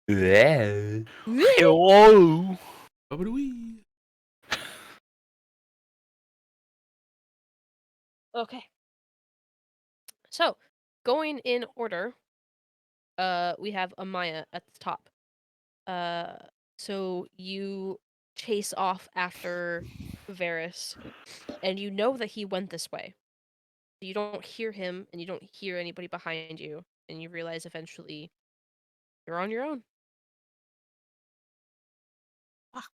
Yeah. Hello. Okay. So, going in order, we have Amaya at the top. Uh, so you chase off after Varys, and you know that he went this way. You don't hear him, and you don't hear anybody behind you, and you realize eventually you're on your own. Fuck.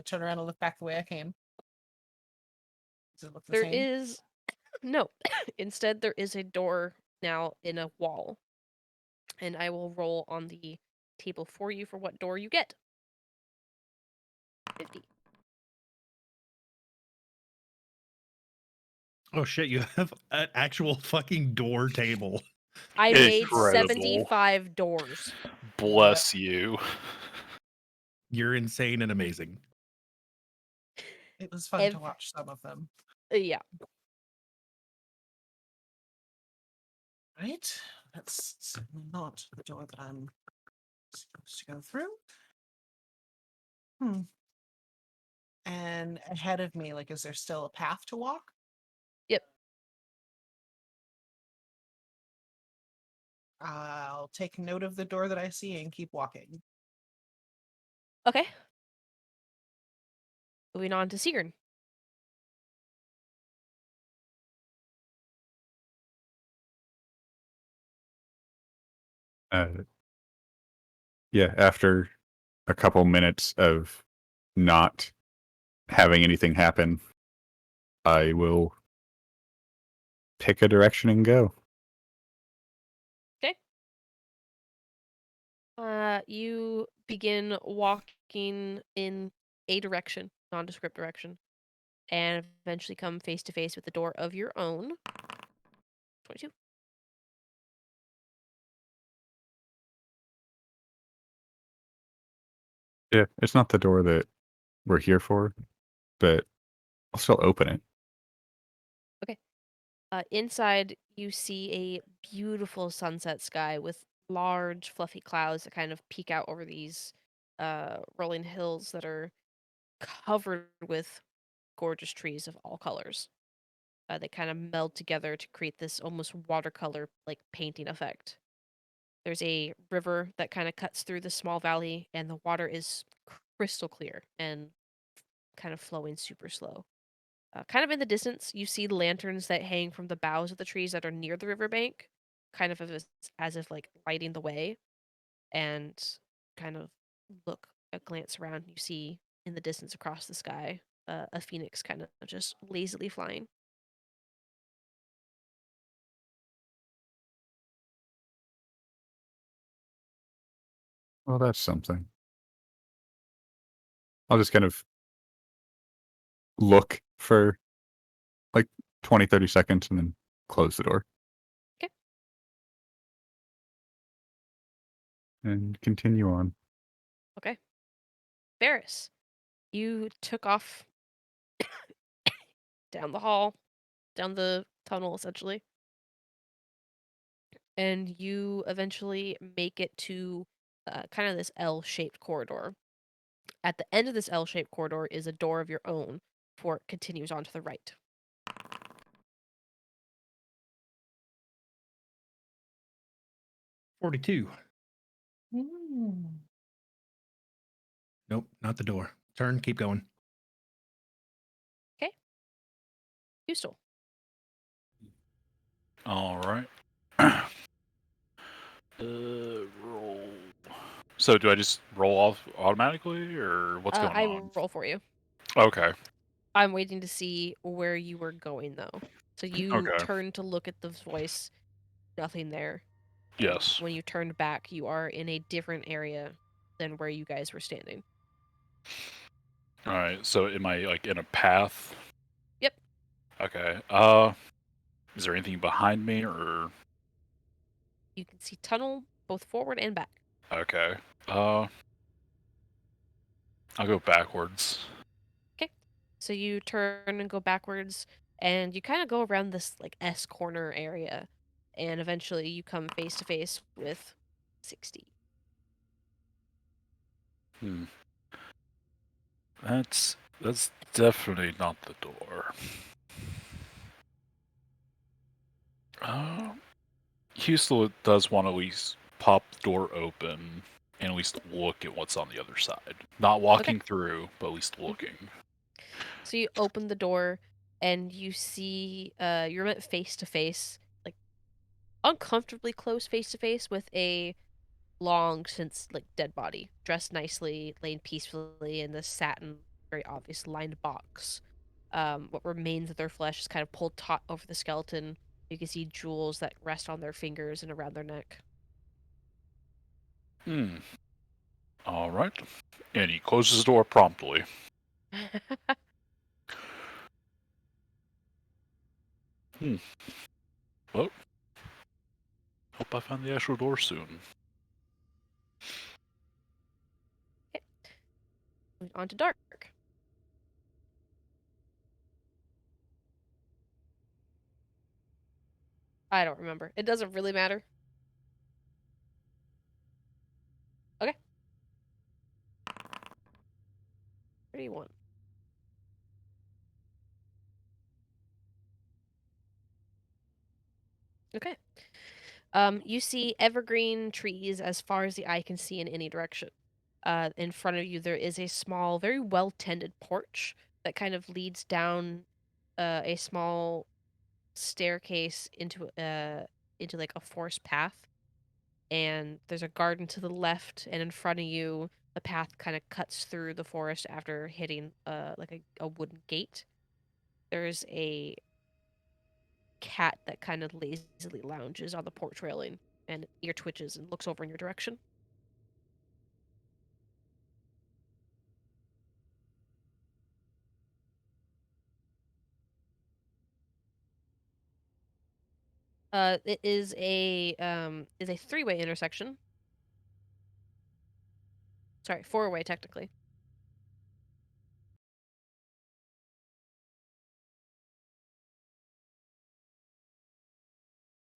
Turn around and look back the way I came. Does it look the There same? is no. Instead, there is a door now in a wall, and I will roll on the table for you for what door you get. 50. Oh shit, you have an actual fucking door table. I made Incredible. 75 doors. Bless you. You're insane and amazing. It was fun to watch some of them. Yeah. Right? That's certainly not the door that I'm supposed to go through. And ahead of me, like, is there still a path to walk? Yep. I'll take note of the door that I see and keep walking. Okay. Moving on to Sigrun. Yeah, after a couple minutes of not having anything happen, I will pick a direction and go. Okay. You begin walking in a direction, nondescript direction, and eventually come face to face with the door of your own. 22. Yeah, it's not the door that we're here for, but I'll still open it. Okay. Inside, you see a beautiful sunset sky with large, fluffy clouds that kind of peek out over these rolling hills that are covered with gorgeous trees of all colors. They kind of meld together to create this almost watercolor like painting effect. There's a river that kind of cuts through the small valley, and the water is crystal clear and kind of flowing super slow. Kind of in the distance, you see lanterns that hang from the boughs of the trees that are near the riverbank, kind of as if like lighting the way. And kind of look a glance around, you see in the distance across the sky a phoenix kind of just lazily flying. Well, that's something. I'll just kind of look for like 20, 30 seconds and then close the door. Okay. And continue on. Okay. Varys, you took off down the hall, down the tunnel essentially, and you eventually make it to kind of this L-shaped corridor. At the end of this L-shaped corridor is a door of your own, for it continues on to the right. $42. Mm. Nope, not the door. Turn, keep going. Okay. Hustel. All right. Roll. So do I just roll off automatically, or what's going I on? will roll for you. Okay. I'm waiting to see where you were going, though. So you Okay. turned to look at the voice, nothing there. Yes. When you turned back, you are in a different area than where you guys were standing. All right. So am I like in a path? Yep. Okay. Is there anything behind me, or? You can see tunnel both forward and back. Okay. I'll go backwards. Okay. So you turn and go backwards. and you kind of go around this like S corner area, and eventually you come face to face with 60. Hmm. That's definitely not the door. He still does want to at least pop the door open and at least look at what's on the other side. Not walking through, but at least looking. So you open the door and you see you're met face to face, like uncomfortably close face to face with a long since like dead body, dressed nicely, laying peacefully in this satin, very obvious lined box. What remains of their flesh is kind of pulled taut over the skeleton. You can see jewels that rest on their fingers and around their neck. Hmm. All right. And he closes the door promptly. Well, hope I find the actual door soon. On to dark. I don't remember. It doesn't really matter. Okay. 31. Okay. You see evergreen trees as far as the eye can see in any direction. In front of you, there is a small, very well-tended porch that kind of leads down a small staircase into like a forest path. And there's a garden to the left, and in front of you, the path kind of cuts through the forest after hitting like a wooden gate. There's a cat that kind of lazily lounges on the porch railing and ear twitches and looks over in your direction. It is a three-way intersection. Sorry, four-way technically.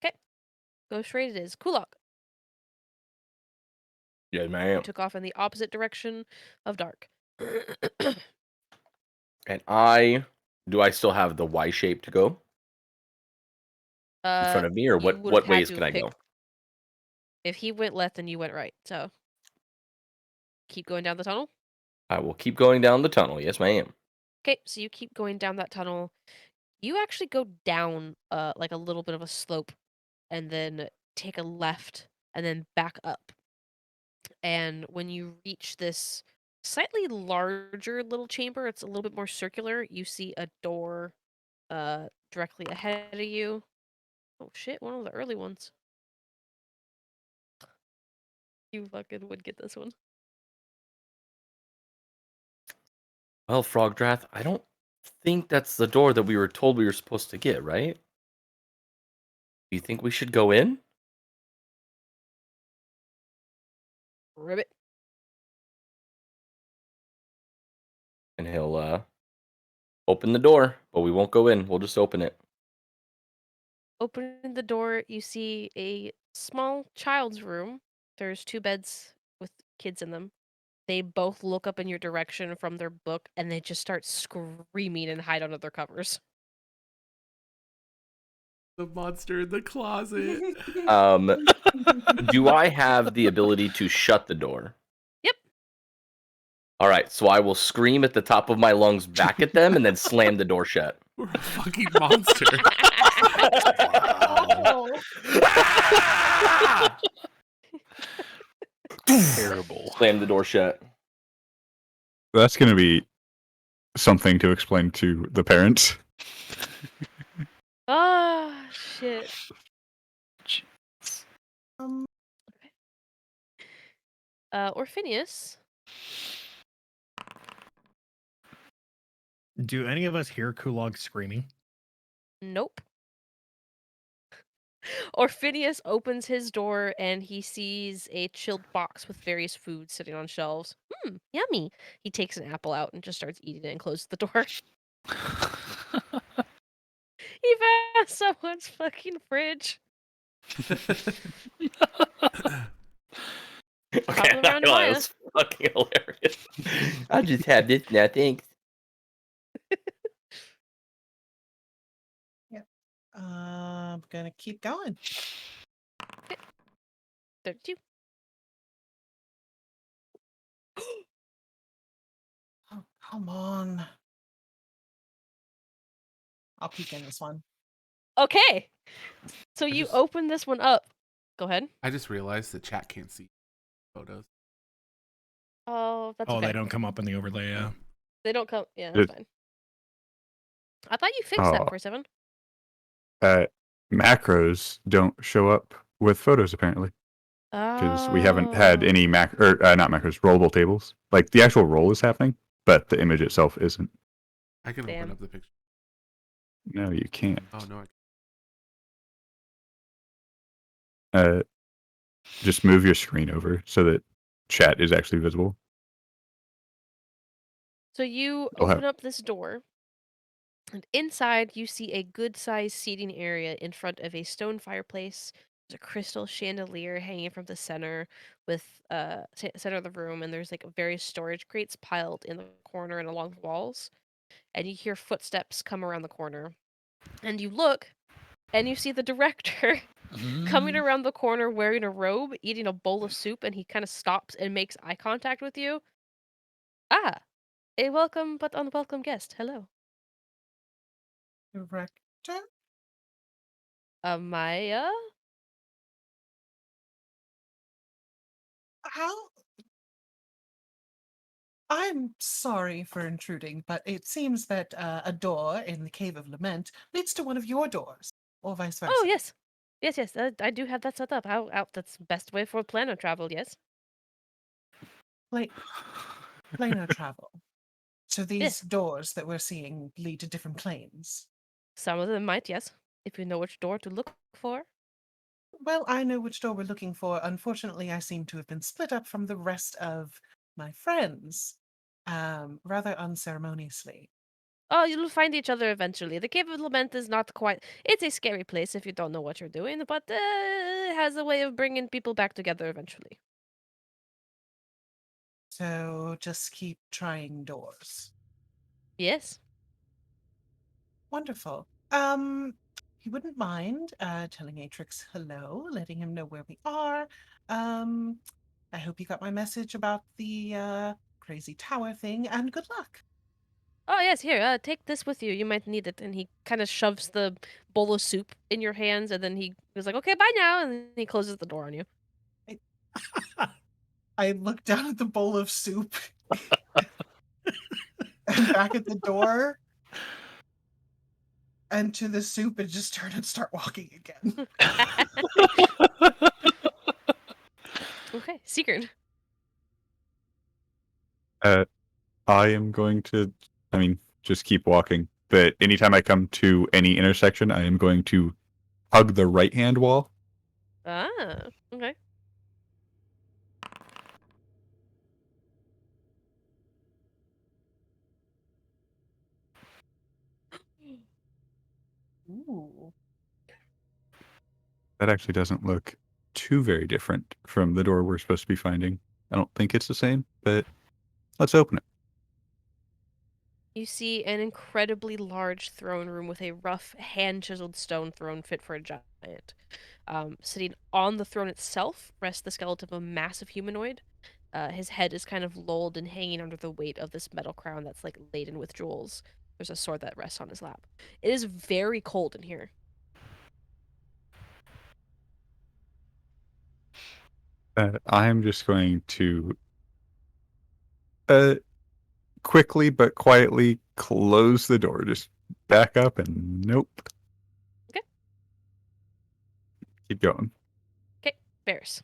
Okay, go straight it is. Kulok, Yeah, you ma'am. took off in the opposite direction of dark. And do I still have the Y shape to go in front of me, or You what? would have What had ways to can have I go? picked. If he went left, then you went right. So keep going down the tunnel. I will keep going down the tunnel. Yes, ma'am. Okay, so you keep going down that tunnel. You actually go down like a little bit of a slope and then take a left and then back up. And when you reach this slightly larger little chamber, it's a little bit more circular, you see a door directly ahead of you. Oh shit, one of the early ones. You fucking would get this one. Well, Frogdrath, I don't think that's the door that we were told we were supposed to get, right? Do you think we should go in? Ribbit. And he'll open the door, but we won't go in. We'll just open it. Opening the door, you see a small child's room. There's two beds with kids in them. They both look up in your direction from their book and they just start screaming and hide under their covers. The monster in the closet. Do I have the ability to shut the door? Yep. All right, so I will scream at the top of my lungs back at them and then slam the door shut. We're a fucking monster. Terrible. Slam the door shut. That's going to be something to explain to the parents. Ah, shit. Okay. Orphinius. Do any of us hear Kulog screaming? Nope. Orphinius opens his door and he sees a chilled box with various foods sitting on shelves. Yummy. He takes an apple out and just starts eating it and closes the door. He found someone's fucking fridge. Okay, Top of the round, that Maya. was fucking hilarious. I just have this now, thanks. I'm gonna keep going. 32. Oh, come on. I'll peek in this one. Okay. So you just- open this one up. Go ahead. I just realized the chat can't see photos. Oh, that's Oh, okay. they don't come up in the overlay. Yeah. They don't come. Yeah, that's It- fine. I thought you fixed that Oh. for 7. Macros don't show up with photos apparently because we haven't had Oh. any not macros, rollable tables. Like the actual roll is happening, but the image itself isn't. I can Damn. open up the picture. No, you can't. Oh no, I Just move your screen over so that chat is actually visible. So you Oh, open up this door, and inside you see a good-sized seating area in front of a stone fireplace. There's a crystal chandelier hanging from the center, with center of the room, and there's like various storage crates piled in the corner and along the walls. And you hear footsteps come around the corner, and you look, and you see the director coming around the corner wearing a robe, eating a bowl of soup, and he kind of stops and makes eye contact with you. Ah, a welcome but unwelcome guest. Hello. Director? Maya? How? I'm sorry for intruding, but it seems that a door in the Cave of Lament leads to one of your doors, or vice versa. Oh, yes. Yes. I do have that set up. How that's the best way for planar travel, yes? Planar travel. So these Yes. doors that we're seeing lead to different planes. Some of them might, yes. If you know which door to look for. Well, I know which door we're looking for. Unfortunately, I seem to have been split up from the rest of my friends, rather unceremoniously. Oh, you'll find each other eventually. The Cave of Lament is not quite... It's a scary place if you don't know what you're doing, but it has a way of bringing people back together eventually. So just keep trying doors. Yes. Wonderful. You wouldn't mind telling Atrix hello, letting him know where we are. I hope you got my message about the crazy tower thing, and good luck. Oh, yes, here, take this with you. You might need it. And he kind of shoves the bowl of soup in your hands, and then he was like, okay, bye now. And then he closes the door on you. I look down at the bowl of soup and back at the door and to the soup and just turn and start walking again. Okay, Sigurd. I am going to, just keep walking. But anytime I come to any intersection, I am going to hug the right hand wall. Ah, okay. Ooh. That actually doesn't look too very different from the door we're supposed to be finding. I don't think it's the same, but let's open it. You see an incredibly large throne room with a rough, hand-chiseled stone throne fit for a giant. Sitting on the throne itself rests the skeleton of a massive humanoid. His head is kind of lolled and hanging under the weight of this metal crown that's like laden with jewels. There's a sword that rests on his lap. It is very cold in here. I am just going to quickly but quietly close the door. Just back up and nope. Okay. Keep going. Okay, bears.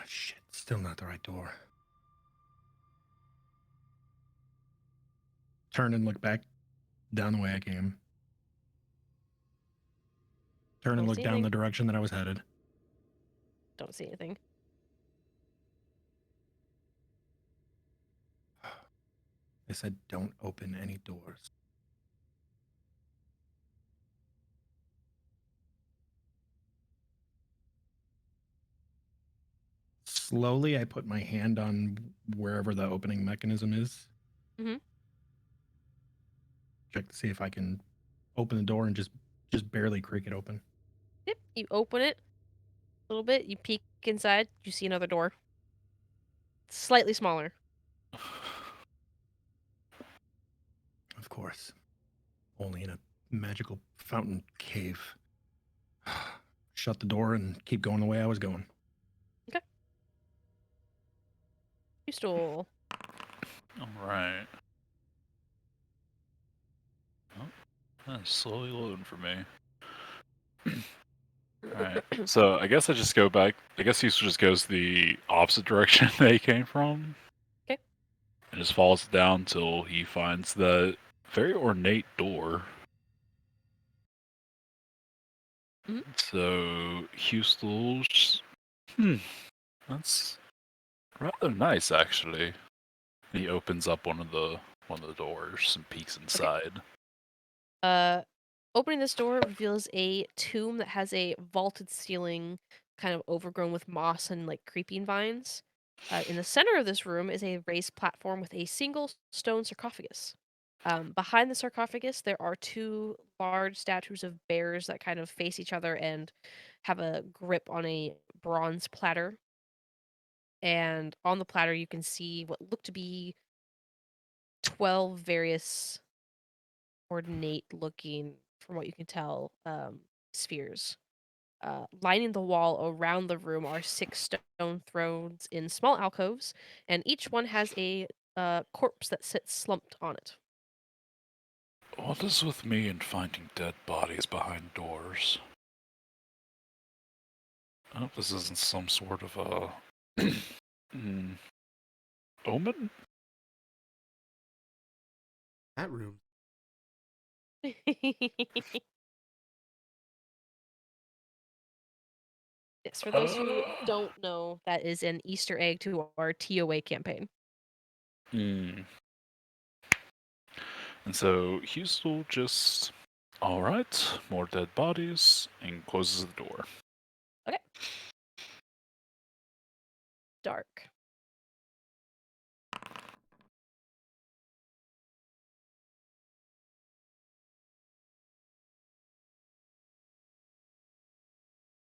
Shit, still not the right door. Turn and look back down the way I came. Turn and Don't look see down anything. the direction that I was headed. Don't see anything. I said don't open any doors. Slowly, I put my hand on wherever the opening mechanism is. Mm-hmm. Check to see if I can open the door and just barely creak it open. Yep. You open it a little bit. You peek inside. You see another door. Slightly smaller. Of course. Only in a magical fountain cave. Shut the door and keep going the way I was going. Okay. You stole. All right. Oh, that's slowly loading for me. Alright, so I guess I just go back. I guess he just goes the opposite direction they came from. Okay. And just follows it down till he finds that very ornate door. Mhm. So Hustel's, that's rather nice actually. He opens up one of the doors and peeks inside. Opening this door reveals a tomb that has a vaulted ceiling, kind of overgrown with moss and like creeping vines. In the center of this room is a raised platform with a single stone sarcophagus. Behind the sarcophagus, there are two large statues of bears that kind of face each other and have a grip on a bronze platter. And on the platter, you can see what look to be 12 various ornate looking, from what you can tell, spheres. Lining the wall around the room are 6 stone thrones in small alcoves, and each one has a corpse that sits slumped on it. What is with me and finding dead bodies behind doors? I hope this isn't some sort of a omen? That room. Yes, for those who don't know, that is an Easter egg to our TOA campaign. And so Hustel just, alright, more dead bodies, and closes the door. Okay. Dark.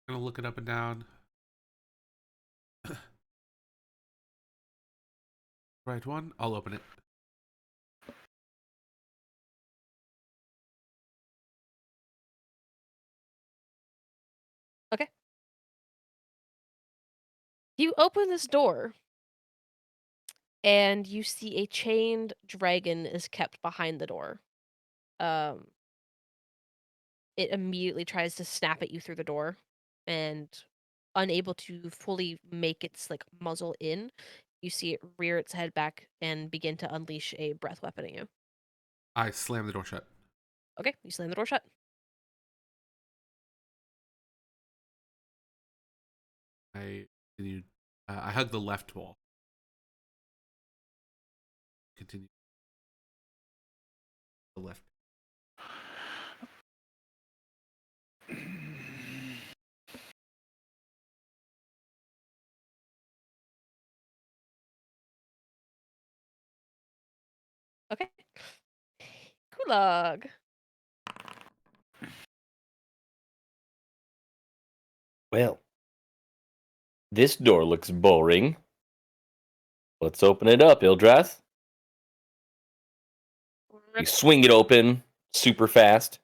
Gonna look it up and down. Right one. I'll open it. Okay. You open this door, and you see a chained dragon is kept behind the door. Um, it immediately tries to snap at you through the door, and unable to fully make its like muzzle in, you see it rear its head back and begin to unleash a breath weapon at you. I slam the door shut. Okay, you slam the door shut. I continue. I hug the left wall. Continue. The left. Okay. Kulog. Well, this door looks boring. Let's open it up, Ildrath. You swing it open super fast.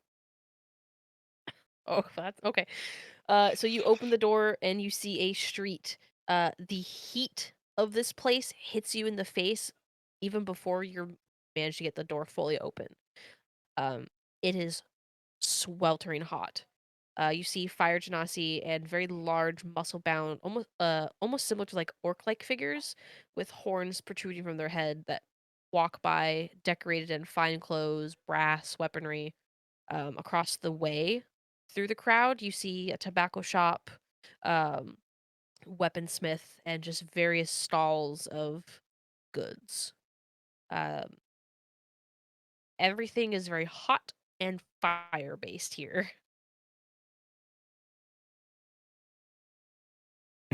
Oh, that's okay. So you open the door and you see a street. The heat of this place hits you in the face even before you manage to get the door fully open. Um, it is sweltering hot. You see fire genasi and very large, muscle-bound, almost similar to like orc-like figures with horns protruding from their head that walk by, decorated in fine clothes, brass, weaponry. Across the way, through the crowd, you see a tobacco shop, um, weaponsmith, and just various stalls of goods. Um, everything is very hot and fire-based here.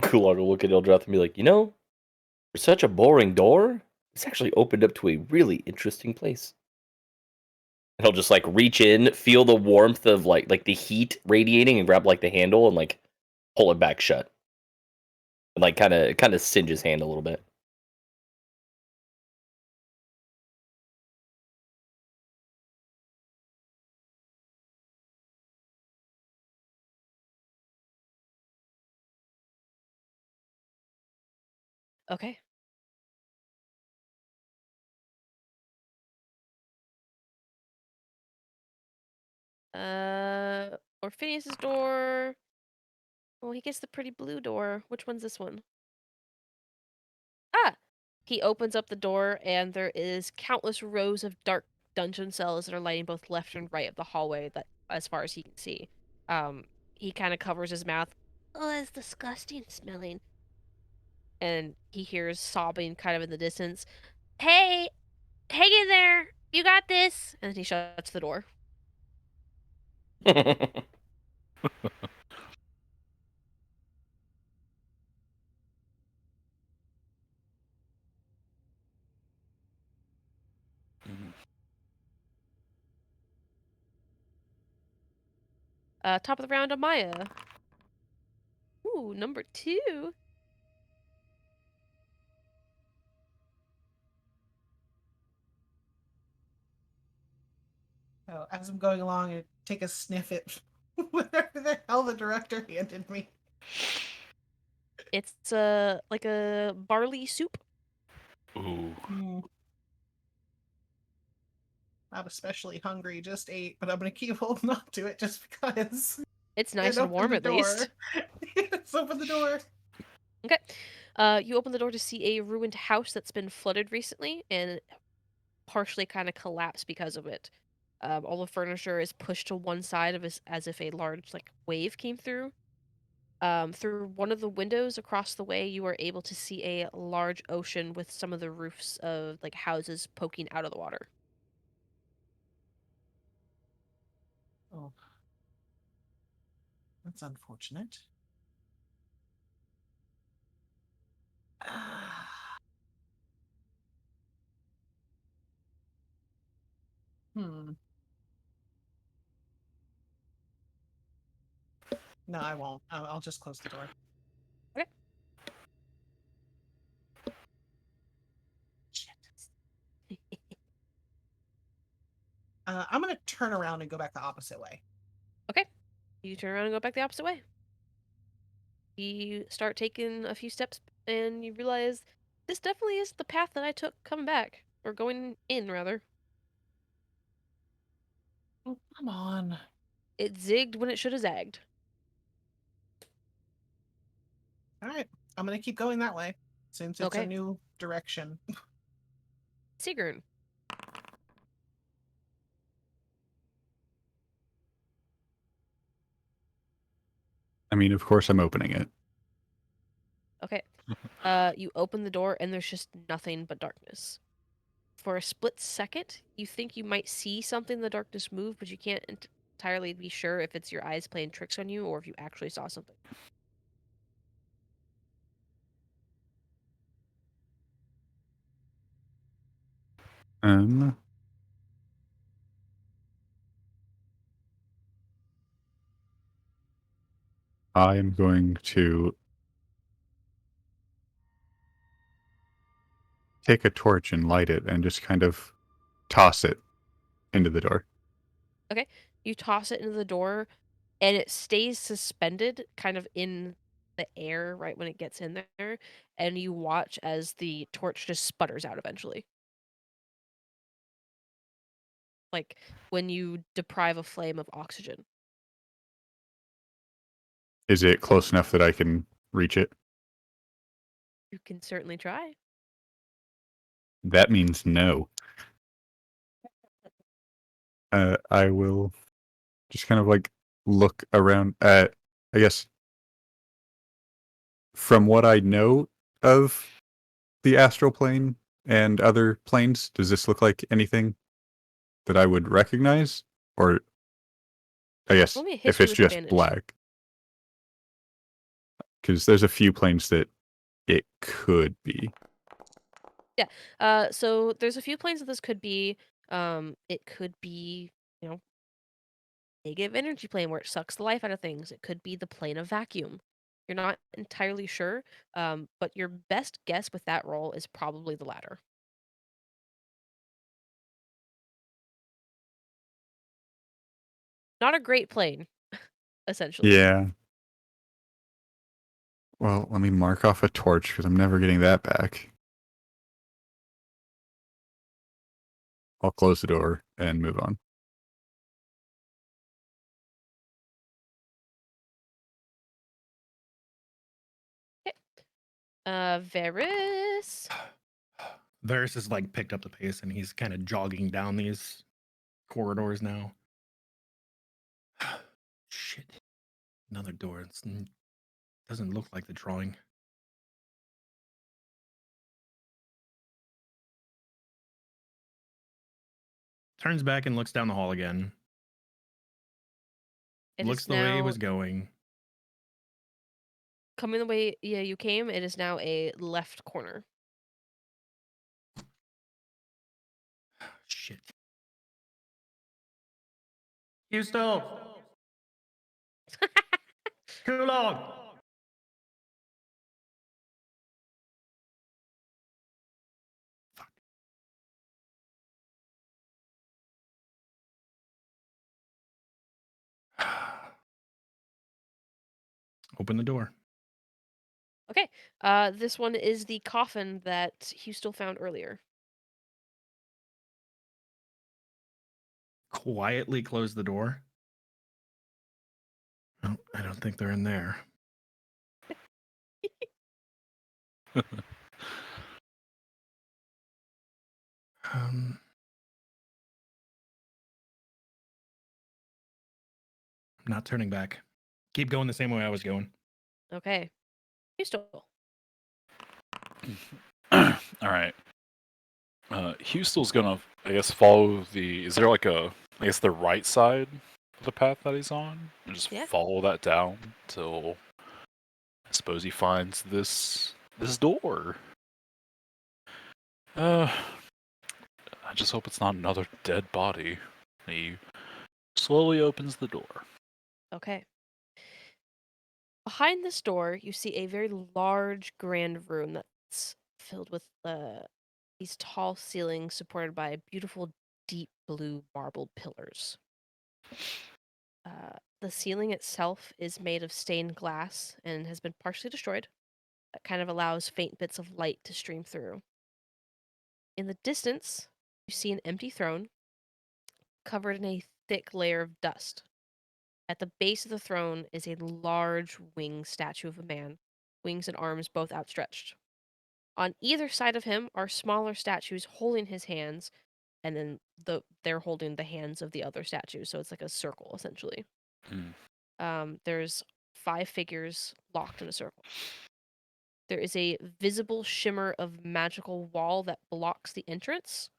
Kulog will look at Ildrath and be like, for such a boring door, it's actually opened up to a really interesting place. And he'll just like reach in, feel the warmth of like the heat radiating, and grab like the handle and like pull it back shut. And like kind of singe his hand a little bit. Okay. Orpheus's door. Well, he gets the pretty blue door. Which one's this one? Ah! He opens up the door, and there is countless rows of dark dungeon cells that are lighting both left and right of the hallway, that as far as he can see. He kind of covers his mouth. Oh, it's disgusting smelling. And he hears sobbing kind of in the distance. Hey! Hang in there! You got this! And he shuts the door. Top of the round, Amaya. Ooh, number 2. Oh, as I'm going along, I take a sniff at whatever the hell the director handed me. It's like a barley soup. Ooh. Not especially hungry, just ate, but I'm gonna keep holding on to it just because. It's nice and warm at least. Let's open the door. Okay. You open the door to see a ruined house that's been flooded recently and partially kind of collapsed because of it. All the furniture is pushed to one side of as if a large like wave came through. Through one of the windows across the way, you are able to see a large ocean with some of the roofs of like houses poking out of the water. Oh, that's unfortunate. Hmm. No, I won't. I'll just close the door. Okay. Shit. I'm gonna turn around and go back the opposite way. Okay. You turn around and go back the opposite way. You start taking a few steps and you realize this definitely is the path that I took coming back. Or going in, rather. Oh, come on. It zigged when it should have zagged. All right, I'm gonna keep going that way since it's a Okay. new direction. Sigrun. I mean, of course, I'm opening it. Okay. You open the door and there's just nothing but darkness. For a split second, you think you might see something in the darkness move, but you can't entirely be sure if it's your eyes playing tricks on you or if you actually saw something. I am going to take a torch and light it and just kind of toss it into the door. Okay. You toss it into the door and it stays suspended kind of in the air right when it gets in there, and you watch as the torch just sputters out eventually. Like when you deprive a flame of oxygen. Is it close enough that I can reach it? You can certainly try. That means no. I will just kind of like look around at, I guess, from what I know of the astral plane and other planes, does this look like anything that I would recognize, or I guess Roll me a if history it's with just advantage. black, because there's a few planes that it could be. So there's a few planes that this could be. It could be, negative energy plane where it sucks the life out of things. It could be the plane of vacuum. You're not entirely sure, but your best guess with that roll is probably the latter. Not a great plane, essentially. Yeah. Well, let me mark off a torch because I'm never getting that back. I'll close the door and move on. Varys. Varys has like picked up the pace and he's kind of jogging down these corridors now. Shit. Another door. It doesn't look like the drawing. Turns back and looks down the hall again. It Looks is the way he now was going. coming the way you came. It is now a left corner. Shit. You still. Too long. Open the door. Okay. This one is the coffin that Hustel found earlier. Quietly close the door. Oh, I don't think they're in there. I'm not turning back. Keep going the same way I was going. Okay. Hustel. All right. Hustel's gonna, I guess, follow the. Is there like a, I guess, the right side of the path that he's on, and just Yeah. follow that down till I suppose he finds this door. I just hope it's not another dead body. He slowly opens the door. Okay. Behind this door, you see a very large, grand room that's filled with these tall ceilings supported by beautiful, deep blue marble pillars. The ceiling itself is made of stained glass and has been partially destroyed. That kind of allows faint bits of light to stream through. In the distance, you see an empty throne covered in a thick layer of dust. At the base of the throne is a large winged statue of a man, wings and arms both outstretched. On either side of him are smaller statues holding his hands, and then they're holding the hands of the other statues, so it's like a circle essentially. There's 5 figures locked in a circle. There is a visible shimmer of magical wall that blocks the entrance,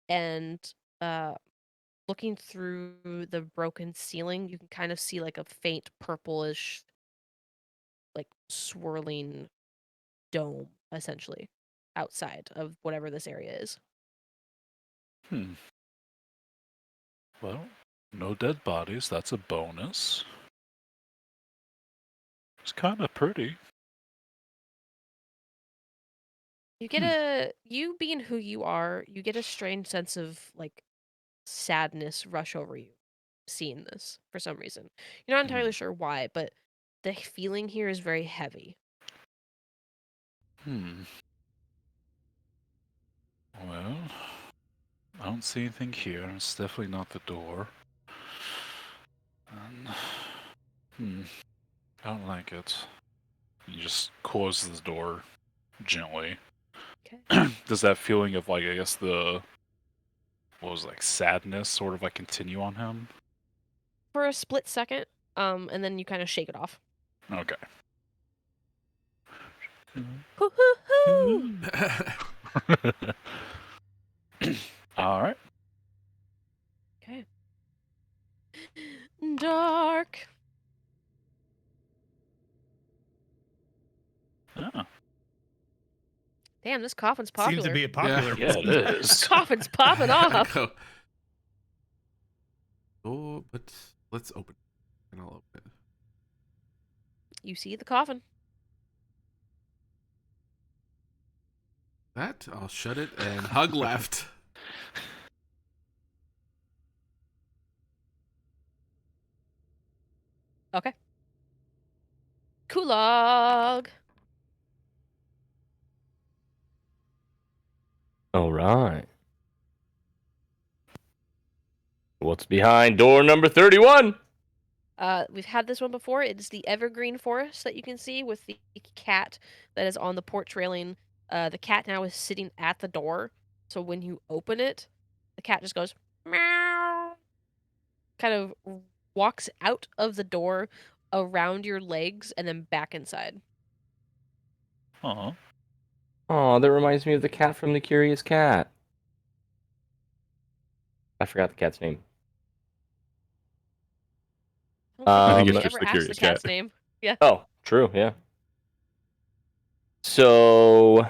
and looking through the broken ceiling, you can kind of see like a faint purplish, like swirling dome, essentially, outside of whatever this area is. Well, no dead bodies. That's a bonus. It's kind of pretty. You get you being who you are, you get a strange sense of like sadness rush over you seeing this for some reason. You're not entirely sure why, but the feeling here is very heavy. Well, I don't see anything here. It's definitely not the door. And, I don't like it. He just closes the door gently. Okay. Does that feeling of like, I guess the, what was it, like sadness sort of like continue on him? For a split second, and then you kind of shake it off. Okay. Hoo hoo hoo! All right. getting dark. Oh. Damn, this coffin's Seems popular. to be a popular. Yeah, it This is. coffin's popping off. Go. Oh, but let's open it. And I'll open it. You see the coffin. That, I'll shut it and hug left. Okay. Kulog. All right. What's behind door number 31? We've had this one before. It's the evergreen forest that you can see with the cat that is on the porch railing. The cat now is sitting at the door, so when you open it, the cat just goes meow. Kind of walks out of the door, around your legs, and then back inside. Aw. Oh, that reminds me of the cat from The Curious Cat. I forgot the cat's name. I think don't it's think just we the ever asked the curious cat's cat. name. Yeah. Oh, true, yeah. So,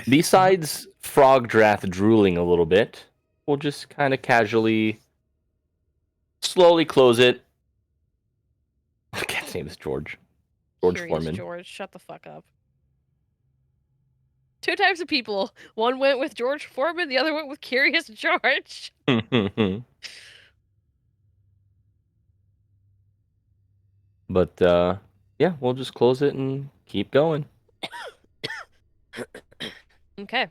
besides Frogdrath drooling a little bit, we'll just kind of casually, slowly close it. The cat's name is George. George Curious Foreman. George, shut the fuck up. Two types of people. One went with George Foreman, the other went with Curious George. But, yeah, we'll just close it and keep going. Okay.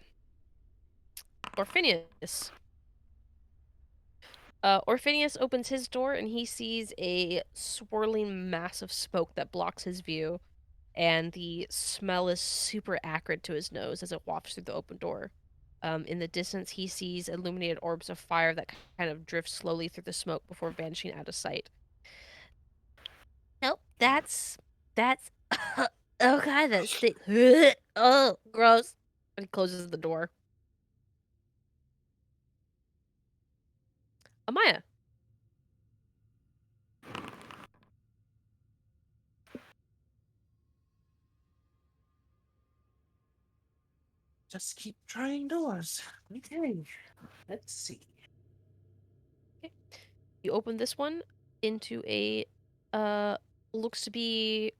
Orphinius. Orphinius opens his door and he sees a swirling mass of smoke that blocks his view, and the smell is super acrid to his nose as it wafts through the open door. In the distance, he sees illuminated orbs of fire that kind of drift slowly through the smoke before vanishing out of sight. Nope, that's oh god, that's oh gross. And he closes the door. Amaya. Just keep trying doors. Okay. Let's see. You open this one into a looks to be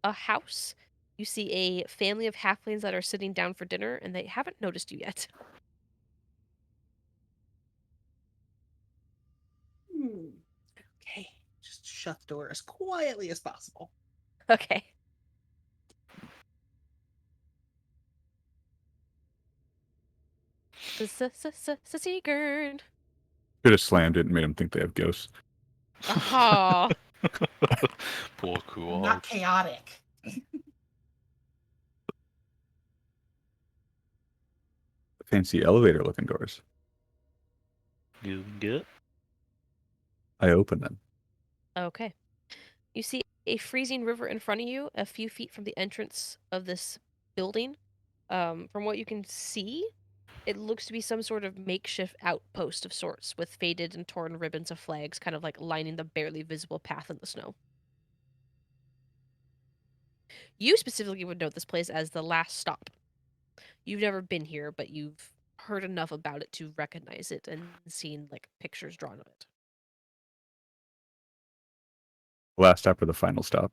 a house. You see a family of halflings that are sitting down for dinner, and they haven't noticed you yet. Okay. Just shut the door as quietly as possible. Okay. Seagern. Could have slammed it and made them think they have ghosts. Oh. Pull cool. Not chaotic. Fancy elevator looking doors. Good. I open them. Okay. You see a freezing river in front of you, a few feet from the entrance of this building. From what you can see, it looks to be some sort of makeshift outpost of sorts, with faded and torn ribbons of flags kind of like lining the barely visible path in the snow. You specifically would note this place as the last stop. You've never been here, but you've heard enough about it to recognize it and seen like pictures drawn of it. Last stop or the final stop?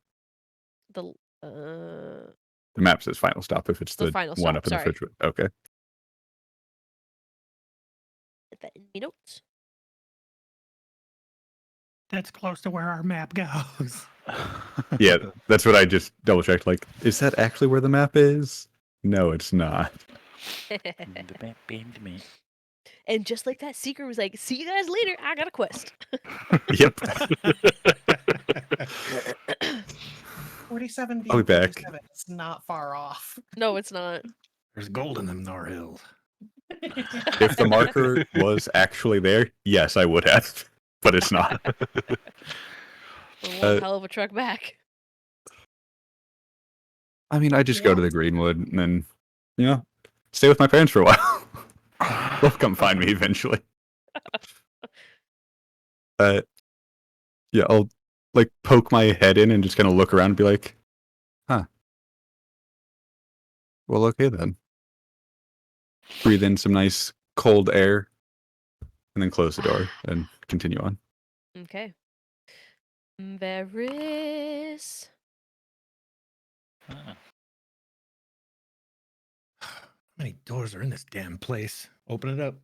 The The map says final stop if it's The the final one stop, up in sorry. the fridge. Okay. Put that in my notes. That's close to where our map goes. Yeah, that's what I just double checked. Like, is that actually where the map is? No, it's not. And just like that, Seeker was like, "See you guys later. I got a quest." Yep. 47 being I'll be back. 47 is not far off. No, it's not. There's gold in them Nor Hills. If the marker was actually there, yes, I would have. But it's not. We're one hell of a trek back. I mean, I just go to the Greenwood and then, stay with my parents for a while. They'll come find me eventually. Yeah, I'll like poke my head in and just kind of look around and be like, huh. Well, okay then. Breathe in some nice cold air and then close the door and continue on. Okay. Varys. Ah, How many doors are in this damn place? Open it up.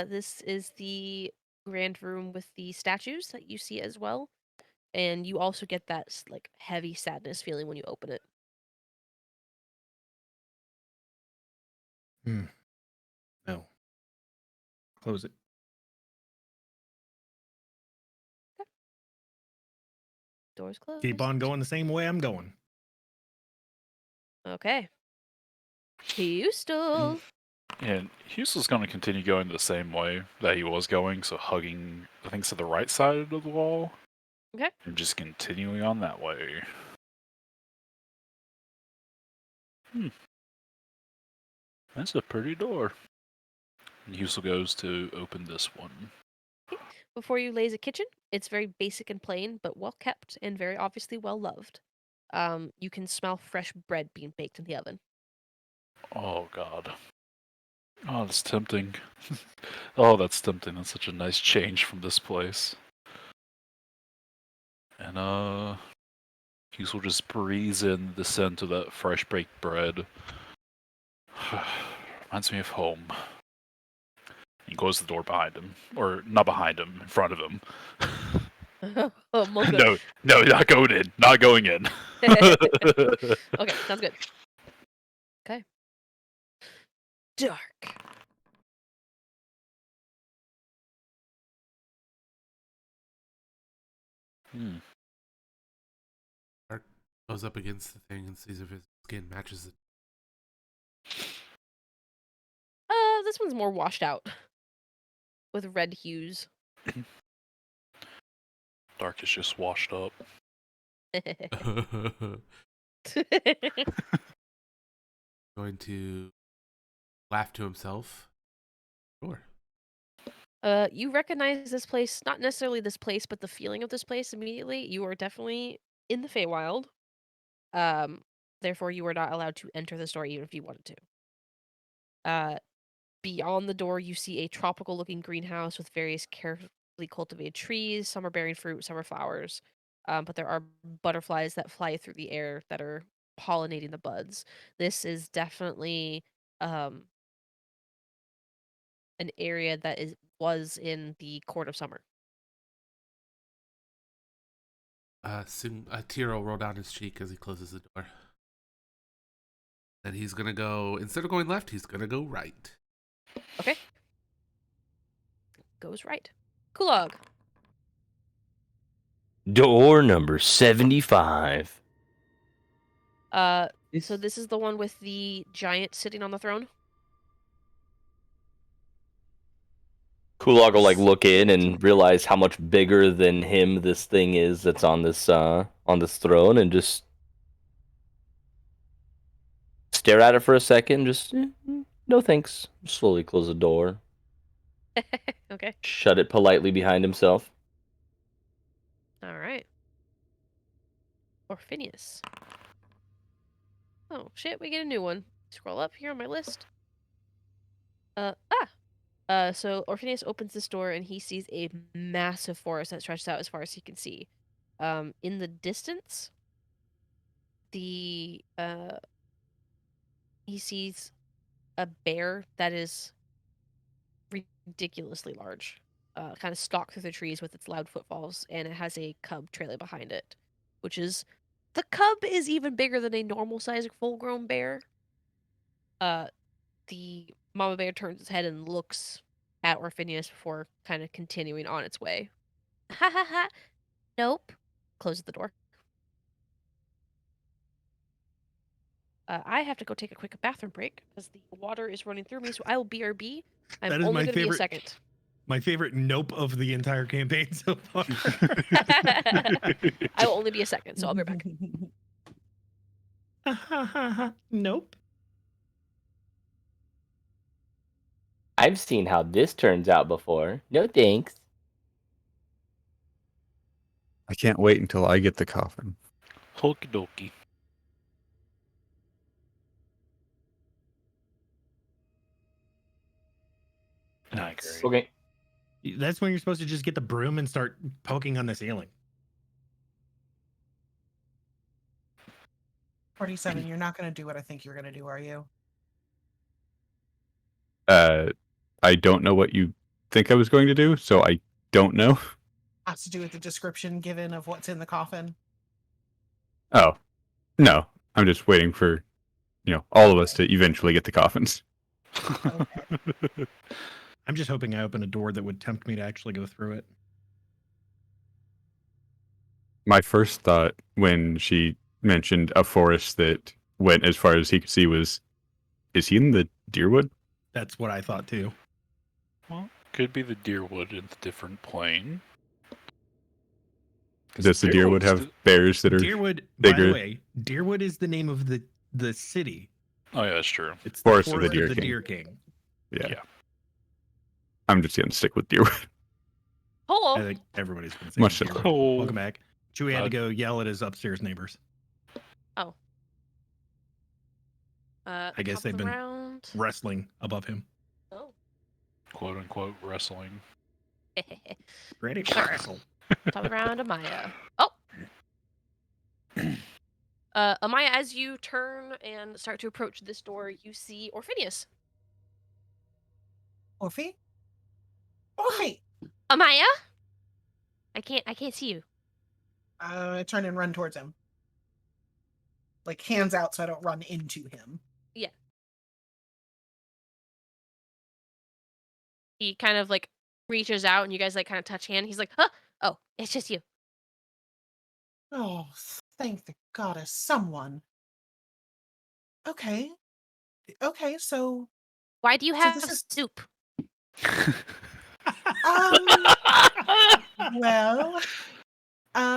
This is the grand room with the statues that you see as well. And you also get that like heavy sadness feeling when you open it. No. Close it. Doors closed. Keep on going the same way I'm going. Okay. Houston. and Houston's going to continue going the same way that he was going, so hugging, I think, to the right side of the wall. Okay. And just continuing on that way. That's a pretty door. And Houston goes to open this one. Before you lays a kitchen, it's very basic and plain, but well kept and very obviously well loved. You can smell fresh bread being baked in the oven. Oh, God. Oh, that's tempting. Oh, that's tempting. That's such a nice change from this place. And, Houston just breathes in the scent of that fresh baked bread. Reminds me of home. He closes the door behind him. Or, not behind him, in front of him. Oh, most good. No, not going in. Not going in. Okay, sounds good. Okay. Dark. Hmm. Dark goes up against the thing and sees if his skin matches it. This one's more washed out. With red hues. Dark is just washed up. Going to laugh to himself. Sure. You recognize this place, not necessarily this place, but the feeling of this place immediately. You are definitely in the Feywild. Therefore, you are not allowed to enter the store even if you wanted to. Beyond the door, you see a tropical-looking greenhouse with various carefully cultivated trees. Some are bearing fruit, some are flowers. But there are butterflies that fly through the air that are pollinating the buds. This is definitely an area that was in the Court of Summer. Soon a tear will roll down his cheek as he closes the door. And he's gonna go, instead of going left, he's gonna go right. Okay. Goes right. Kulog. Door number 75. So this is the one with the giant sitting on the throne? Kulog will like look in and realize how much bigger than him this thing is that's on this throne, and just stare at it for a second. Just no thanks. Slowly close the door. Okay. Shut it politely behind himself. All right. Orphinius. Oh, shit, we get a new one. Scroll up here on my list. So Orphinius opens this door and he sees a massive forest that stretches out as far as he can see. In the distance, he sees a bear that is ridiculously large. Kind of stalk through the trees with its loud footfalls, and it has a cub trailing behind it, the cub is even bigger than a normal sized full-grown bear. The mama bear turns its head and looks at Orphinius before kind of continuing on its way. Ha ha ha! Nope. Closes the door. I have to go take a quick bathroom break because the water is running through me, so I will BRB. I'm That is only my going to be a favorite- second. My favorite nope of the entire campaign so far. I will only be a second, so I'll be right back. Nope. I've seen how this turns out before. No thanks. I can't wait until I get the coffin. Okie dokie. I agree. Okay. That's when you're supposed to just get the broom and start poking on the ceiling. 47, you're not going to do what I think you're going to do, are you? I don't know what you think I was going to do, so I don't know. Has to do with the description given of what's in the coffin. Oh, no. I'm just waiting for, all of us to eventually get the coffins. Okay. I'm just hoping I open a door that would tempt me to actually go through it. My first thought when she mentioned a forest that went as far as he could see was, is he in the Deerwood? That's what I thought too. Well, could be the Deerwood in a different plane. Does the Deerwood Deerwood's have bears that are Deerwood, by bigger? the way, Deerwood is the name of the city. Oh yeah, that's true. It's Forest the of the Forest Deer King. Deer King. Yeah. I'm just going to stick with Deerwood. I Hello. think everybody's been saying Much Deerwood. Oh. Welcome back. Chewie had to go yell at his upstairs neighbors. I guess they've been Around. wrestling above him. Oh. Quote unquote wrestling. Ready to wrestle. Top around Amaya. Oh. Amaya, as you turn and start to approach this door, you see Orphinius. Orphe? Orphe! Amaya? I can't see you. I turn and run towards him. Like, hands out so I don't run into him. Yeah. He kind of like reaches out and you guys like kind of touch hand. He's like, huh? Oh, it's just you. Oh, thank the goddess, someone. Okay. Okay, so... Why do you So have this is- soup? Well...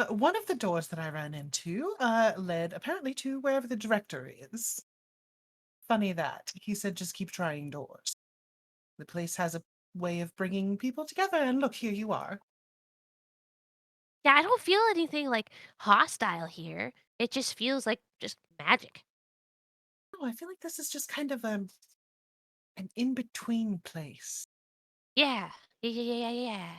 one of the doors that I ran into led apparently to wherever the director is. Funny that. He said just keep trying doors. The place has a way of bringing people together, and look, here you are. Yeah, I don't feel anything like hostile here. It just feels like just magic. Oh, I feel like this is just kind of an in-between place. Yeah. Yeah.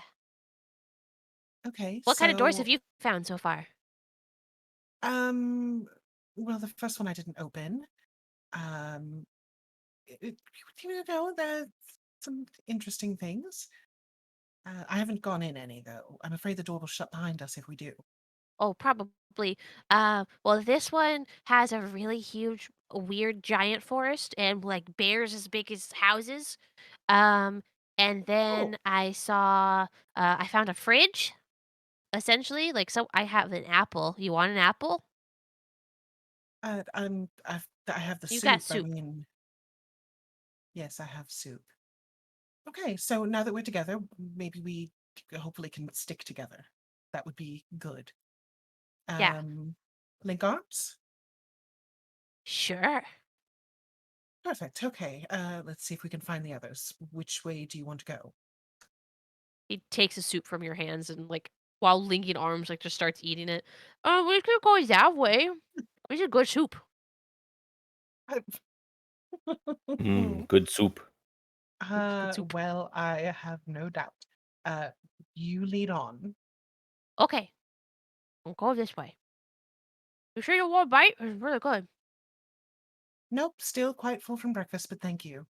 Okay, What kind of doors so, have you found so far? well, the first one I didn't open. There's some interesting things. I haven't gone in any, though. I'm afraid the door will shut behind us if we do. Oh, probably. Well, this one has a really huge, weird giant forest and like bears as big as houses. Um, and then I found a fridge, essentially. Like, so I have an apple. You want an apple? I have the You soup. got soup. I mean, yes, I have soup. Okay, so now that we're together, maybe we hopefully can stick together. That would be good. Yeah. Link arms? Sure. Perfect. Okay. Let's see if we can find the others. Which way do you want to go? He takes the soup from your hands and like while linking arms, like just starts eating it. Oh, we could go that way. It's a good soup. Good soup. soup. Well, I have no doubt. You lead on. Okay. We'll go this way. You sure you want a bite? It's really good. Nope, still quite full from breakfast, but thank you.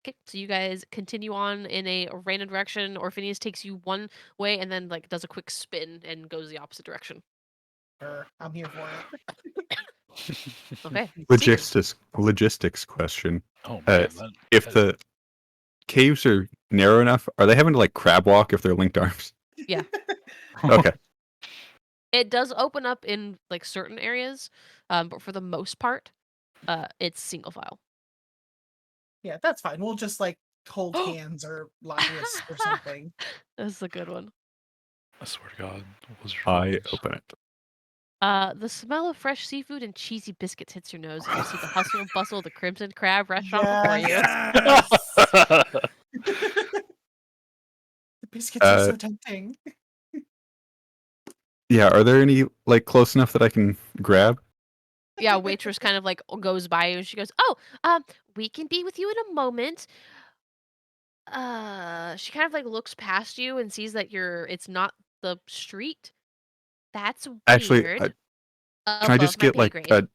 Okay, so you guys continue on in a random direction. Orphinius takes you one way and then like does a quick spin and goes the opposite direction. I'm here for it. Okay. Logistics question. Oh man, If the caves are narrow enough, are they having to like crab walk if they're linked arms? Yeah. Okay. It does open up in like certain areas, but for the most part, it's single file. Yeah, that's fine. We'll just like hold hands or lie to us or something. That's a good one. I swear to God, I open it. The smell of fresh seafood and cheesy biscuits hits your nose as you see the hustle and bustle of the Crimson Crab restaurant before you. Yes. The biscuits are so tempting. Yeah, are there any like close enough that I can grab? Yeah, waitress kind of like goes by you and she goes, "Oh, we can be with you in a moment." She kind of like looks past you and sees that it's not the street. That's Actually, weird. can I Above just my get pay like grade. a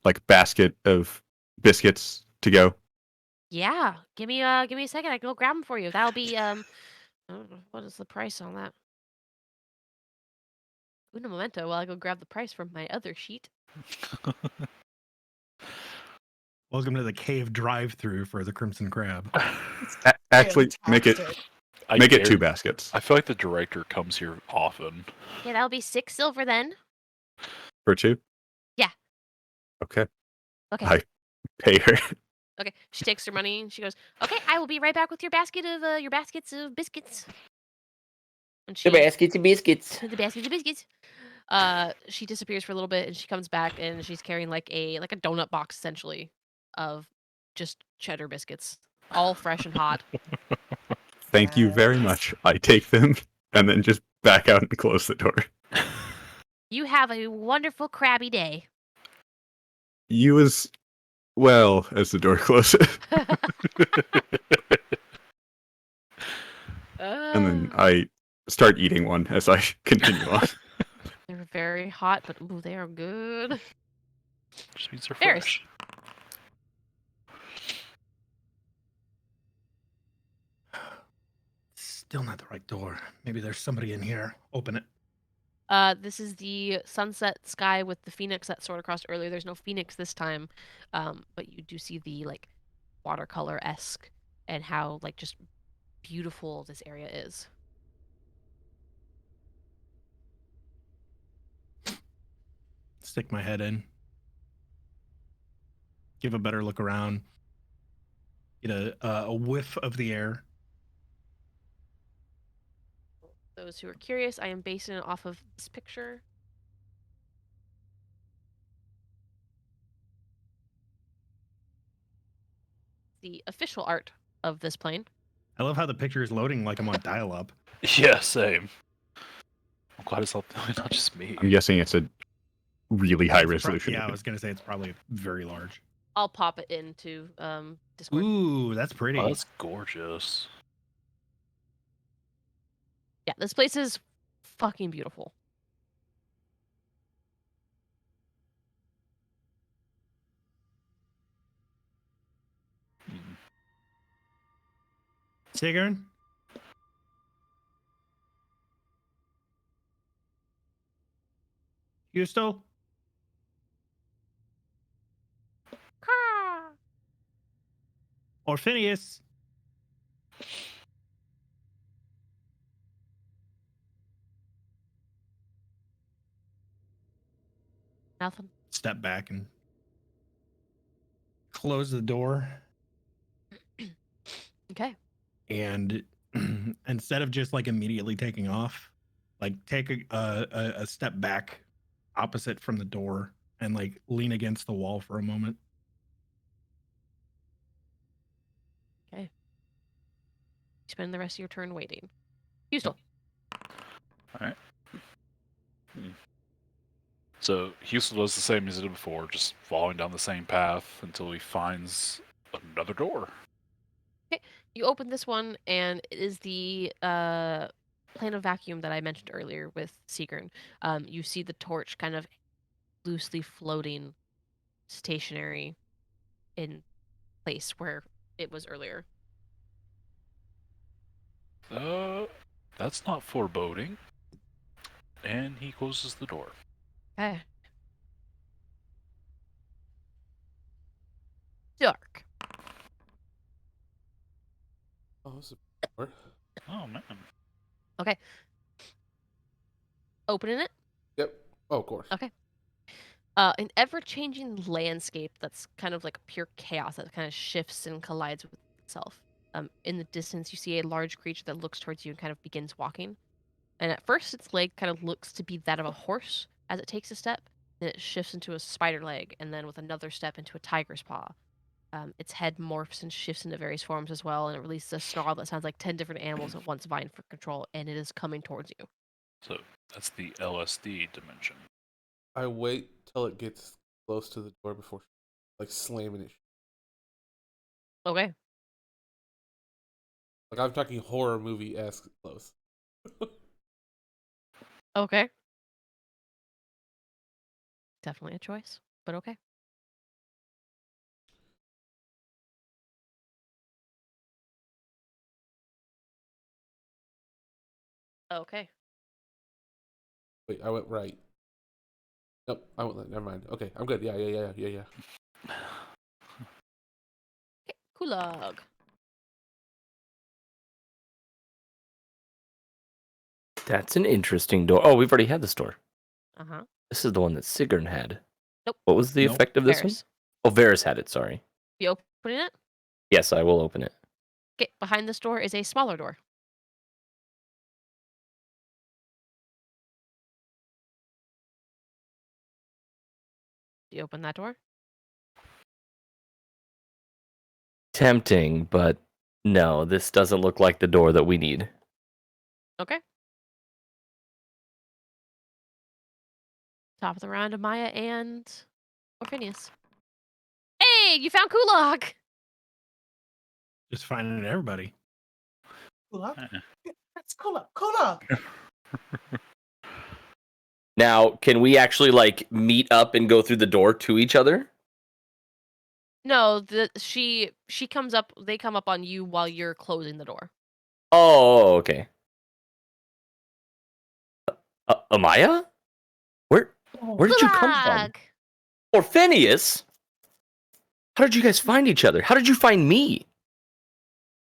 like basket of biscuits to go? Yeah, give me a second. I can go grab them for you. That'll be I don't know, what is the price on that? Una momento while I go grab the price from my other sheet. Welcome to the cave drive-through for the Crimson Crab. Actually, make it Fantastic. 2 baskets I feel like the director comes here often. Yeah, that'll be 6 silver then. for 2. Yeah. Okay, Okay. I pay her. Okay. She takes her money and she goes, "Okay, I will be right back with your baskets of biscuits." And The she baskets of biscuits. the baskets of biscuits. She disappears for a little bit and she comes back and she's carrying like a donut box essentially of just cheddar biscuits, all fresh and hot. Thank you very Yes. much. I take them and then just back out and close the door. You have a wonderful crabby day. You as well as the door closes. And then I start eating one as I continue on. They're very hot, but ooh, they are good. Just means they're Ferris. fresh. Still not the right door. Maybe there's somebody in here. Open it. This is the sunset sky with the phoenix that soared across earlier. There's no phoenix this time, but you do see the like watercolor-esque and how like just beautiful this area is. Stick my head in. Give a better look around. Get a whiff of the air. Those who are curious, I am basing it off of this picture. The official art of this plane. I love how the picture is loading like I'm on dial-up. Yeah, same. I'm glad it's not just me. I'm guessing it's a really high resolution. Yeah, I was gonna say it's probably very large. I'll pop it into Discord. Ooh, that's pretty. Oh, that's gorgeous. Yeah, this place is fucking beautiful. Mm. Sigrun? Husto? Or Phineas? Nothing. Step back and close the door. Okay. And instead of just like immediately taking off, like take a step back opposite from the door and like lean against the wall for a moment. Okay. Spend the rest of your turn waiting. Houston. Alright. So Houston does the same as he did before, just following down the same path until he finds another door. You open this one, and it is the plane of vacuum that I mentioned earlier with Sigrun. You see the torch kind of loosely floating, stationary in place where it was earlier. That's not foreboding. And he closes the door. Okay. Dark. Oh, this is more. Oh man. Opening it. Yep. Oh, of course. An ever-changing landscape that's kind of like pure chaos that kind of shifts and collides with itself. In the distance, you see a large creature that looks towards you and kind of begins walking. And at first, its leg kind of looks to be that of a horse as it takes a step. Then it shifts into a spider leg, and then with another step into a tiger's paw. Its head morphs and shifts into various forms as well, and it releases a snarl that sounds like 10 different animals at once vying for control, and it is coming towards you. So that's the LSD dimension. I wait till it gets close to the door before, like, slamming it. Okay. Like, I'm talking horror movie-esque close. Okay. Definitely a choice, but okay. Okay. Wait, I went right. Nope, I went left. Never mind. Okay, I'm good. Yeah. Okay, Kulog. That's an interesting door. Oh, we've already had this door. Uh-huh. This is the one that Sigrun had. Nope. What was the Nope. effect of this Varys. one? Oh, Varys had it, sorry. You opening it? Yes, I will open it. Okay, behind this door is a smaller door. Do you open that door? Tempting, but no, this doesn't look like the door that we need. Okay. Top of the round of Maya and Orphinius. Hey, you found Kulog! Just finding everybody. Kulog? Eh. That's Kulog. Kulog! Now, can we actually like meet up and go through the door to each other? No, she comes up. They come up on you while you're closing the door. Oh, okay. Amaya? Where did you come from? Kulog! Or Phineas? How did you guys find each other? How did you find me?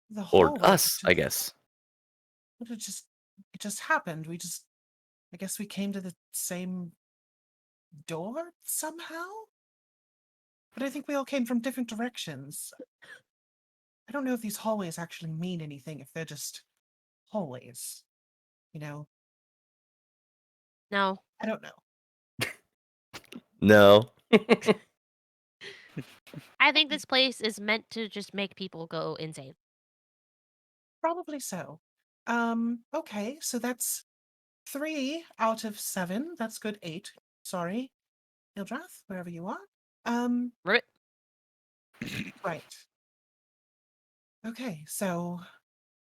The Or hallway us, I just- guess. It just happened. I guess we came to the same door somehow? But I think we all came from different directions. I don't know if these hallways actually mean anything, if they're just hallways. You know, No. I don't know. No. I think this place is meant to just make people go insane. Probably so. Okay, so that's 3 out of 7. That's good. 8. Sorry. Ildrath, wherever you are. Ribbit. Right. Okay, so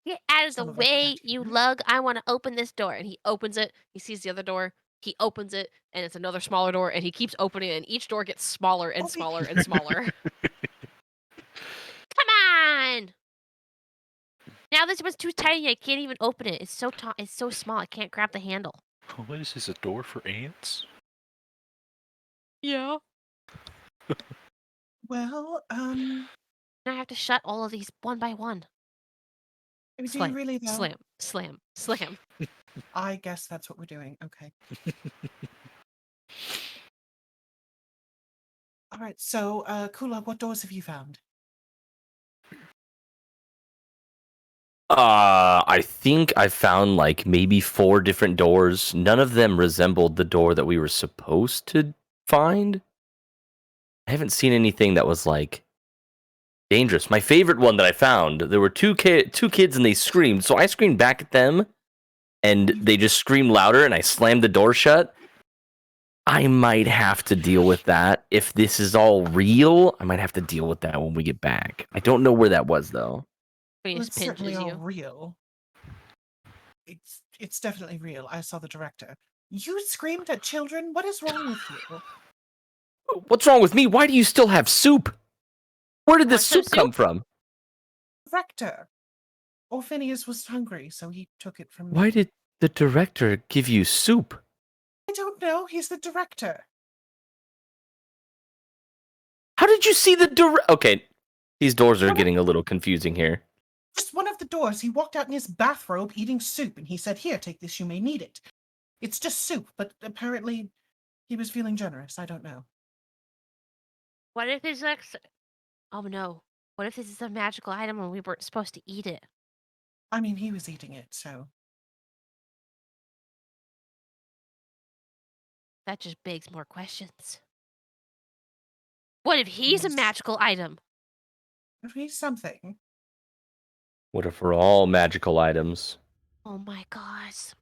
Get out of the Some of us are way, back you here. lug. I want to open this door. And he opens it. He sees the other door. He opens it, and it's another smaller door, and he keeps opening it, and each door gets smaller and Oh, smaller and smaller. Come on! Now this one's too tiny. I can't even open it. It's so it's so small. I can't grab the handle. What is this, a door for ants? Yeah. well, And I have to shut all of these one by one. do you Slam, really though? slam, slam, slam. I guess that's what we're doing. Okay. All right. So, Kulog, what doors have you found? I think I found like maybe 4 different doors. None of them resembled the door that we were supposed to find. I haven't seen anything that was like dangerous. My favorite one that I found, there were two kids and they screamed. So I screamed back at them and they just screamed louder and I slammed the door shut. I might have to deal with that. If this is all real, I might have to deal with that when we get back. I don't know where that was though. He Well, just it's certainly pinches all you. real. It's definitely real. I saw the director. You screamed at children? What is wrong with you? What's wrong with me? Why do you still have soup? Where did Want this some soup come from? Director. Orphinius was hungry, so he took it from me. Why did the director give you soup? I don't know. He's the director. How did you see the director? Okay, these doors are getting a little confusing here. Just one of the doors. He walked out in his bathrobe eating soup, and he said, "Here, take this. You may need it." It's just soup, but apparently he was feeling generous. I don't know. What if it's like... Oh no. What if this is a magical item and we weren't supposed to eat it? I mean, he was eating it, so That just begs more questions. What if he's a Yes. magical item? he's something. What if we're all magical items? Oh my gosh.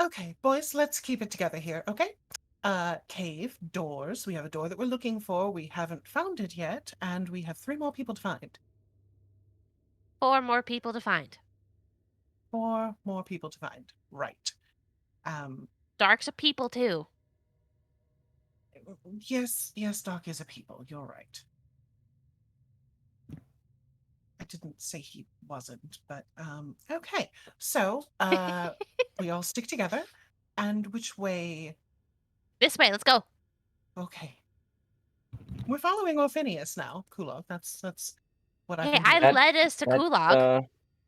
Okay, boys, let's keep it together here, okay? Cave, doors. We have a door that we're looking for. We haven't found it yet, and we have 3 more people to find. 4 more people to find. 4 more people to find. Right. Dark's a people too. Yes, Doc is a people. You're right. I didn't say he wasn't, but okay. So, we all stick together. And which way? This way, let's go. Okay. We're following Orphinius now, Kulov. That's what I've Hey, been I doing. led us to Kulog.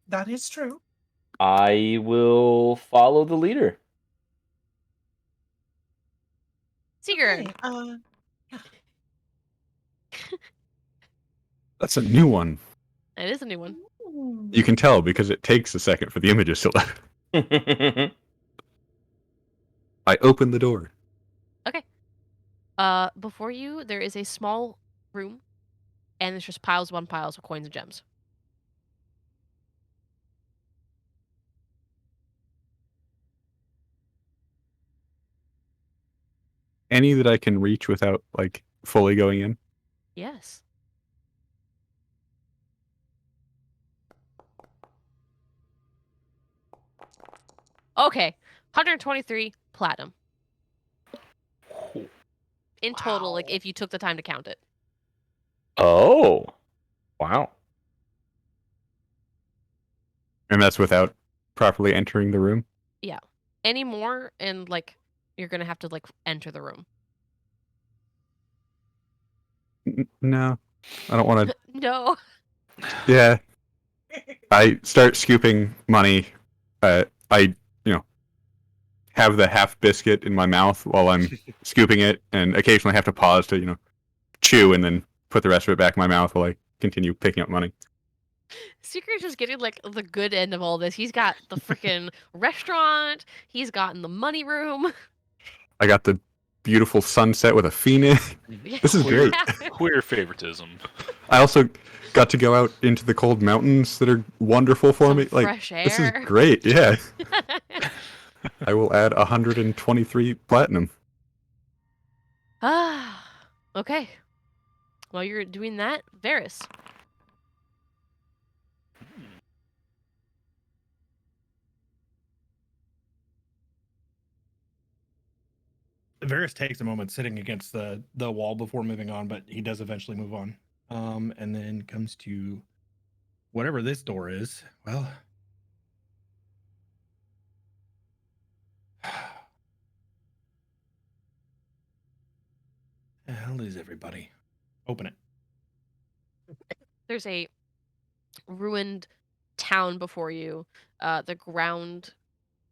That is true. I will follow the leader. Sigurd. Okay, That's a new one. It is a new one. You can tell because it takes a second for the images to load. I open the door. Okay. Before you, there is a small room, and there's just piles of coins and gems. Any that I can reach without like fully going in. Yes. Okay. 123 platinum. In total, like if you took the time to count it. Oh, wow. And that's without properly entering the room. Yeah. Any more, and like you're gonna have to like enter the room. No, I don't want to. No. Yeah. I start scooping money. I have the half biscuit in my mouth while I'm scooping it, and occasionally have to pause to chew and then put the rest of it back in my mouth while I continue picking up money. Secret's just getting like the good end of all this. He's got the freaking restaurant. He's gotten the money room. I got the beautiful sunset with a phoenix. This is great. Queer favoritism. I also got to go out into the cold mountains that are wonderful for Some me. Like fresh this is air. great. Yeah. I will add 123 platinum. Ah. Okay. While you're doing that, Varys. Varys takes a moment sitting against the wall before moving on, but he does eventually move on. And then comes to whatever this door is. Well, the hell is everybody? Open it. There's a ruined town before you. The ground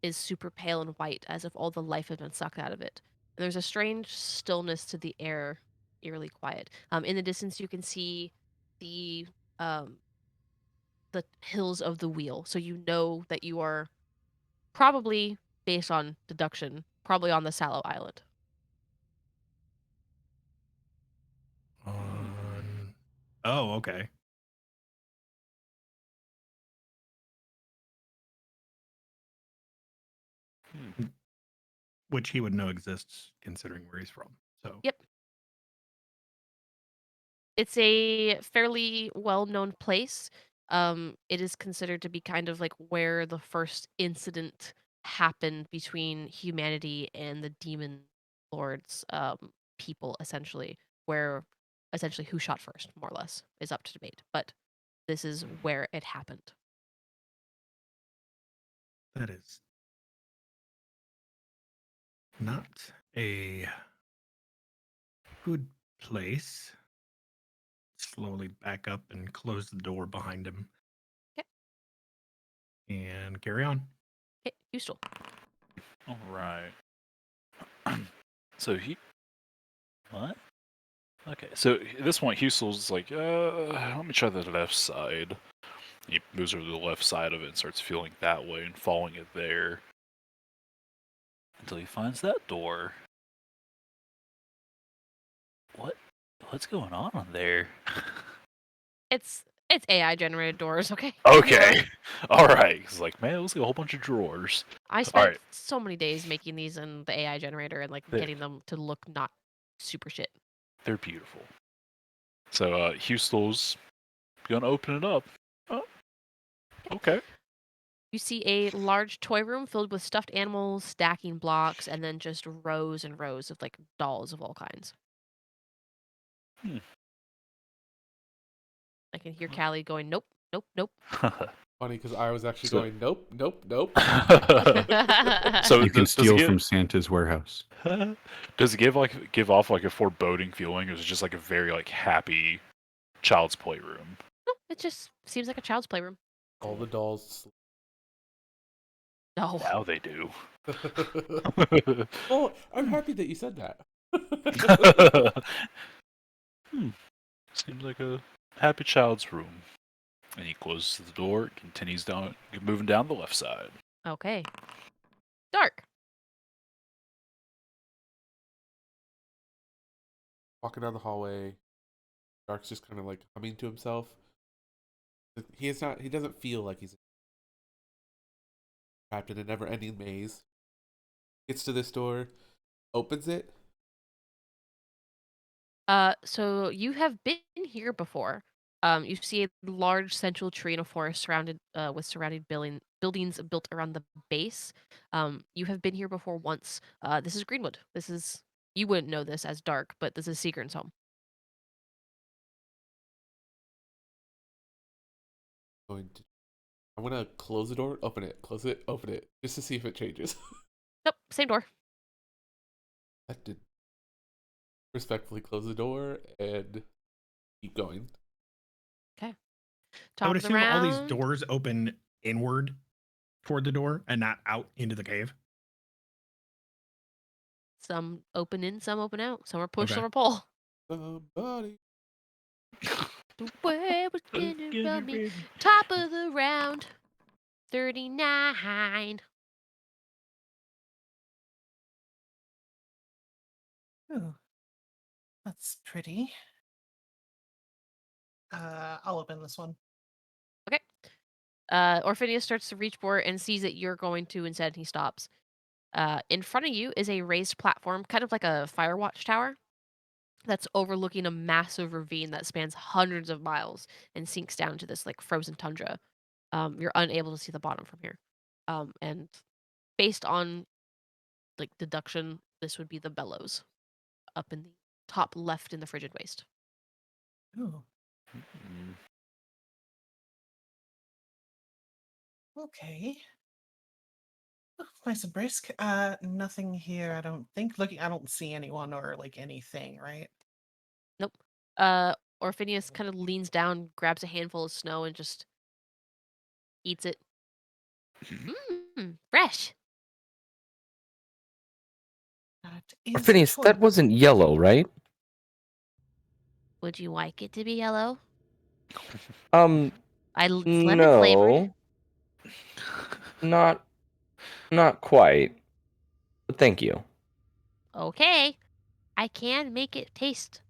is super pale and white, as if all the life has been sucked out of it. And there's a strange stillness to the air, eerily quiet. In the distance, you can see the hills of the wheel, so you know that you are probably, based on deduction, probably on the Sallow Island. Oh, okay. Which he would know exists, considering where he's from. So Yep. It's a fairly well-known place. It is considered to be kind of like where the first incident happened between humanity and the demon lords, people, essentially, where essentially who shot first, more or less, is up to debate. But this is where it happened. that is not a good place. Slowly back up and close the door behind him. Okay. And carry on. Okay, Hustel. All right. So what? Okay, so at this point, Hustel's like, let me try the left side. He moves over to the left side of it and starts feeling that way and following it there until he finds that door. What's going on there? It's It's AI generated doors, okay? Okay. All right. It's like, man, it looks like a whole bunch of drawers. I All spent right. so many days making these in the AI generator and like There. getting them to look not super shit. They're beautiful. So, Hustel's gonna open it up. Oh, okay. You see a large toy room filled with stuffed animals, stacking blocks, and then just rows and rows of like dolls of all kinds. Hmm. I can hear Callie going, nope, nope, nope. Funny because I was actually So- going, nope, nope, nope. So You can does steal it from Santa's warehouse. does it give off like a foreboding feeling, or is it just like a very like happy child's playroom? No, it just seems like a child's playroom. All the dolls. No. Now they do. Well, I'm happy that you said that. Seems like a happy child's room. And he closes the door, continues down, moving down the left side. Okay. Dark. Walking down the hallway, Dark's just kind of like humming to himself. He doesn't feel like he's trapped in a never-ending maze. Gets to this door, opens it. So you have been here before. You see a large central tree in a forest surrounded with surrounding buildings built around the base. You have been here before once. This is Greenwood. You wouldn't know this as Dark, but this is Seagram's home. I'm gonna close the door, open it, close it, open it, just to see if it changes. Nope, same door. That did. Respectfully close the door and keep going. I would Top of the assume all these round. doors open inward toward the door and not out into the cave. Some open in, some open out. Some are push, Okay. some are pull. Somebody. The way was getting from me. Top of the round. 39. Ooh, that's pretty. I'll open this one. Okay. Orpheus starts to reach for it and sees that you're going to instead. He stops. In front of you is a raised platform, kind of like a fire watch tower, that's overlooking a massive ravine that spans hundreds of miles and sinks down to this like frozen tundra. You're unable to see the bottom from here. And based on like deduction, this would be the bellows up in the top left in the frigid waste. Ooh, Mm. okay. Oh, nice and brisk. Nothing here, I don't think. I don't see anyone or like anything, right? Nope. Orpheus kind of leans down, grabs a handful of snow, and just eats it. Fresh. That is Phineas, that choice. wasn't yellow, right? Would you like it to be yellow? Um, It's lemon flavored. no, not quite. But thank you. Okay. I can make it taste.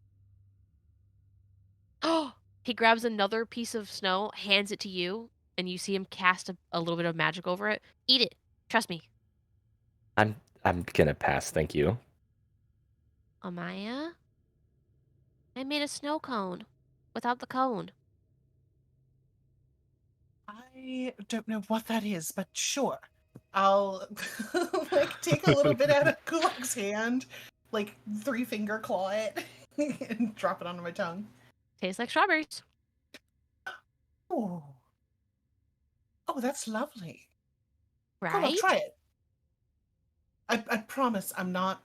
Oh, he grabs another piece of snow, hands it to you, and you see him cast a little bit of magic over it. Eat it. Trust me. I'm gonna pass, thank you. Amaya? I made a snow cone without the cone. I don't know what that is, but sure. I'll like take a little bit out of Kulak's hand, like 3-finger claw it, and drop it onto my tongue. Tastes like strawberries. Oh, that's lovely. Kulak, Right? try it. I promise I'm not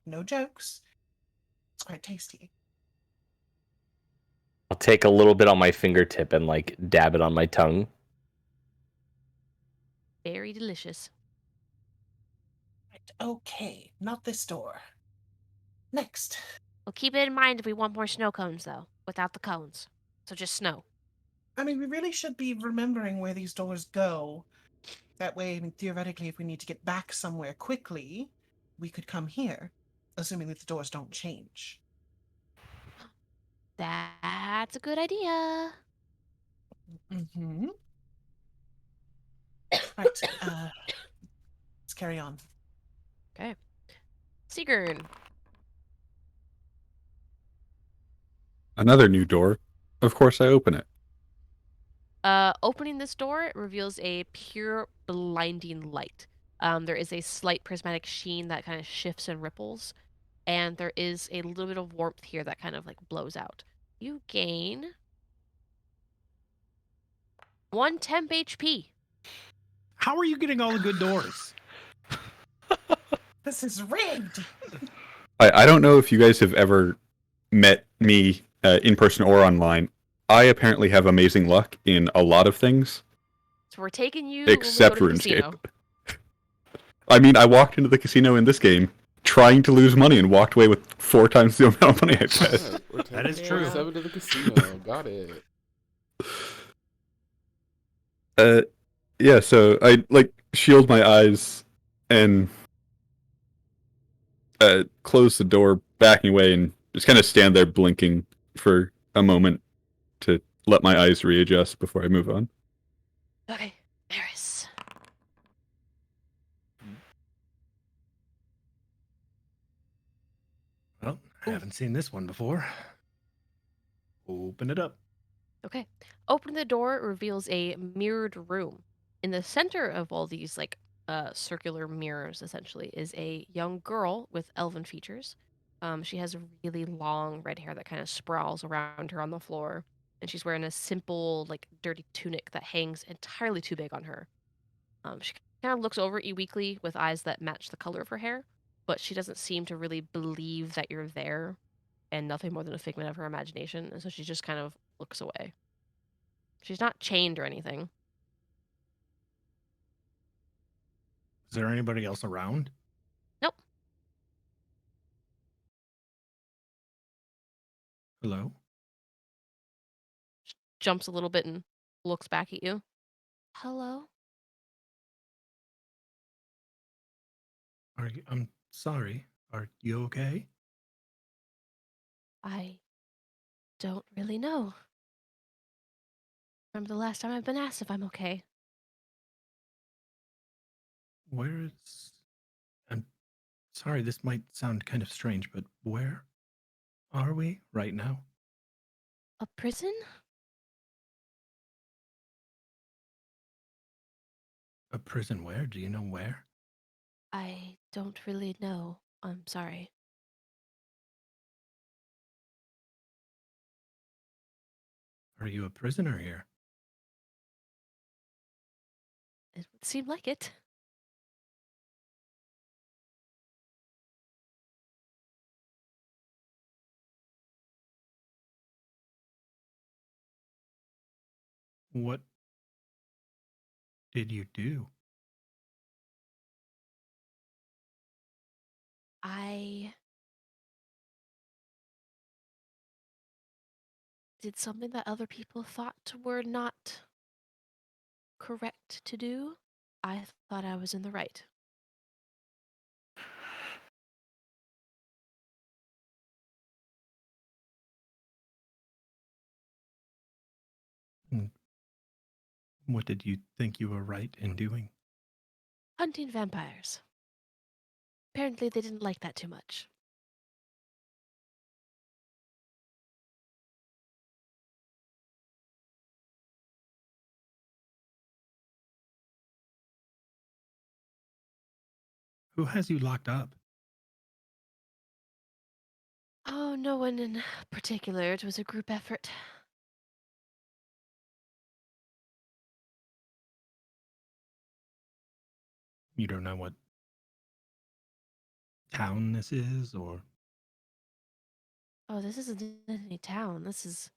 no jokes. It's quite tasty. I'll take a little bit on my fingertip and like dab it on my tongue. Very delicious. Right, okay, not this door. Next. We'll keep it in mind if we want more snow cones, though, without the cones. So just snow. I mean, we really should be remembering where these doors go. That way, I mean, theoretically, if we need to get back somewhere quickly, we could come here, assuming that the doors don't change. That's a good idea. Mm-hmm. Right. Let's carry on. Okay. Sigurd. Another new door. Of course, I open it. Opening this door it reveals a pure blinding light. There is a slight prismatic sheen that kind of shifts and ripples, and there is a little bit of warmth here that kind of like blows out. You gain 1 temp HP. How are you getting all the good doors? This is rigged. I don't know if you guys have ever met me in person or online. I apparently have amazing luck in a lot of things, So we're taking you when we go except to the RuneScape. casino. I mean, I walked into the casino in this game trying to lose money and walked away with 4 times the amount of money I spent. Yeah, we're That is taking true. 7 to the casino. Got it. Yeah, so I like shield my eyes and close the door, backing away, and just kind of stand there blinking for a moment to let my eyes readjust before I move on. Okay, Eris. Well, I haven't seen this one before. Open it up. Okay. Opening the door it reveals a mirrored room. In the center of all these like circular mirrors essentially is a young girl with elven features. She has really long red hair that kind of sprawls around her on the floor, and she's wearing a simple like dirty tunic that hangs entirely too big on her. She kind of looks over at you weakly with eyes that match the color of her hair, but she doesn't seem to really believe that you're there and nothing more than a figment of her imagination, and so she just kind of looks away. She's not chained or anything. Is there anybody else around? Nope. Hello? Jumps a little bit and looks back at you. Hello? I'm sorry. Are you okay? I don't really know. Remember the last time I've been asked if I'm okay? Where is. I'm sorry, this might sound kind of strange, but where are we right now? A prison? A prison where? Do you know where? I don't really know. I'm sorry. Are you a prisoner here? It would seem like it. What did you do? I did something that other people thought were not correct to do. I thought I was in the right. And what did you think you were right in doing? Hunting vampires. Apparently, they didn't like that too much. Who has you locked up? Oh, no one in particular. It was a group effort. You don't know what town this is, or Oh, this isn't any town. This is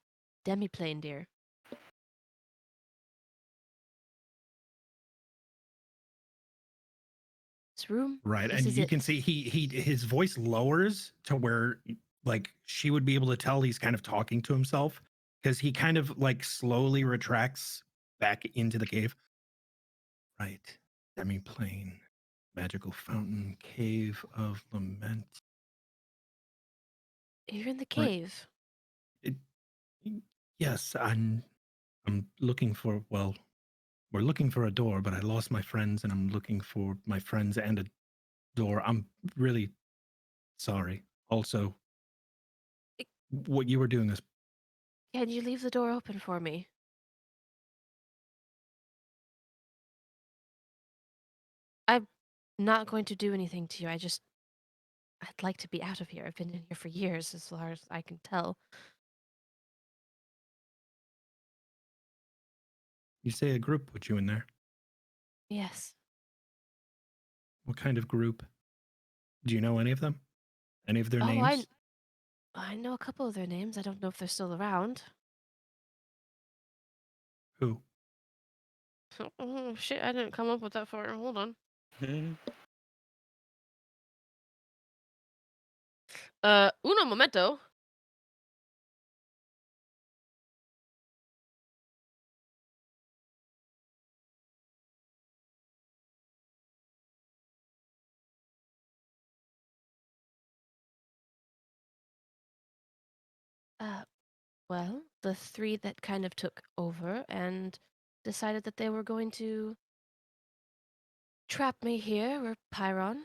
Demiplane, dear. This room. right? This And is you it. can see his voice lowers to where like she would be able to tell he's kind of talking to himself because he kind of like slowly retracts back into the cave. Right, demi-plane, magical fountain, cave of lament. You're in the Right. cave. It, yes, I'm. I'm looking for, well, we're looking for a door, but I lost my friends and I'm looking for my friends and a door. I'm really sorry. Also, what you were doing is Can you leave the door open for me? I'm not going to do anything to you. I'd like to be out of here. I've been in here for years, as far as I can tell. you say a group put you in there. Yes. What kind of group? Do you know any of them? Any of their Oh, names? I know a couple of their names. I don't know if they're still around. Who? Oh, shit, I didn't come up with that far. Hold on. Uno momento. Well, the three that kind of took over and decided that they were going to trap me here were Pyron,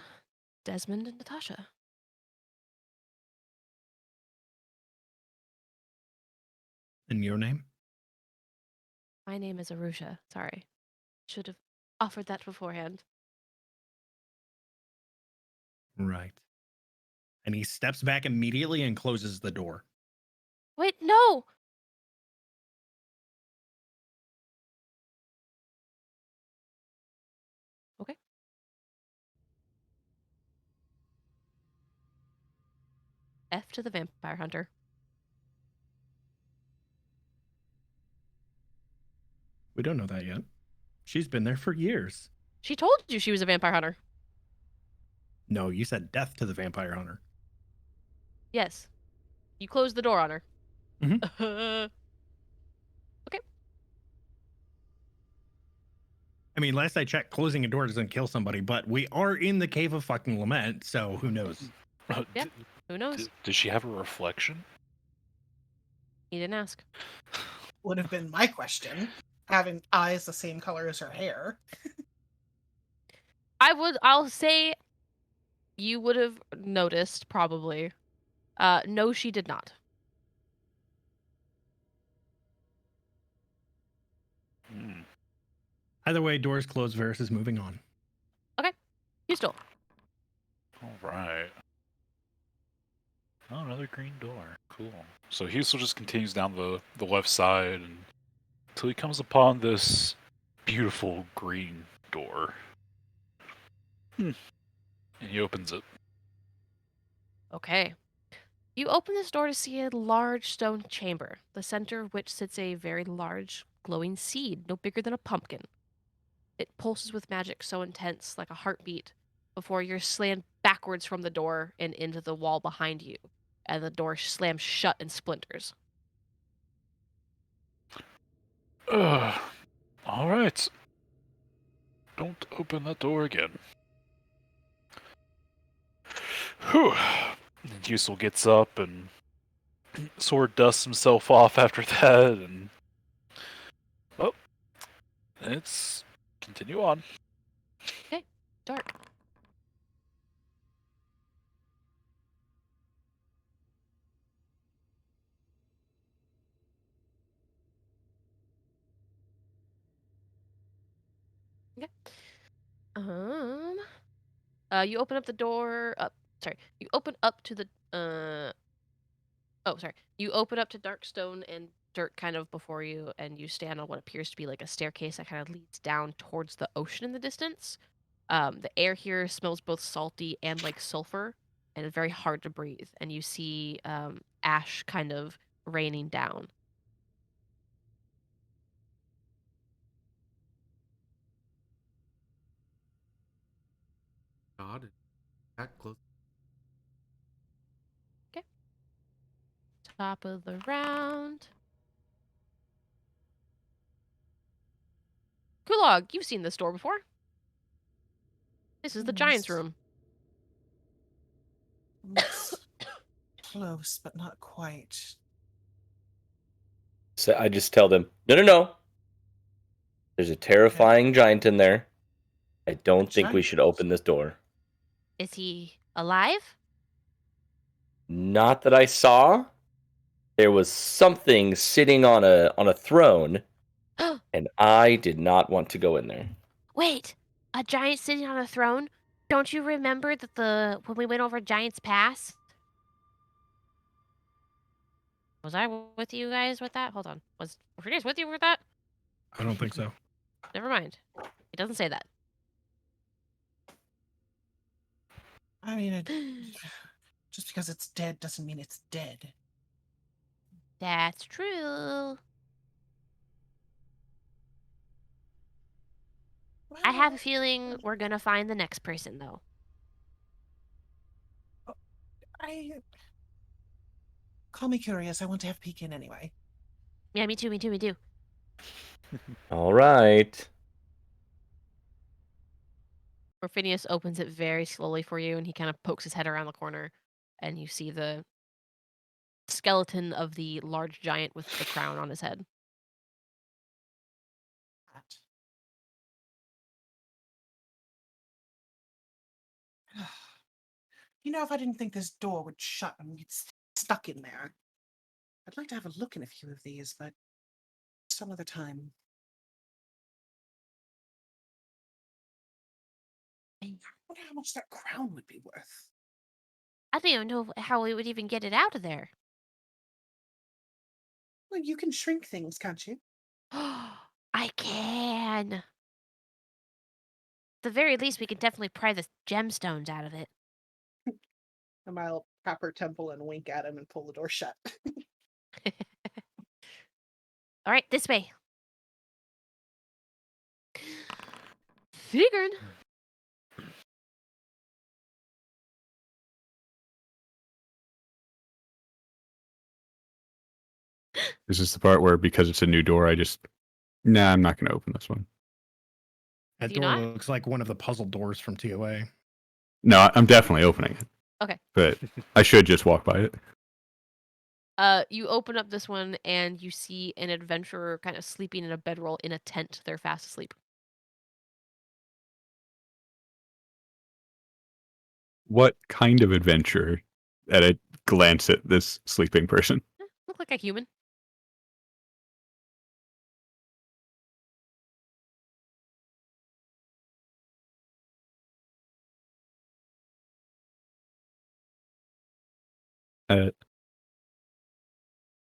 Desmond, and Natasha. And your name? My name is Arusha. Sorry. Should have offered that beforehand. Right. And he steps back immediately and closes the door. Wait, no! Okay. F to the vampire hunter. We don't know that yet. She's been there for years. She told you she was a vampire hunter. No, you said death to the vampire hunter. Yes. You closed the door on her. Mhm. Okay. I mean, last I checked, closing a door doesn't kill somebody, but we are in the Cave of fucking Lament, so who knows? Yeah. Who knows? Did she have a reflection? He didn't ask. Would have been my question. Having eyes the same color as her hair. I'll say you would have noticed, probably. No, she did not. Hmm. Either way, doors closed. Varys is moving on. You still. All right. Oh, another green door. Cool. So he still just continues down the left side until he comes upon this beautiful green door. And he opens it. Okay. You open this door to see a large stone chamber, the center of which sits a very large, glowing seed, no bigger than a pumpkin. It pulses with magic so intense, like a heartbeat, before you're slammed backwards from the door and into the wall behind you, and the door slams shut in splinters. All right. Don't open that door again. Whew. And Yusel gets up and sort of dusts himself off after that, and well, let's continue on. Dark. Okay. You open up the door. Sorry. You open up to the. Oh, sorry. You open up to dark stone and dirt kind of before you, and you stand on what appears to be like a staircase that kind of leads down towards the ocean in the distance. The air here smells both salty and like sulfur, and it's very hard to breathe. And you see ash kind of raining down. Nod and back close. Top of the round. Kulog, you've seen this door before. This is the giant's Yes. room. Looks close, but not quite. I just tell them, no. There's a terrifying giant in there. I don't think we should open this door. Is he alive? Not that I saw. There was something sitting on a throne, and I did not want to go in there. Wait, a giant sitting on a throne? Don't you remember that when we went over Giant's Pass? Was I with you guys with that? Hold on. Were you guys with you with that? I don't think so. Never mind. It doesn't say that. I mean, just because it's dead doesn't mean it's dead. That's true. I have a feeling we're gonna find the next person, though. Call me curious. I want to have peek in anyway. Yeah, me too. All right. Orphinius opens it very slowly for you, and he kind of pokes his head around the corner, and you see the skeleton of the large giant with the crown on his head. You know, if I didn't think this door would shut and get stuck in there, I'd like to have a look in a few of these, but some other time. I wonder how much that crown would be worth. I don't even know how we would even get it out of there. Well, you can shrink things, can't you? I can. At the very least, we can definitely pry the gemstones out of it. And I'll tap her temple and wink at him and pull the door shut. All right, this way. Figuring. This is the part where, because it's a new door, nah, I'm not going to open this one. That Do you door not? looks like one of the puzzle doors from TOA. No, I'm definitely opening it. Okay. But I should just walk by it. You open up this one and you see an adventurer kind of sleeping in a bedroll in a tent. They're fast asleep. What kind of adventure at a glance at this sleeping person? Look like a human.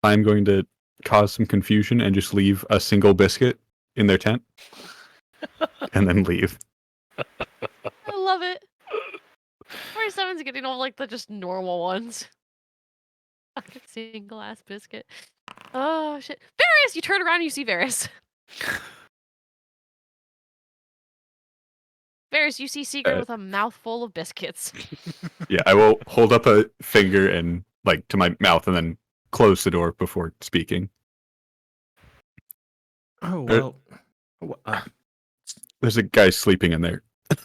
I'm going to cause some confusion and just leave a single biscuit in their tent and then leave. I love it. 47's getting all like the just normal ones. I can see glass biscuit. Oh shit. Varys! You turn around and you see Varys. Varys, you see Sigurd with a mouthful of biscuits. Yeah, I will hold up a finger and to my mouth and then close the door before speaking. Oh, well. There's a guy sleeping in there. You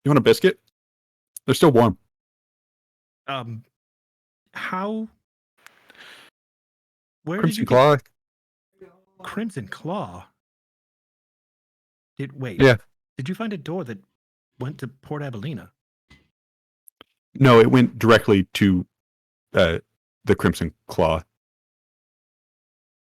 want a biscuit? They're still warm. How? Where Crimson did you Claw. get Crimson Claw? Wait. Yeah. Did you find a door that went to Port Abilena? No, it went directly to the Crimson Claw.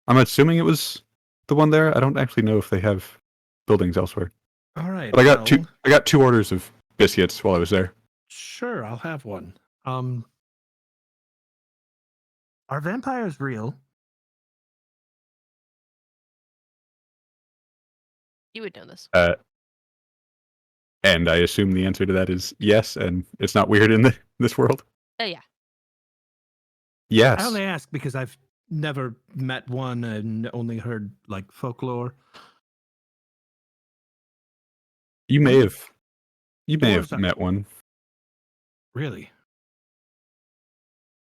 I'm assuming it was the one there. I don't actually know if they have buildings elsewhere. All right. But I got two orders of biscuits while I was there. Sure, I'll have one. Are vampires real? You would know this. And I assume the answer to that is yes, and it's not weird in this world. Oh yeah. Yes. I only ask because I've never met one and only heard folklore. You may have met one. Really?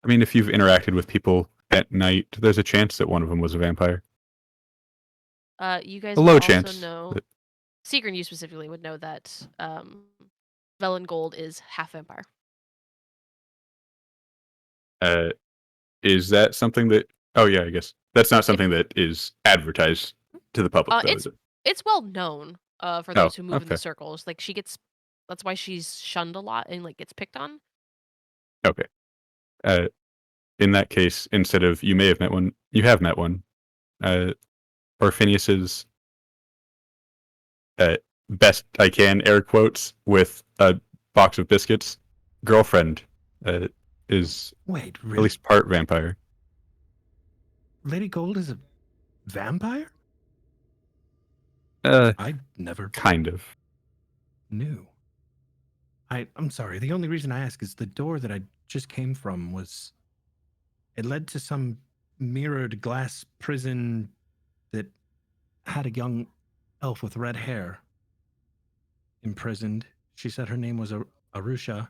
I mean, if you've interacted with people at night, there's a chance that one of them was a vampire. You guys A low would chance. also know. Sigurd, you specifically would know that Velengold is half vampire. Is that something that Oh yeah, I guess that's not something that is advertised to the public, though, is it? It's well known for Oh, those who move in the okay. circles. Like that's why she's shunned a lot and like gets picked on. Okay. In that case, instead of you may have met one, you have met one. Orphinius's best I can air quotes with a box of biscuits girlfriend is Wait, at really? least part vampire. Lady Gold is a vampire? Uh, I never kind of. knew. I'm sorry. The only reason I ask is the door that I just came from was. It led to some mirrored glass prison that had a young elf with red hair imprisoned. She said her name was Arusha,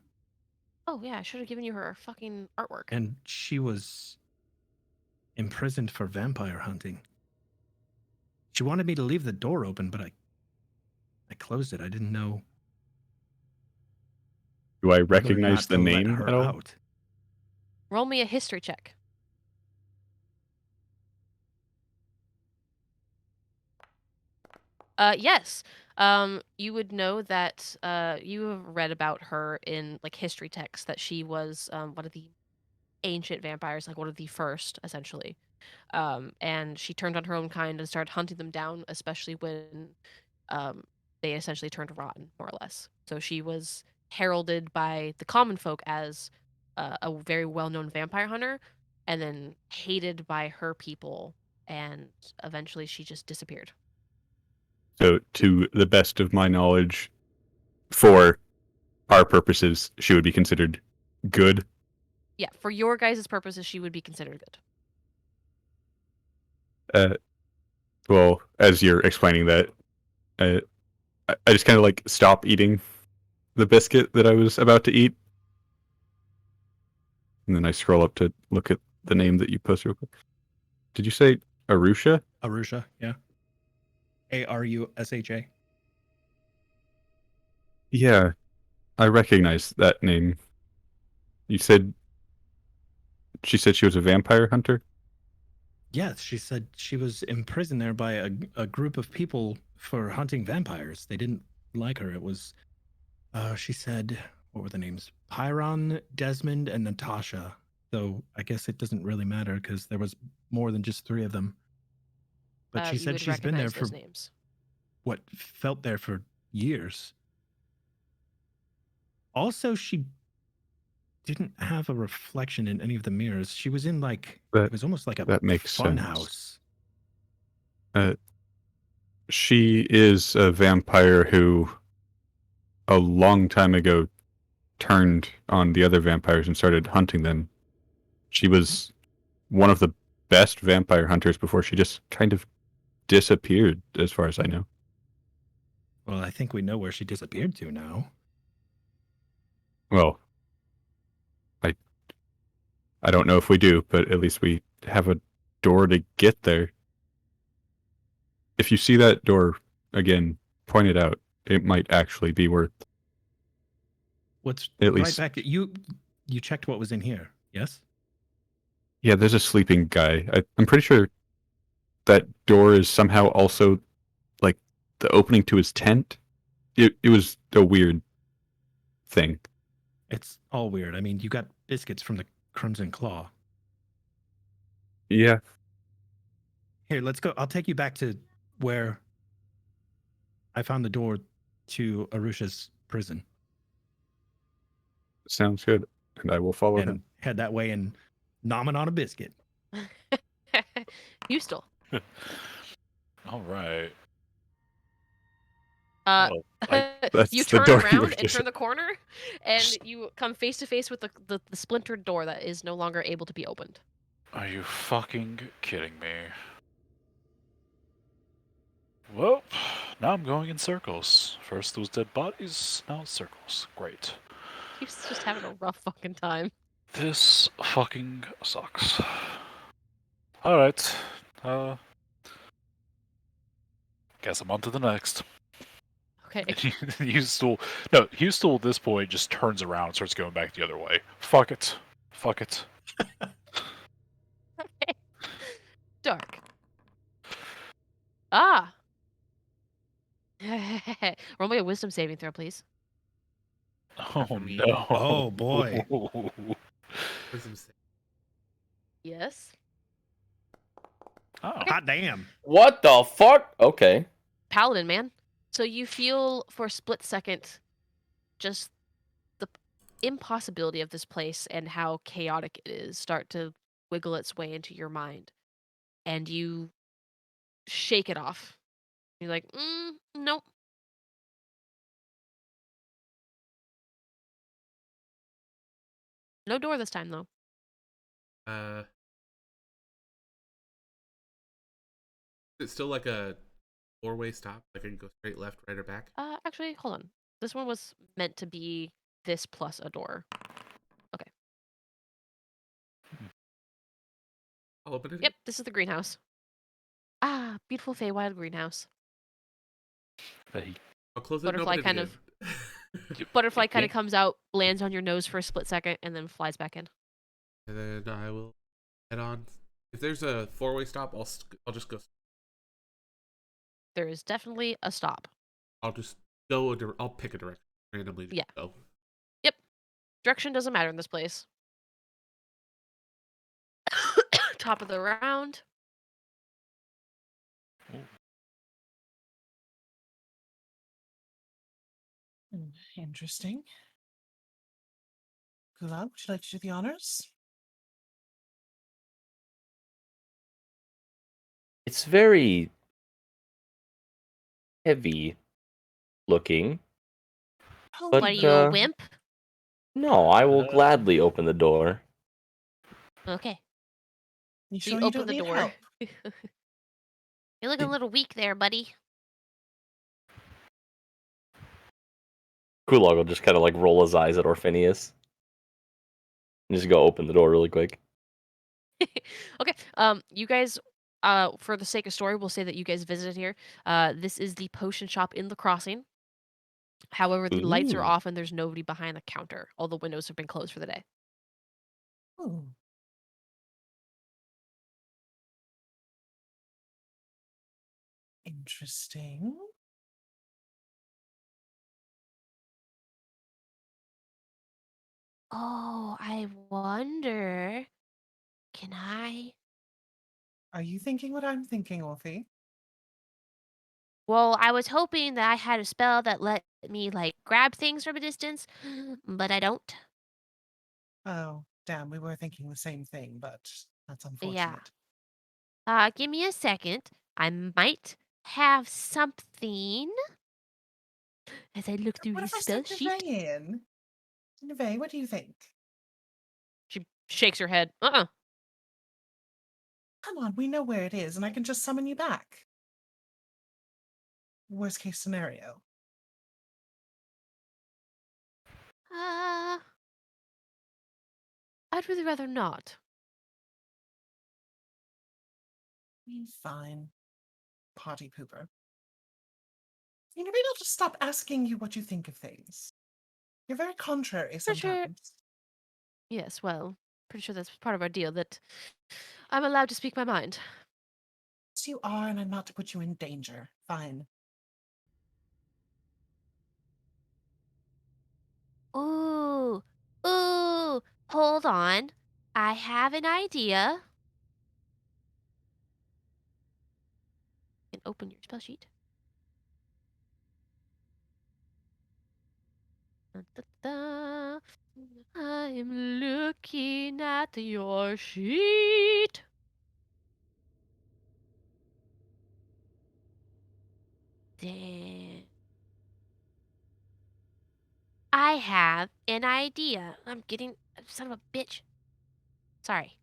Oh yeah, I should have given you her fucking artwork. and she was imprisoned for vampire hunting. She wanted me to leave the door open, but I closed it. I didn't know Do I whether or recognize not the to let name her at all? out. Roll me a history check. Yes. You would know that you have read about her in like history texts that she was one of the ancient vampires, like one of the first, essentially. And she turned on her own kind and started hunting them down, especially when um, they essentially turned rotten, more or less. So she was heralded by the common folk as a very well-known vampire hunter, and then hated by her people, and eventually she just disappeared. So, to the best of my knowledge, for our purposes, she would be considered good. Yeah, for your guys' purposes, she would be considered good. Well, as you're explaining that, I just kind of like stop eating the biscuit that I was about to eat, and then I scroll up to look at the name that you posted real quick. Did you say Arusha? Arusha, yeah. Arusha. Yeah, I recognize that name. You said she said she was a vampire hunter? Yes, she said she was imprisoned there by a group of people for hunting vampires. They didn't like her. It was, she said, what were the names? Pyron, Desmond, and Natasha. So I guess it doesn't really matter because there was more than just 3 of them. But she You said would she's been there recognize for those names. what felt there for years. Also, she didn't have a reflection in any of the mirrors. She was in like it was almost like a that makes fun sense. house. She is a vampire who, a long time ago, turned on the other vampires and started hunting them. She was one of the best vampire hunters before she just kind of disappeared, as far as I know. Well, I think we know where she disappeared to now. Well, I don't know if we do, but at least we have a door to get there. If you see that door again, point it out. It might actually be worth What's at right least. back at you checked what was in here, yes? Yeah, there's a sleeping guy. I'm pretty sure that door is somehow also like the opening to his tent. It was a weird thing. It's all weird. I mean, you got biscuits from the Crimson Claw. Yeah. Here, let's go. I'll take you back to where I found the door to Arusha's prison. Sounds good. And I will follow and him. head that way and nom it on a biscuit. You still. All right. Oh, that's you the turn door you were around and just- turn the corner, and you come face to face with the splintered door that is no longer able to be opened. Are you fucking kidding me? Well, now I'm going in circles. First those dead bodies, now it's circles. Great. He's just having a rough fucking time. This fucking sucks. Alright. Guess I'm on to the next. Okay. Houston at this point just turns around and starts going back the other way. Fuck it. Fuck it. Okay. Ah! Roll me a wisdom saving throw, please. Oh For me. no. Oh, boy. Wisdom save. Yes. Oh. Hot damn. What the fuck? Okay. Paladin, man. So you feel for a split second just the impossibility of this place and how chaotic it is start to wiggle its way into your mind. And you shake it off. You're like, nope. No door this time, though. It's still like a four-way stop. Like I can go straight left, right, or back. Actually, hold on. This one was meant to be this plus a door. I'll open it. Yep, this is the greenhouse. Ah, beautiful Feywild greenhouse. Hey, I'll close it Butterfly and open it kind again. Butterfly kind of Yeah. comes out, lands on your nose for a split second, and then flies back in. And then I will head on. If there's a four-way stop, I'll just go. There is definitely a stop. I'll just go. I'll pick a direction randomly. Just Yeah. Go. Direction doesn't matter in this place. Top of the round. Interesting. Gulag, would you like to do the honors? It's very heavy looking. Oh, But, What are you, a uh, wimp? No, I will Uh. gladly open the door. Okay. you So sure you you open don't the need door. help? You're looking a little weak there, buddy. Kulog will just kind of like roll his eyes at Orphinius. And just go open the door really quick. Okay. You guys, for the sake of story, we'll say that you guys visited here. This is the potion shop in the crossing. However, the lights are Ooh. off and there's nobody behind the counter. All the windows have been closed for the day. Oh. Interesting. Oh, I wonder. Can I? Are you thinking what I'm thinking, Orphe? Well, I was hoping that I had a spell that let me, like, grab things from a distance, but I don't. Oh, damn, we were thinking the same thing, but that's Yeah. unfortunate. Give me a second. I might have something as I look through What his if I spell sent sheet. Neve in? Neve, what do you think? She shakes her head. Come on, we know where it is, and I can just summon you back. Worst case scenario. I'd really rather not. Fine. Party pooper. You know, maybe I'll just stop asking you what you think of things. You're very contrary Pretty sure. sometimes. Yes, well, pretty sure that's part of our deal that I'm allowed to speak my mind. Yes, you are, and I'm not to put you in danger. Fine. Ooh, hold on. I have an idea. You can open your spell sheet. Da-da-da. I'm looking at your sheet. Damn. I have an idea. I'm getting son of a bitch. Sorry.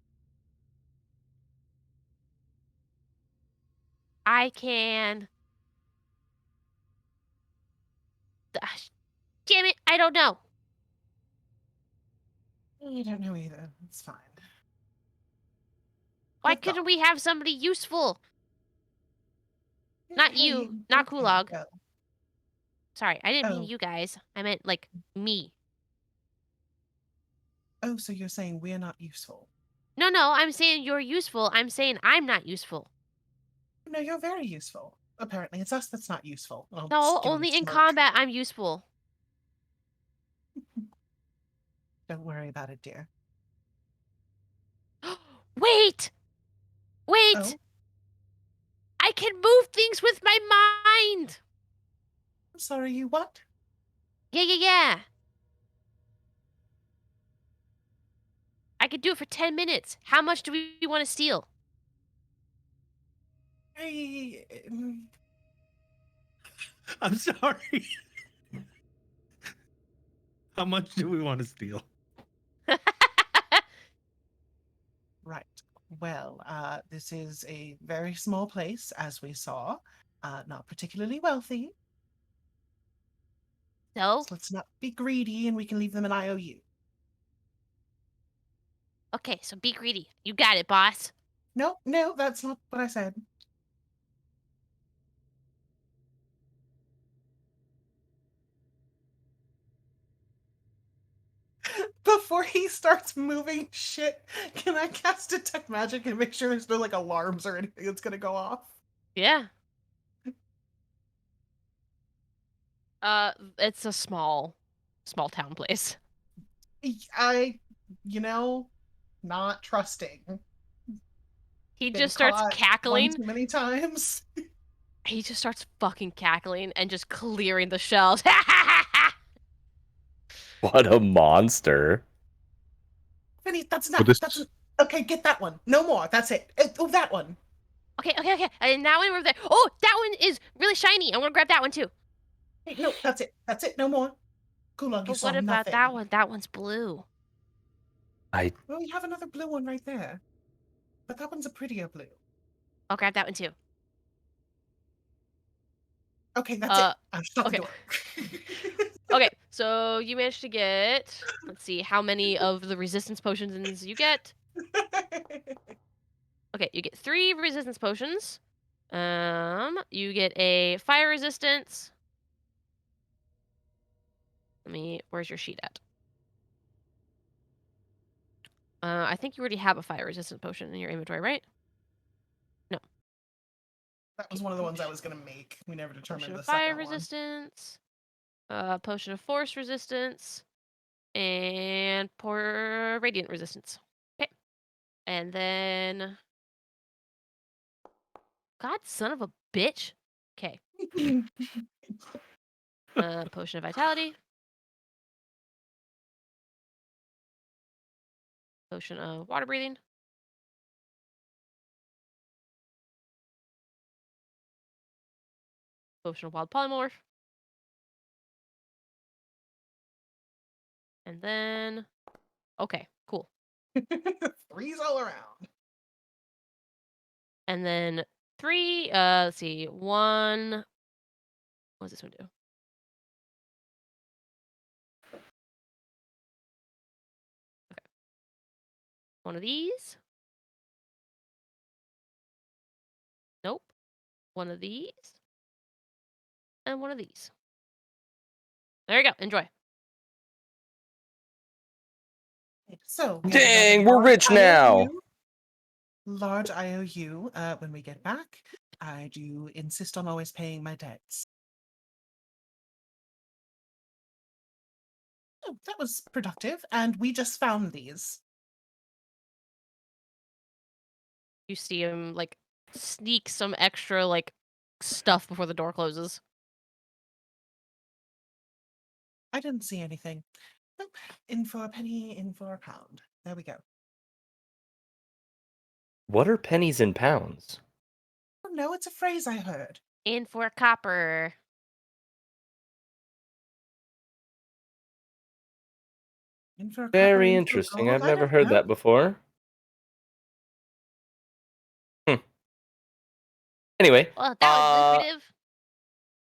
I can. Damn it! I don't know. You don't know either. It's fine. Why Good couldn't thought. we have somebody useful? Not you, not Okay, Kulog. well. Sorry, I didn't mean Oh. you guys. I meant, like, me. Oh, so you're saying we're not useful? No, I'm saying you're useful. I'm saying I'm not useful. No, you're very useful. Apparently, it's us that's not useful. I'll No, just give him a only in smirk. combat I'm useful. Don't worry about it, dear. Wait! Wait! Oh, I can move things with my mind! I'm sorry, you what? Yeah. I could do it for 10 minutes. How much do we want to steal? I, I'm sorry. How much do we want to steal? right. Well, this is a very small place, as we saw. Not particularly wealthy, So? so let's not be greedy and we can leave them an IOU. Okay, so be greedy. You got it, boss. No, that's not what I said. Before he starts moving shit, can I cast Detect Magic and make sure there's no like alarms or anything that's gonna go off? Yeah. It's a small town place. Not trusting. He Been just starts caught one cackling. too many times. He just starts fucking cackling and just clearing the shelves. What a monster. Vinny, that's Well, enough. this Okay, get that one. No more. That's it. Oh, that one. Okay. And now we're there. Oh, that one is really shiny. I'm gonna grab that one too. Hey, no, that's it. That's it. No more. Kulong, you But saw what about nothing. that one? That one's blue. Well, we have another blue one right there. But that one's a prettier blue. I'll grab that one too. Okay, that's it. I've shut okay. the door. Okay, so you managed to get, let's see, how many of the resistance potions you get? Okay, you get 3 resistance potions. You get a fire resistance. Where's your sheet at? I think you already have a fire resistance potion in your inventory, right? No. That was one of the ones I was gonna make. We never determined Potion the of fire second one. resistance. Potion of force resistance. And pour radiant resistance. Okay. And then... God, son of a bitch. Okay. Potion of vitality. Potion of water breathing. Potion of wild polymorph. And then... Okay, cool. 3's all around. And then 3, let's see, 1... What does this one do? Okay. One of these. Nope. One of these. And one of these. There you go. Enjoy. So, we have Dang, another we're rich now. Large IOU. When we get back, I do insist on always paying my debts. Oh, that was productive, and we just found these. You see him, like, sneak some extra, like, stuff before the door closes. I didn't see anything. Nope. In for a penny, in for a pound. There we go. What are pennies and pounds? Oh, no, it's a phrase I heard. In for copper. In for a copper, Very in for interesting. gold. I've I never don't heard know. that before. Anyway, Well, that was lucrative.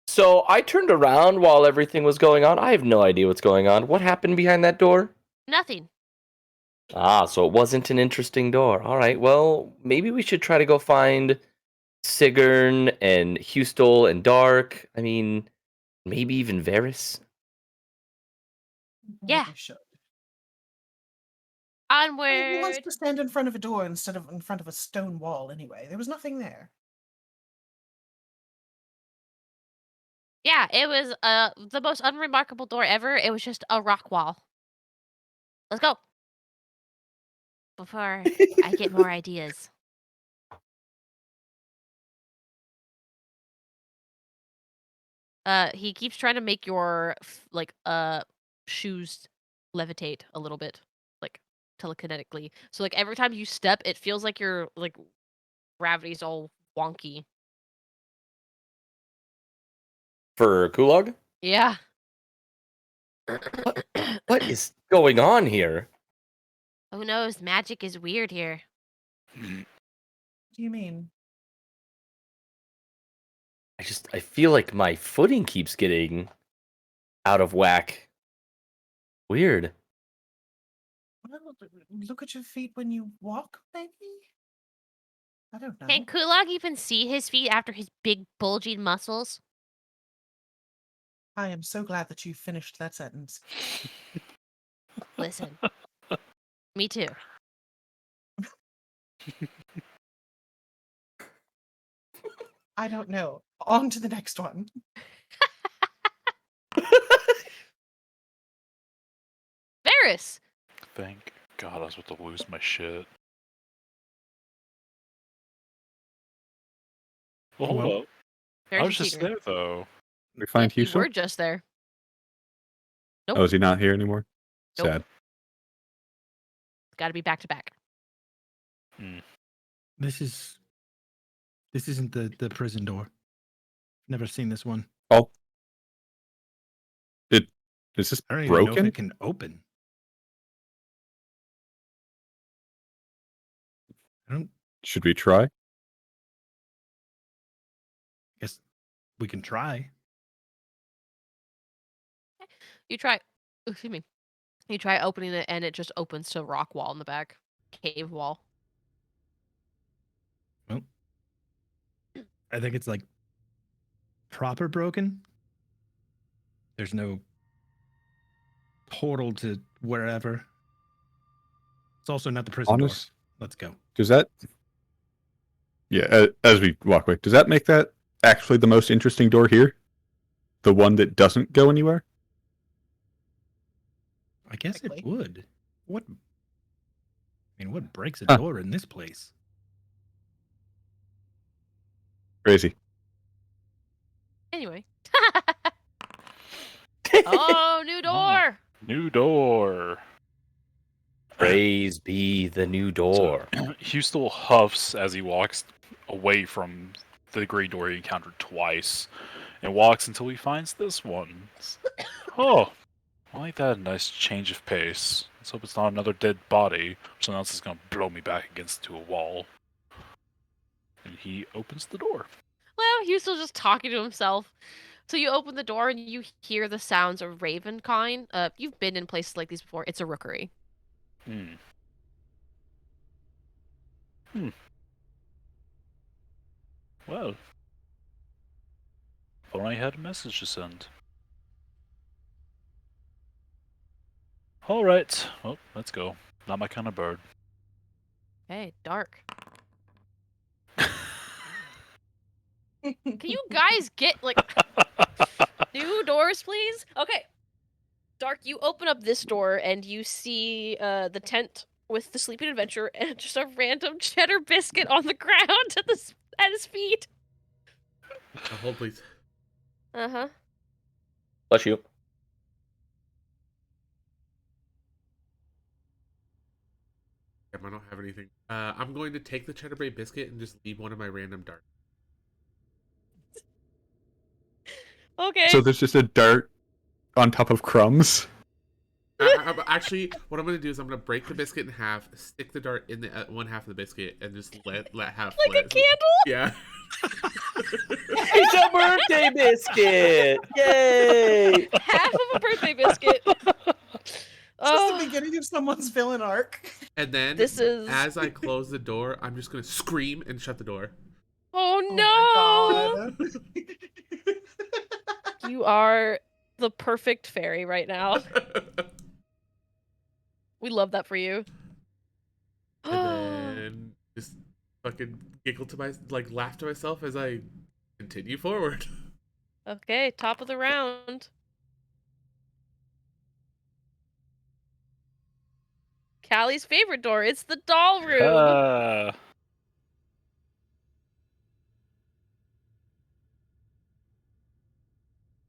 so I turned around while everything was going on. I have no idea what's going on. What happened behind that door? Nothing. Ah, so it wasn't an interesting door. All right, well, maybe we should try to go find Siggurn and Hustol and Dark. I mean, maybe even Varys. Yeah. We should. Onward. Who wants to stand in front of a door instead of in front of a stone wall anyway? There was nothing there. Yeah, it was the most unremarkable door ever. It was just a rock wall. Let's go. Before I get more ideas. He keeps trying to make your shoes levitate a little bit, like telekinetically. So like every time you step, it feels like your like gravity's all wonky. For Kulog? Yeah. What is going on here? Who knows? Magic is weird here. What do you mean? I feel like my footing keeps getting out of whack. Weird. Well, look at your feet when you walk, maybe? I don't know. Can Kulog even see his feet after his big bulging muscles? I am so glad that you finished that sentence. Listen. Me too. I don't know. On to the next one. Varys! Thank God I was about to lose my shit. Well, hold Well, up. Varys I was and just Seeger. there, though. We find You Houston? were just there. Nope. Oh, is he not here anymore? Nope. Sad. Gotta be back to back. This isn't the prison door. Never seen this one. Oh. Is this I don't even know if broken? it can open. I don't Should we try? guess we can try. You try. Excuse me. You try opening it, and it just opens to a rock wall in the back. Cave wall. Well, I think it's like proper broken. There's no portal to wherever. It's also not the prison door. Honest? Let's go. Does that... Yeah, as we walk away, does that make that actually the most interesting door here? The one that doesn't go anywhere? I guess Likely. it would. What? I mean, what breaks a Huh. door in this place? Crazy. Anyway. Oh, new door! New door. Praise be the new door. Hugh still huffs as he walks away from the grey door he encountered twice, and walks until he finds this one. Oh, I like that nice change of pace. Let's hope it's not another dead body, or something else is gonna blow me back against to a wall. And he opens the door. Well, he was still just talking to himself. So you open the door and you hear the sounds of ravenkind. You've been in places like these before. It's a rookery. Well, thought I had a message to send. Alright, well, let's go. Not my kind of bird. Hey, dark. Can you guys get, like, new doors, please? Okay. Dark, you open up this door and you see the tent with the sleeping adventurer and just a random cheddar biscuit on the ground at his feet. Hold, please. Uh-huh. Bless you. I don't have anything. I'm going to take the cheddar bay biscuit and just leave one of my random darts. Okay. So there's just a dart on top of crumbs? Actually, what I'm going to do is I'm going to break the biscuit in half, stick the dart in the one half of the biscuit, and just let half Like a flit. candle? Yeah. It's a birthday biscuit! Yay! Half of a birthday biscuit. Just the beginning of someone's villain arc. And then, This is- as I close the door, I'm just going to scream and shut the door. Oh Oh no! my god. You are the perfect fairy right now. We love that for you. And then just fucking giggle to laugh to myself as I continue forward. Okay, top of the round. Callie's favorite door. It's the doll room.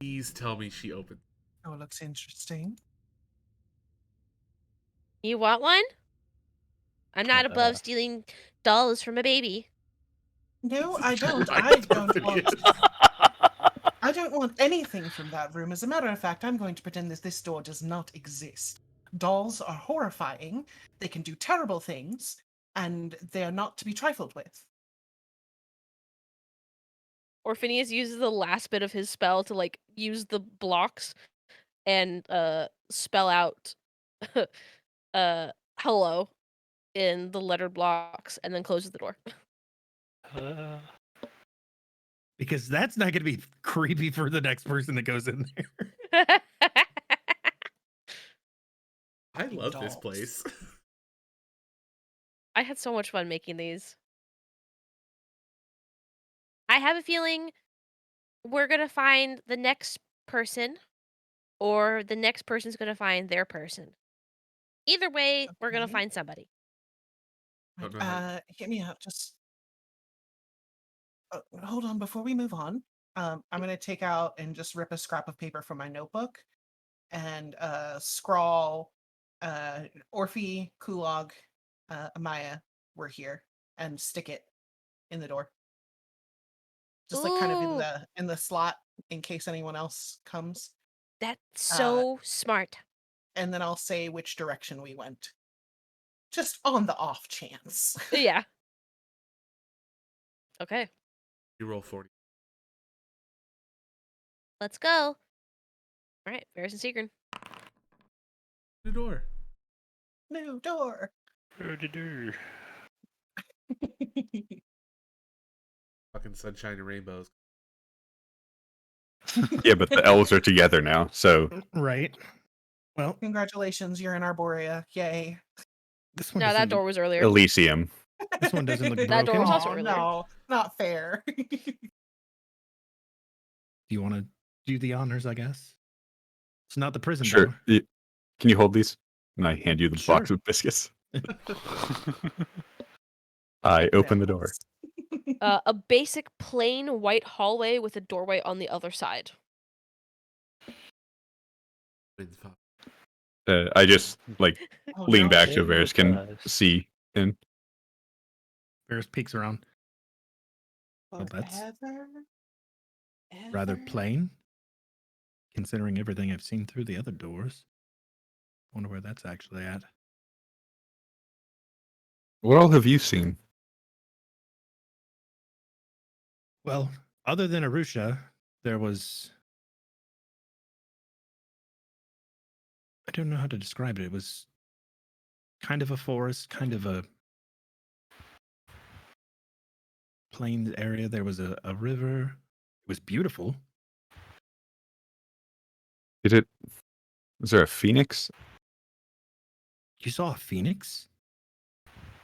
Please tell me she opened. Oh, looks interesting. You want one? I'm not above stealing dolls from a baby. No, I don't. I I don't don't want. forget. I don't want anything from that room. As a matter of fact, I'm going to pretend that this door does not exist. Dolls are horrifying. They can do terrible things, and they are not to be trifled with. Or Phineas uses the last bit of his spell to like use the blocks and spell out hello in the lettered blocks and then closes the door. Because that's not going to be creepy for the next person that goes in there. I love this Dolls. place. I had so much fun making these. I have a feeling we're gonna find the next person, or the next person's gonna find their person. Either way, we're gonna Okay. find somebody. Don't know how- Hit me up. Just hold on before we move on. I'm going to take out and just rip a scrap of paper from my notebook and scrawl Orphe, Kulog, Amaya, we're here, and stick it in the door. Just like kind of Ooh, in the slot in case anyone else comes. that's so smart. And then I'll say which direction we went. Just on the off chance. Yeah. Okay, You roll 40. let's go. All right, Ferris and Seagrin. The door. No door. Fucking sunshine and rainbows. Yeah, but the elves are together now, so Right. Well, Congratulations, you're in Arborea. Yay. this one No, that doesn't door look, was earlier. Elysium. this one doesn't look That door broken. was also Aw, earlier. no, not fair. Do you want to do the honors, I guess? It's not the prison Sure. door. Can you hold these? And I hand you the Sure. box of biscuits. I open the door. A basic plain white hallway with a doorway on the other side. Wins five. I just like Oh, lean no. back so Varys can see in. Ferris peeks around. Well, that's Forever, rather ever. plain, considering everything I've seen through the other doors. Wonder where that's actually at. What all have you seen? Well, other than Arusha, there was. I don't know how to describe it. It was kind of a forest, kind of a plains area. There was a river. It was beautiful. Was there a phoenix? You saw a phoenix?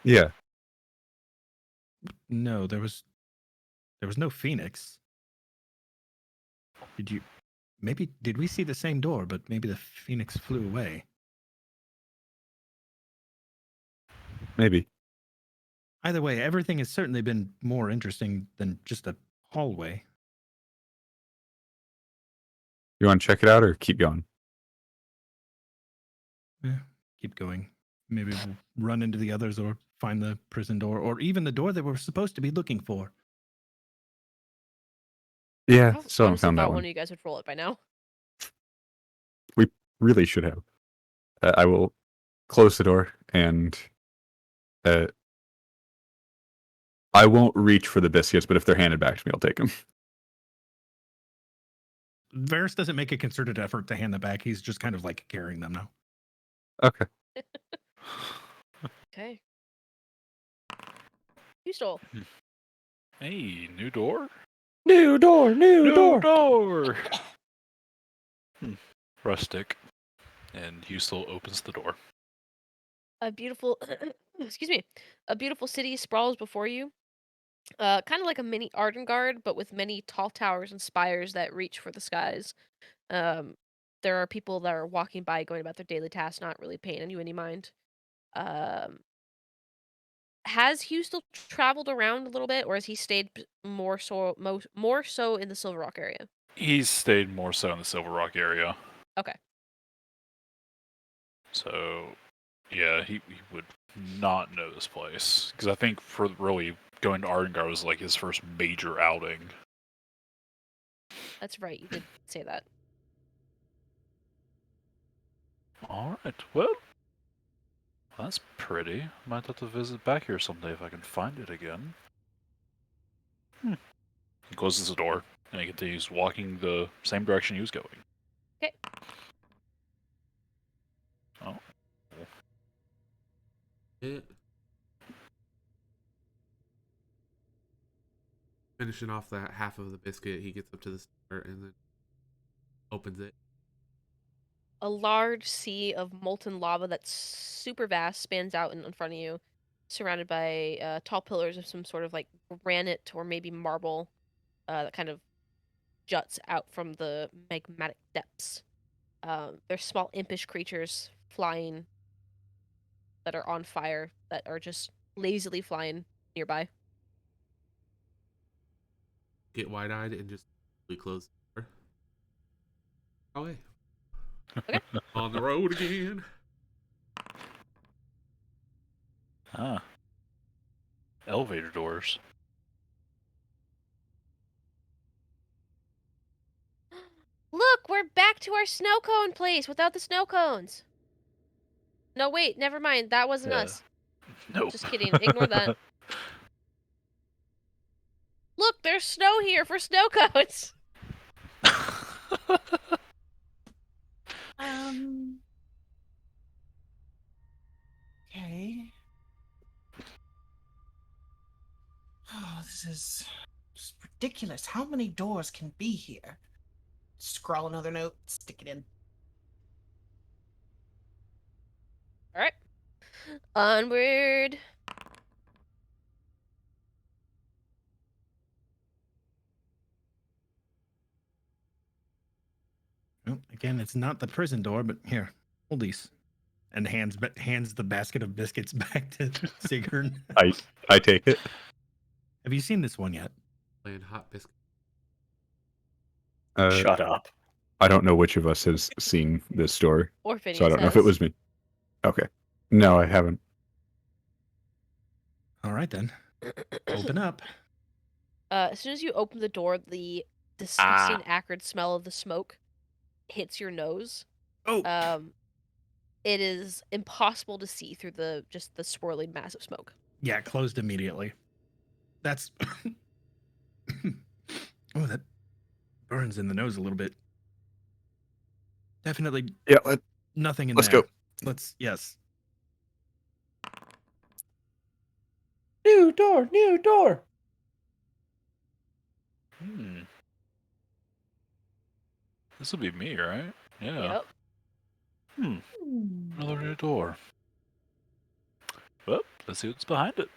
Yeah. No, there was no phoenix. Did we see the same door, but maybe the phoenix flew away? Maybe. Either way, everything has certainly been more interesting than just a hallway. You want to check it out or keep going? Keep going. Maybe we'll run into the others or find the prison door or even the door that we're supposed to be looking for. Yeah, I still haven't honestly found that thought one one. of you guys would roll it by now. Really should have. I will close the door and I won't reach for the biscuits, but if they're handed back to me, I'll take them. Varys doesn't make a concerted effort to hand them back. He's just kind of like carrying them now. Okay. Okay. You stole. Hey, new door? New door, new door. door! Rustic. And Husel opens the door. A beautiful, excuse me, a beautiful city sprawls before you. Kind of like a mini Arden but with many tall towers and spires that reach for the skies. Um, there are people that are walking by, going about their daily tasks, not really paying you any mind. Um, has Hugh still traveled around a little bit, or has he stayed more so in the Silver Rock area? He's stayed more so in the Silver Rock area. Okay. So, yeah, he would not know this place. Because I think for really going to Ardengar was like his first major outing. That's right. You did say that. Alright, well, that's pretty. Might have to visit back here someday if I can find it again. He closes the door, and he continues walking the same direction he was going. Okay. Oh. Yeah. Finishing off that half of the biscuit, he gets up to the store and then opens it. A large sea of molten lava that's super vast spans out in front of you, surrounded by tall pillars of some sort of like granite or maybe marble that kind of juts out from the magmatic depths. There's small impish creatures flying that are on fire that are just lazily flying nearby. Get wide-eyed and just close the door. Okay. Okay. On the road again. Ah. Elevator doors. Look, we're back to our snow cone place without the snow cones. No, wait, never mind. That wasn't Yeah. us. Nope. Just kidding. Ignore that. Look, there's snow here for snow cones. Okay. Oh, this is just ridiculous. How many doors can be here? Scrawl another note, stick it in. All right. Onward. Well, again, it's not the prison door, but here, hold these. And hands the basket of biscuits back to Sigrun. I take it. Have you seen this one yet? Playing hot biscuit. Shut up. I don't know which of us has seen this story, Or Phineas so I don't know if it has. was me. Okay. No, I haven't. All right, then. Open up. As soon as you open the door, the disgusting, acrid smell of the smoke hits your nose. Oh, It is impossible to see through the swirling mass of smoke. yeah, closed immediately. That's... oh, that burns in the nose a little bit. Definitely Yeah, nothing in let's there. go. Yes. New door, new door. This will be me, right? Yeah. Yep. Another new door. Well, let's see what's behind it.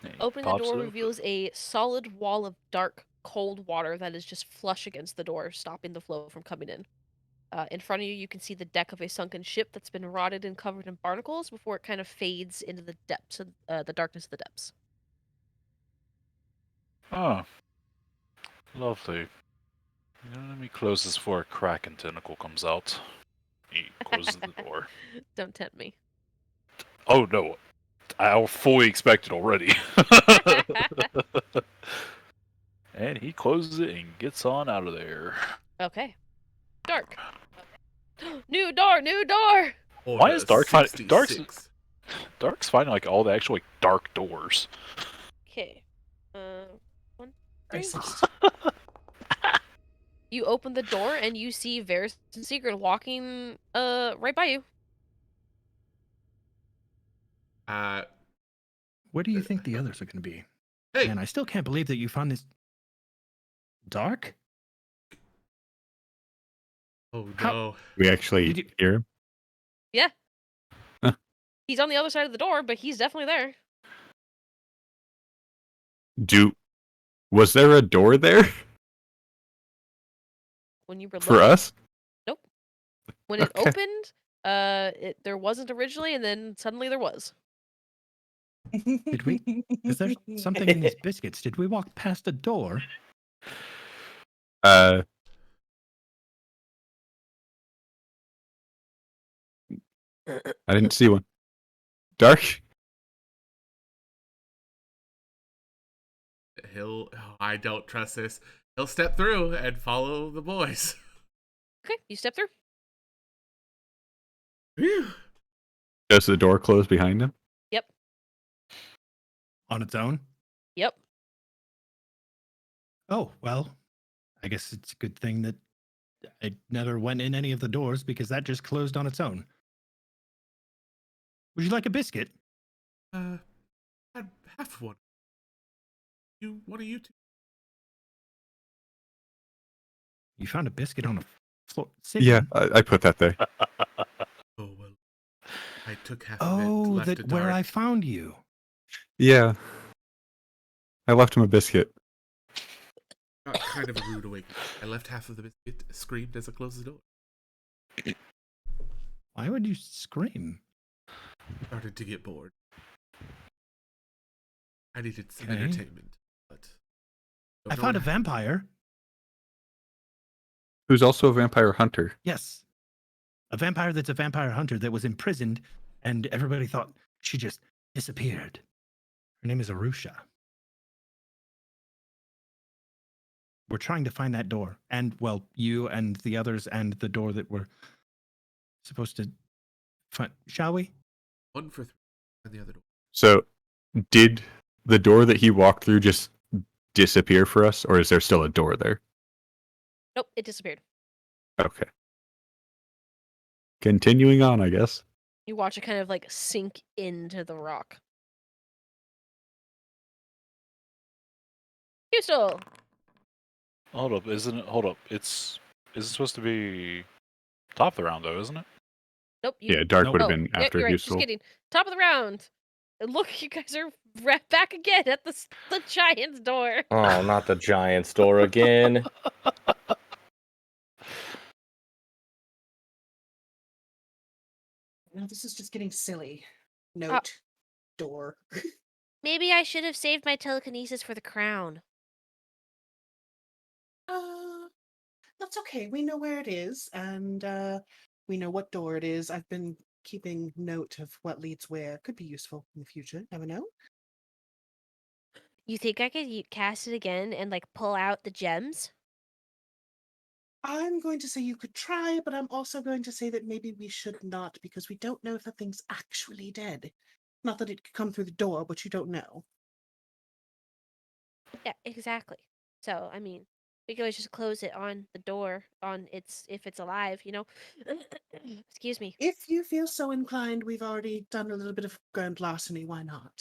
And he Opening the pops door it open. reveals a solid wall of dark, cold water that is just flush against the door, stopping the flow from coming in. In front of you, you can see the deck of a sunken ship that's been rotted and covered in barnacles before it kind of fades into the depths of the darkness of the depths. Oh. Lovely. Let me close this before a kraken tentacle comes out. He closes the door. Don't tempt me. Oh no. I fully expect it already. And he closes it and gets on out of there. Okay. Dark. New door, new door! Why is Dark finding... Dark's 66. finding like all the actual like dark doors. Okay. One, three. Racist. You open the door and you see Varys and Sigurd walking right by you. Where do you think the others are going to be? Hey, Man, I still can't believe that you found this... Dark? oh How- no. We actually Did you- hear him. Yeah. Huh. He's on the other side of the door, but he's definitely there. Was there a door there When you were for looking, us? nope. When it Okay. opened, there wasn't originally, and then suddenly there was. Did we? Is there something in these biscuits? Did we walk past a door? I didn't see one. Dark? I don't trust this. He'll step through and follow the boys. Okay, you step through. Phew. Does the door close behind him? Yep. On its own? Yep. Oh, well, I guess it's a good thing that I never went in any of the doors because that just closed on its own. Would you like a biscuit? I'd have one. What are you two? You found a biscuit on the floor. Yeah, Sitting. I put that there. Oh, well. I took half of it, Oh, left that it where dark. I found you. Yeah. I left him a biscuit. Got kind of a rude awakening. I left half of the biscuit, screamed as I closed the door. Why would you scream? Started to get bored. I needed some Okay. entertainment, but I found a vampire. Who's also a vampire hunter. Yes. A vampire that's a vampire hunter that was imprisoned, and everybody thought she just disappeared. Her name is Arusha. We're trying to find that door. And, well, you and the others and the door that we're supposed to find. Shall we? 1 for 3 and the other door. So, did the door that he walked through just disappear for us, or is there still a door there? Nope, it disappeared. Okay. Continuing on, I guess. You watch it kind of like sink into the rock. Crystal! Hold up, isn't it? Hold up, is it supposed to be top of the round though, isn't it? Nope. You... Yeah, Dark Nope. would have Oh, been yeah, after you're right. Husel. Just kidding. Top of the round. And look, you guys are right back again at the giant's door. Oh, not the giant store again. No, this is just getting silly. Note, door. Maybe I should have saved my telekinesis for the crown. That's okay. We know where it is, and we know what door it is. I've been keeping note of what leads where. Could be useful in the future. Never know. You think I could cast it again and like pull out the gems? I'm going to say you could try, but I'm also going to say that maybe we should not, because we don't know if that thing's actually dead. Not that it could come through the door, but you don't know. Yeah, exactly. So, I mean, we could always just close it on the door on its if it's alive, you know. Excuse me. If you feel so inclined, we've already done a little bit of grand larceny. Why not?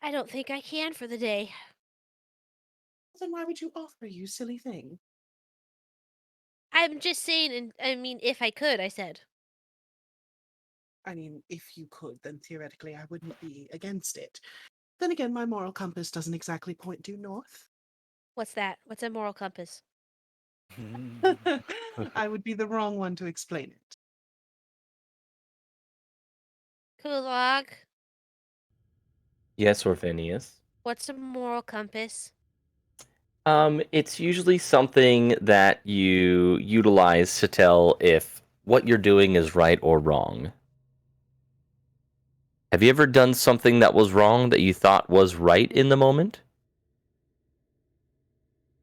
I don't think I can for the day. Then why would you offer, you silly thing? I'm just saying, and I mean, if I could, I said. I mean, if you could, then theoretically I wouldn't be against it. Then again, my moral compass doesn't exactly point due north. What's that? What's a moral compass? I would be the wrong one to explain it. Kulog, Yes, Orphanius. what's a moral compass? It's usually something that you utilize to tell if what you're doing is right or wrong. Have you ever done something that was wrong that you thought was right in the moment?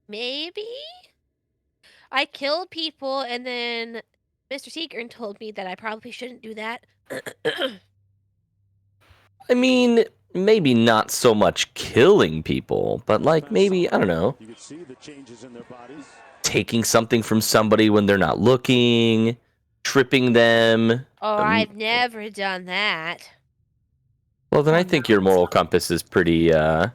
Maybe? I killed people, and then Mr. Seegern told me that I probably shouldn't do that. I mean, maybe not so much killing people, but like maybe, I don't know, You could see the changes in their bodies. taking something from somebody when they're not looking, tripping them. Oh, I've never done that. Well, then I Well, think now your moral it's not- compass is pretty good.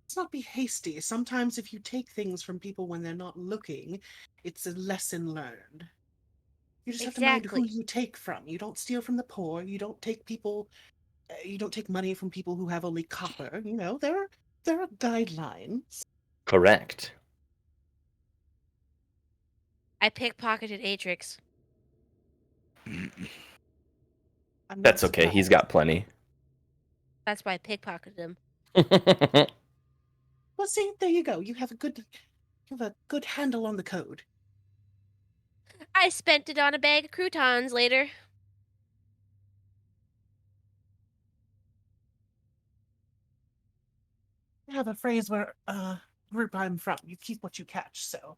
Let's not be hasty. Sometimes if you take things from people when they're not looking, it's a lesson learned. You just have to mind who Exactly. you take from. You don't steal from the poor. You don't take people You don't take money from people who have only copper. You know, there are guidelines. Correct. I pickpocketed Atrix. I'm not That's okay. He's surprised. got plenty. That's why I pickpocketed him. Well, see, there you go. You have a good handle on the code. I spent it on a bag of croutons later. I have a phrase where group I'm from, you keep what you catch, so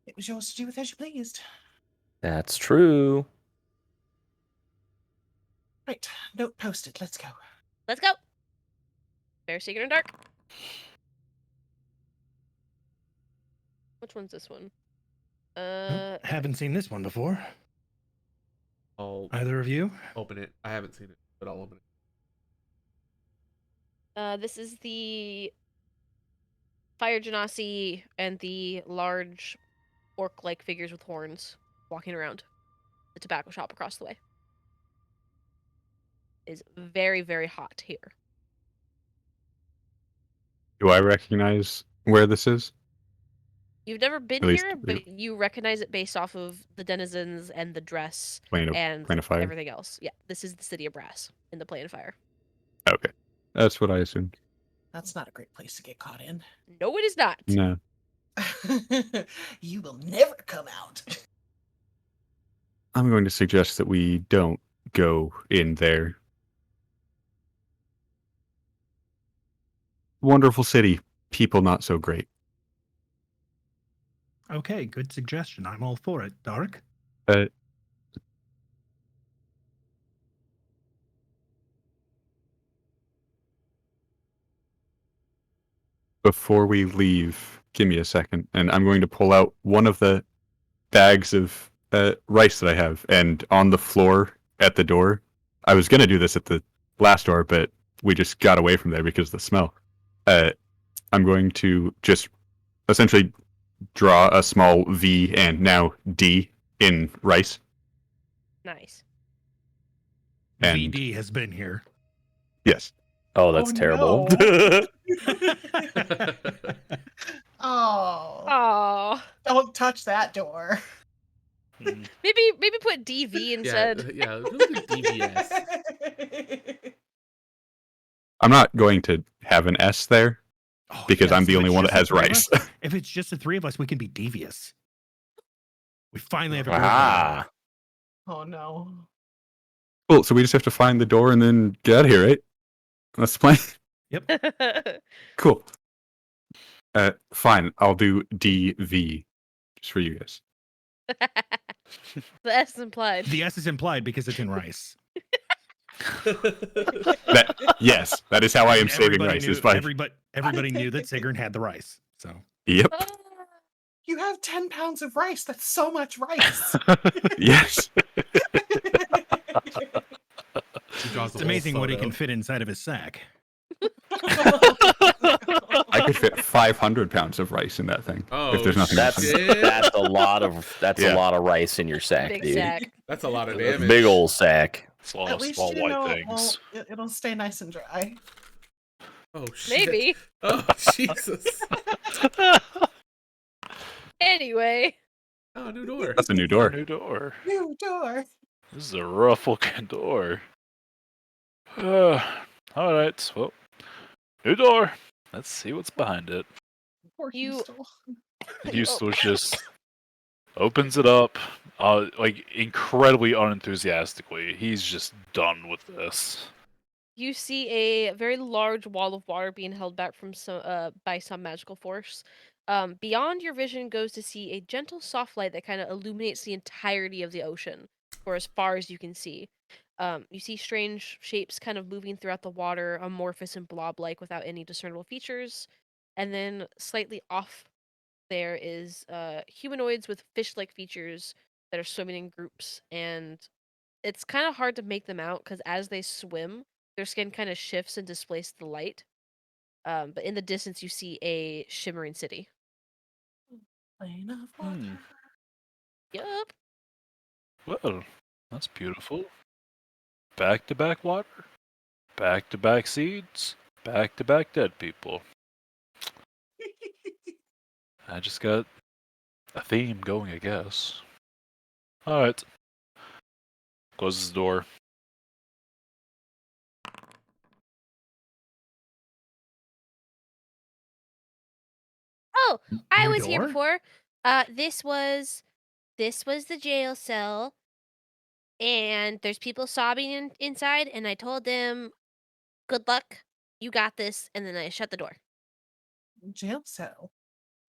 it was yours to do with as you pleased. That's true. Right, note posted. Let's go. Let's go. Fair, Secret, and Dark. Which one's this one? Haven't seen this one before. I'll Either of you? open it. I haven't seen it, but I'll open it. This is the Fire Genasi and the large orc-like figures with horns walking around the tobacco shop across the way. Is very, very hot here. Do I recognize where this is? You've never been At least here, but you recognize it based off of the denizens and the dress Plane and of fire. everything else. Yeah, this is the City of Brass in the Plane of Fire. Okay, that's what I assumed. That's not a great place to get caught in. No, it is not. No. You will never come out. I'm going to suggest that we don't go in there. Wonderful city, people not so great. Okay, good suggestion. I'm all for it. Dark? Before we leave, give me a second, and I'm going to pull out one of the bags of rice that I have, and on the floor at the door. I was going to do this at the last door, but we just got away from there because of the smell. I'm going to just essentially draw a small V and now D in rice. Nice. And VD has been here. yes. Oh, that's terrible. No. Oh, Oh, don't touch that door. maybe put DV instead. Yeah, who's the DVS? I'm not going to have an S there Oh, because yes, I'm the if only it's one that just the has three of rice. us- If it's just the three of us, we can be devious. We finally have a group. Ah. Oh no. Cool, so we just have to find the door and then get out of here, right? That's the plan. Yep. Cool. Fine, I'll do DV just for you guys. The S implied. The S is implied because it's in rice. Yes, that is how I am And saving everybody rice. knew, Is by everybody knew that Sigrun had the rice. So yep. Oh, You have 10 pounds of rice. That's so much rice. Yes. it's amazing what he can fit inside of his sack. I could fit 500 pounds of rice in that thing Oh, if there's nothing else. That's in it. that's a lot of Yeah. a lot of rice in your sack, big dude. sack. That's a lot of That's damage. Big old sack. It's a lot At of least small you white know things. it'll stay nice and dry. Oh shit. Maybe. Oh Jesus. Anyway, Oh, new door. That's a new door. New door. New door. This is a rough looking door. Alright, well, new door. Let's see what's behind it. Poor You- Houston. Eustace just opens it up, like incredibly unenthusiastically. He's just done with this. you see a very large wall of water being held back from by some magical force. Beyond your vision goes to see a gentle, soft light that kind of illuminates the entirety of the ocean, for as far as you can see. You see strange shapes kind of moving throughout the water, amorphous and blob-like, without any discernible features. And then slightly off there is humanoids with fish-like features that are swimming in groups, and it's kind of hard to make them out because as they swim, their skin kind of shifts and displaces the light. But in the distance, you see a shimmering city. Plane of water. Hmm. Yup. Well, that's beautiful. Back to back water. Back-to-back seeds, back-to-back dead people. I just got a theme going, I guess. Alright. Closes the door. Oh, I New was here door? before. This was the jail cell, and there's people sobbing inside, and I told them, "Good luck, you got this," and then I shut the door. Jail cell.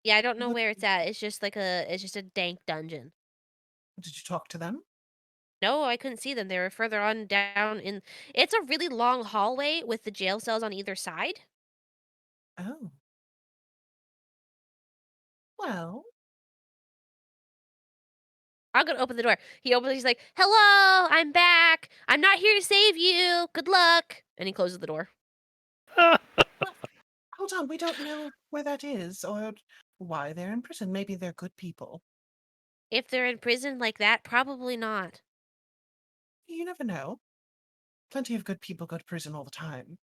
Yeah, I don't know What- where it's at. It's just a dank dungeon. Did you talk to them? No, I couldn't see them. They were further on down in. It's a really long hallway with the jail cells on either side. Oh. Well, I'm gonna open the door. He opens. He's like, "Hello, I'm back. I'm not here to save you. Good luck." And he closes the door. hold on. We don't know where that is or why they're in prison. Maybe they're good people. If they're in prison like that, probably not. You never know. Plenty of good people go to prison all the time.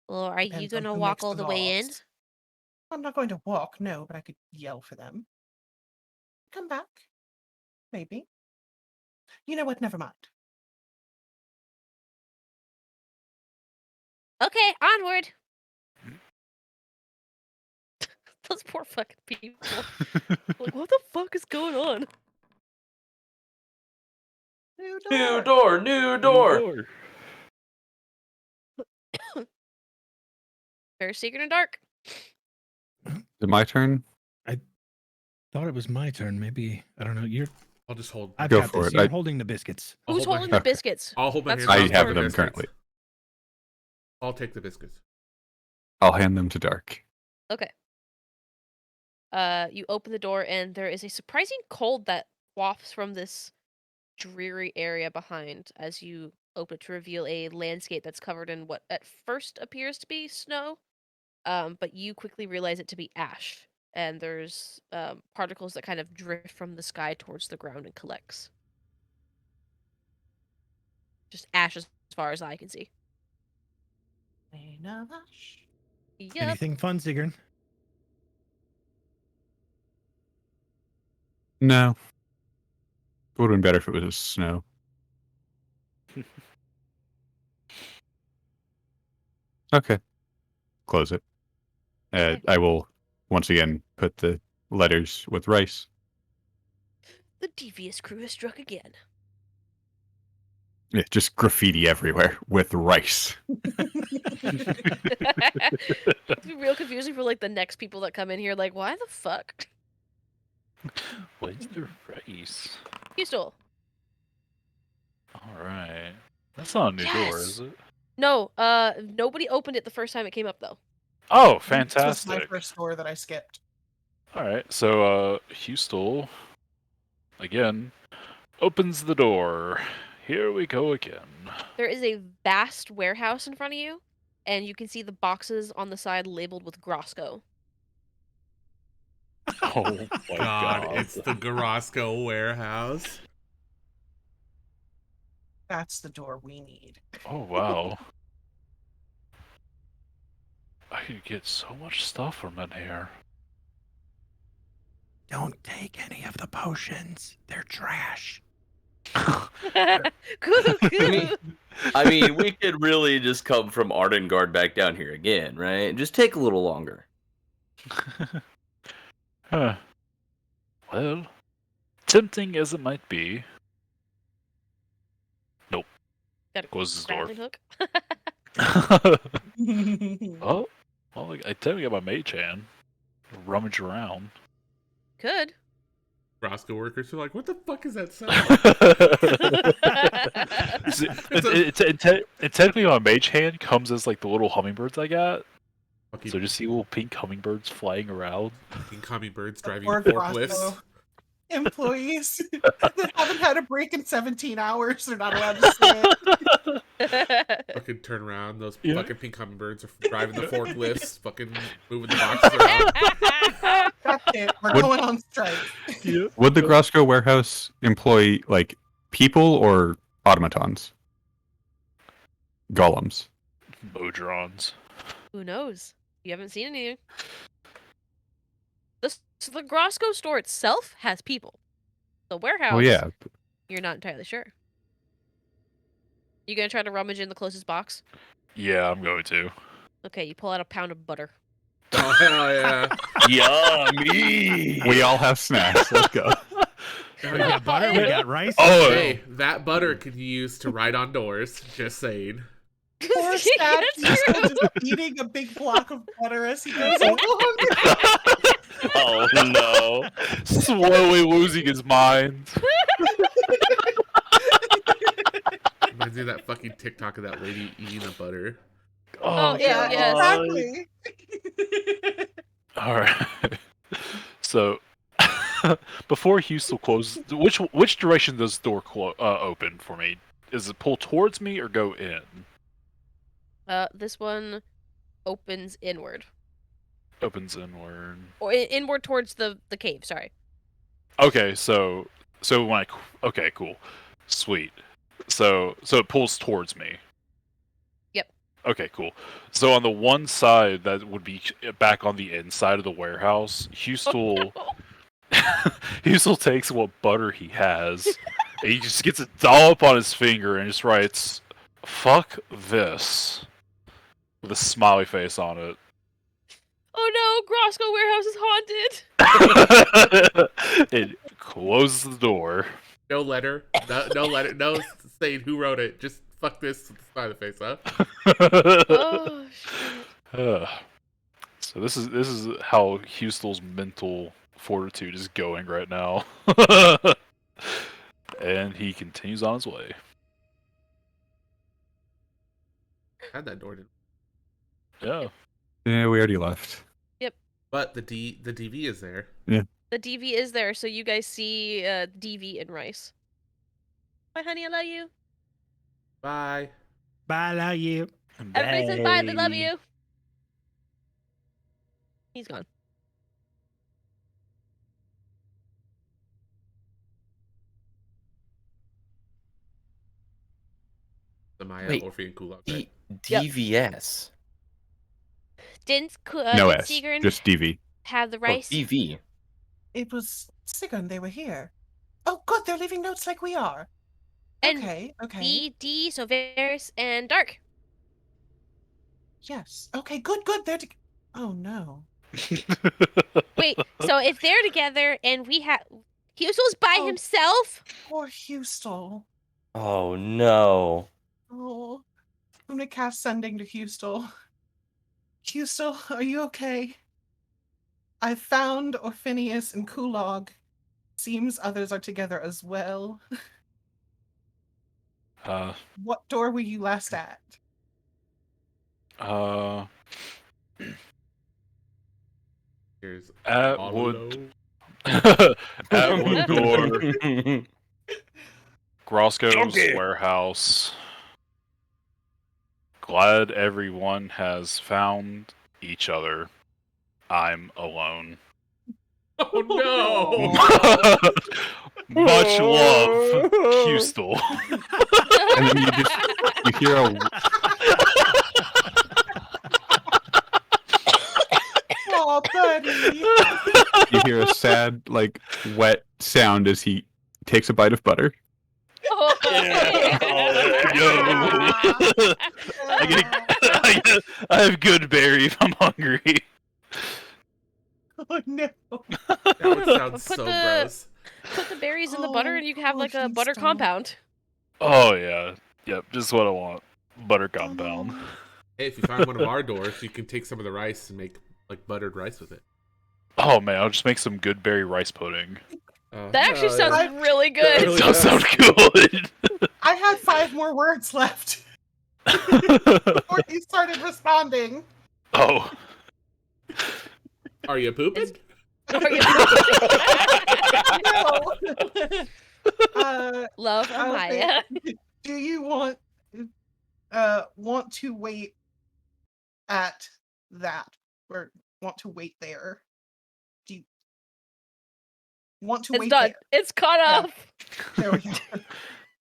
Well, are you Depends on gonna who walk makes all the the way in? laws. I'm not going to walk, no, but I could yell for them. Come back. Maybe. You know what? Never mind. Okay, onward. Those poor fucking people. Like, what the fuck is going on? New New door. door, new door. Very secret and dark. Is it my turn? Thought it was my turn. Maybe I don't know. I'll just hold. I've Go got for this. it. You're I- holding the biscuits. I'll Who's hold my holding hand- the biscuits? I'll hold my That's hand. I not out have for them biscuits. currently. I'll take the biscuits. I'll hand them to Dark. Okay. You open the door and there is a surprising cold that wafts from this dreary area behind as you open it to reveal a landscape that's covered in what at first appears to be snow. But you quickly realize it to be ash, and there's particles that kind of drift from the sky towards the ground and collects. Just ash as far as I can see. Yep. Anything fun, Sigrun? No. It would have been better if it was snow. Okay. Close it. Okay. I will once again put the letters with rice. The devious crew has struck again. Yeah, just graffiti everywhere with rice. It'd be real confusing for like the next people that come in here. Like, why the fuck? What's the rice? You stole. Alright. That's not a new door, Yes! is it? No, nobody opened it the first time it came up though. Oh, This was my fantastic. first door that I skipped. Alright, so, Hustel, again, opens the door. Here we go again. There is a vast warehouse in front of you, and you can see the boxes on the side labeled with Grosco. Oh my god. It's the Garosco warehouse. That's the door we need. Oh, wow. I could get so much stuff from in here. Don't take any of the potions. They're trash. Cool, I mean, we could really just come from Ardengard back down here again, right? Just take a little longer. Huh. Well, tempting as it might be. Nope. Got a Closes the door. grappling hook. Oh, well, I tell you, got my mage hand. Rummage around. Could. Garosco workers are like, what the fuck is that sound? See, and technically, my mage hand comes as like the little hummingbirds I got. Fucking, So just see little pink hummingbirds flying around. fucking commie birds driving Poor forklifts. Grosco. Employees that haven't had a break in 17 hours, they're not allowed to sit. Fucking turn around. Those Yeah. fucking pink hummingbirds are driving the forklifts, fucking moving the boxes around. That's it. We're What- going on strike. Yeah. Would the Grosco warehouse employ like people or automatons? Golems. Bodrons. Who knows? You haven't seen anything. So the Grosco store itself has people. The warehouse, Oh yeah. you're not entirely sure. You gonna try to rummage in the closest box? Yeah, I'm going to. Okay, you pull out a pound of butter. Oh hell yeah! Yummy. We all have snacks. Let's go. We got butter, we got rice. Oh, Hey, that butter could be used to write on doors. Just saying. Poor Stab, That's he's true. just eating a big block of butter as he goes along. Oh no. Slowly losing his mind. Reminds me of that fucking TikTok of that lady eating the butter. Oh, Yeah, yes. exactly. All right. So, before Houston closes, which direction does the door open for me? Is it pull towards me or go in? This one opens inward. Opens inward. Or inward towards the cave, sorry. Okay, so when okay, cool, sweet. So it pulls towards me. Yep. Okay, cool. So on the one side that would be back on the inside of the warehouse, Houston Houston takes what butter he has, and he just gets a dollop on his finger and just writes, "Fuck this," with a smiley face on it. Oh no, Grosco warehouse is haunted! It closes the door. No letter. No letter. No saying who wrote it. Just fuck this with the smiley face, huh? Oh shit. So this is how Houston's mental fortitude is going right now. And he continues on his way. Had that door didn't. Yeah. Yeah, we already left. But the DV is there. The DV is there, so you guys see DV and Rice. Bye, honey, I love you. Bye. Bye, love you. Everybody says bye, they love you. He's gone. The Maya, Wait, Orphe, and Kulak. Right? DVS. Didn't No did S, Sigurd just DV. have the Oh, rice? DV. It was Sigrun, they were here. Oh, good, they're leaving notes like we are. And Okay. D, so Varys and Dark. Yes. Okay, good, they're oh no. Wait, so if they're together and we have Houston's by Oh. himself? Poor Houston. Oh no. Oh. I'm gonna cast sending to Houston. Houston, are you okay? I found Orphinius and Kulog. Seems others are together as well. What door were you last at? Here's At all wood alone. at wood door. Grosco's Junkie. warehouse. Glad everyone has found each other. I'm alone. Oh no! Much love, Houston. And then you hear a Oh, buddy. you hear a sad, like wet sound as he takes a bite of butter. Oh, Yo. I have good berry if I'm hungry. Oh no. That would sound Put so the- gross. Put the berries in the butter Oh, and you can have like a poor butter Houston. compound. Oh yeah. Yep, just what I want. Butter compound. Oh. Hey, if you find one of our doors, you can take some of the rice and make like buttered rice with it. Oh man, I'll just make some good berry rice pudding. That actually hell sounds yeah. really That good. really It does sound good. I had 5 more words left before he started responding. Oh. Are you pooping? No. Love I was Amaya. Do you want to wait at that, or want to wait there? Do you want to It's wait done. there? It's caught Yeah. up. There we go.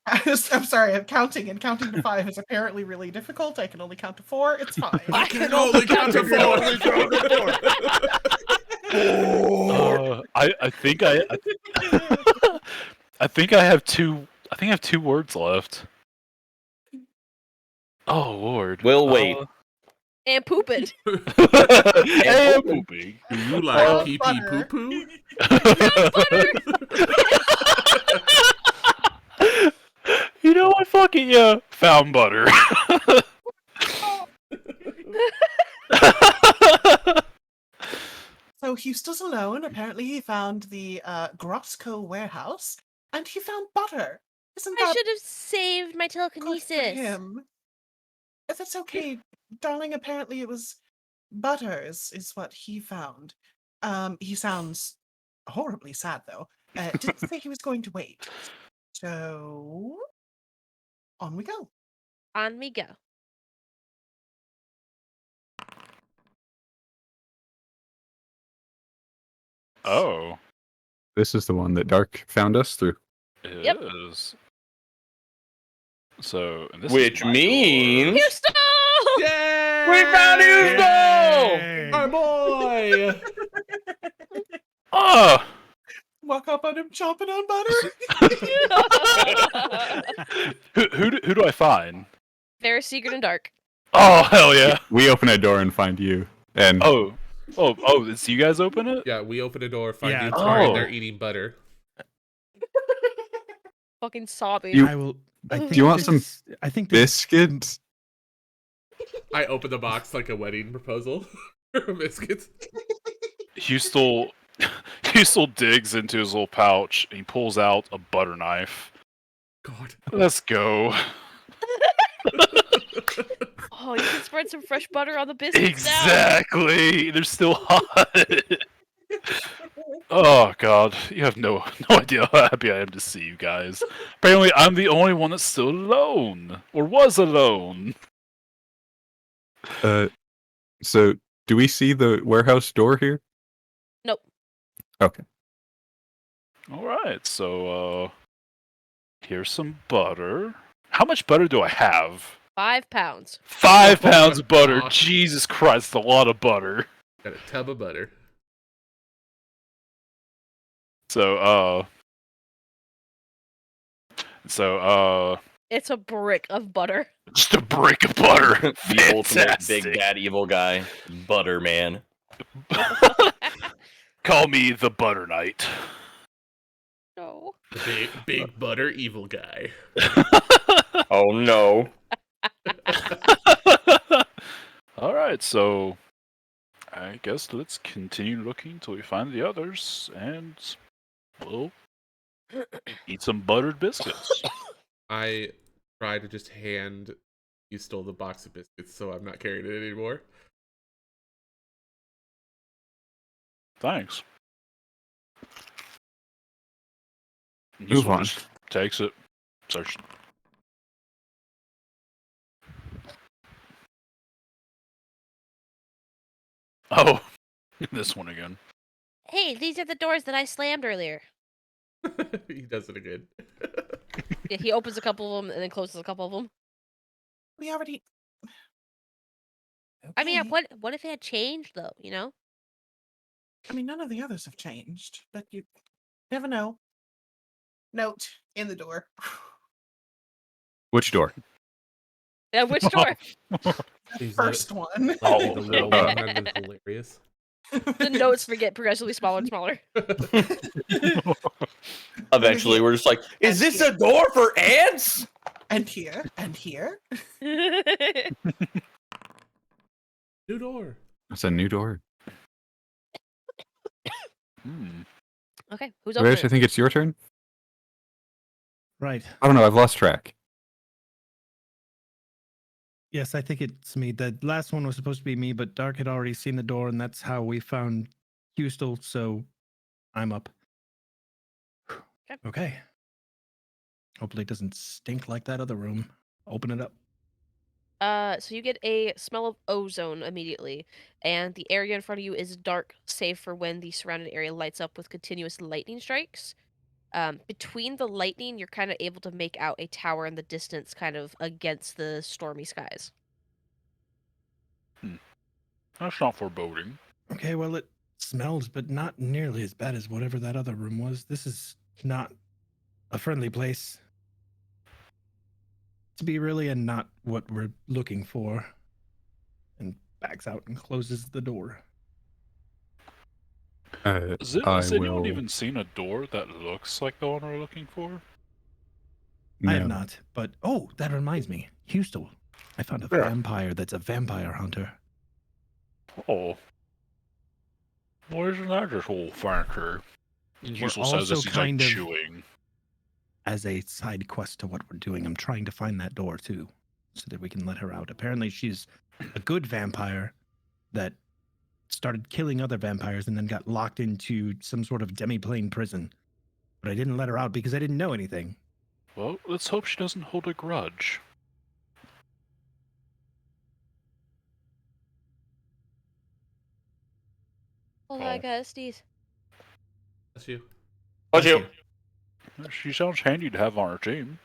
I'm sorry, I'm counting, and counting to 5 is apparently really difficult. I can only count to 4. It's fine. I can only count to 4. I think I think I have two. I think I have 2 words left. Oh Lord. We'll wait. And poop it. And pooping. pooping. Do you like Oh, pee pee butter. poo poo? You know what? Fucking yeah. Found butter. So Houston's alone. Apparently, he found the Grosco warehouse, and he found butter. Isn't I that should have saved my good for telekinesis. him? If it's okay, darling. Apparently, it was butter is what he found. He sounds horribly sad though. Didn't say he was going to wait. So on we go. On we go. Oh, This is the one that Dark found us through. it Yep. is. So, and this is Which my means Houston! Yay! we found Houston! Yay! Our boy! door. Oh! Walk up on him chomping on butter. Who do I find? Very secret and dark. Oh hell yeah! We open a door and find you. And Oh, it's you guys open it? Yeah, we open a door, find Yeah, the it's entire, fine. and they're eating butter. Fucking sobbing. You- I will. I think Do you want some this- I think this, biscuits? I open the box like a wedding proposal for biscuits. Houston digs into his little pouch and he pulls out a butter knife. God. Let's go. Oh, you can spread some fresh butter on the biscuits now. Exactly. They're still hot. Oh god, you have no idea how happy I am to see you guys. Apparently, I'm the only one that's still alone, or was alone. So do we see the warehouse door here? Nope. Okay. All right, so here's some butter. How much butter do I have? 5 pounds. 5 Oh, pounds of butter. gosh. Jesus Christ, a lot of butter. Got a tub of butter. So It's a brick of butter. just a brick of butter. The ultimate Fantastic. big bad evil guy, Butter Man. Call me the Butter Knight. No. The big butter evil guy. Oh no. All right, so I guess let's continue looking till we find the others, and we'll eat some buttered biscuits. I try to just hand you stole the box of biscuits, so I'm not carrying it anymore. Thanks. Move on. Just takes it. Starts. Oh, this one again. Hey, these are the doors that I slammed earlier. He does it again. Yeah, he opens a couple of them and then closes a couple of them. We already. I mean, Okay. what if it had changed though? You know? I mean, none of the others have changed, but you never know. Note in the door. Which door? Yeah, which door? Jeez, First one. Oh, the little yeah. one that is hilarious. The notes get progressively smaller and smaller. Eventually, we're just like, is this a door for ants? And here, and here. New door. It's a new door. Okay, who's Rich, I opening? think it's your turn. Right. I don't know. I've lost track. Yes, I think it's me. The last one was supposed to be me, but Dark had already seen the door, and that's how we found Houston. So I'm up. Okay. Okay. Hopefully, it doesn't stink like that other room. Open it up. So you get a smell of ozone immediately, and the area in front of you is dark, save for when the surrounding area lights up with continuous lightning strikes. Between the lightning, you're kind of able to make out a tower in the distance, kind of against the stormy skies. That's not foreboding. Okay, well, it smells, but not nearly as bad as whatever that other room was. This is not a friendly place to be really, and not what we're looking for. And backs out and closes the door. Has I anyone will. even seen a door that looks like the one we're looking for? I have No. not, but oh, that reminds me. Houston, I found a Yeah. vampire that's a vampire hunter. Oh. Well, isn't that just old fancy? We're Husel says also as he's kind like of, chewing. as a side quest to what we're doing, I'm trying to find that door too, so that we can let her out. Apparently, she's a good vampire that started killing other vampires and then got locked into some sort of demi-plane prison. But I didn't let her out because I didn't know anything. Well, let's hope she doesn't hold a grudge. Oh, Oh. my God, Steve. That's you. Bless you. She sounds handy to have on our team.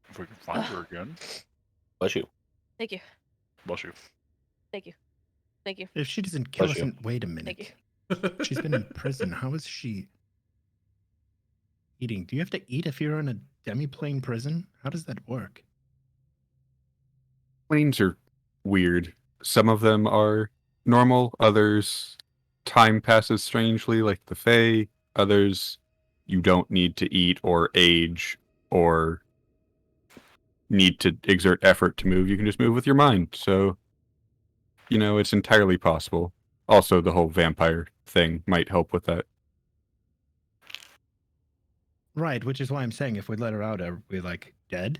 If we can find her again. Bless you. Thank you. Bless you. Thank you. Thank you. If she doesn't kill Bless us you. in... Wait a Thank minute. you. She's been in prison. How is she eating? Do you have to eat if you're in a demi-plane prison? How does that work? Planes are weird. Some of them are normal, others time passes strangely, like the Fae. Others you don't need to eat or age or need to exert effort to move. You can just move with your mind. So, it's entirely possible. Also, the whole vampire thing might help with that. Right, which is why I'm saying if we let her out, are we like dead?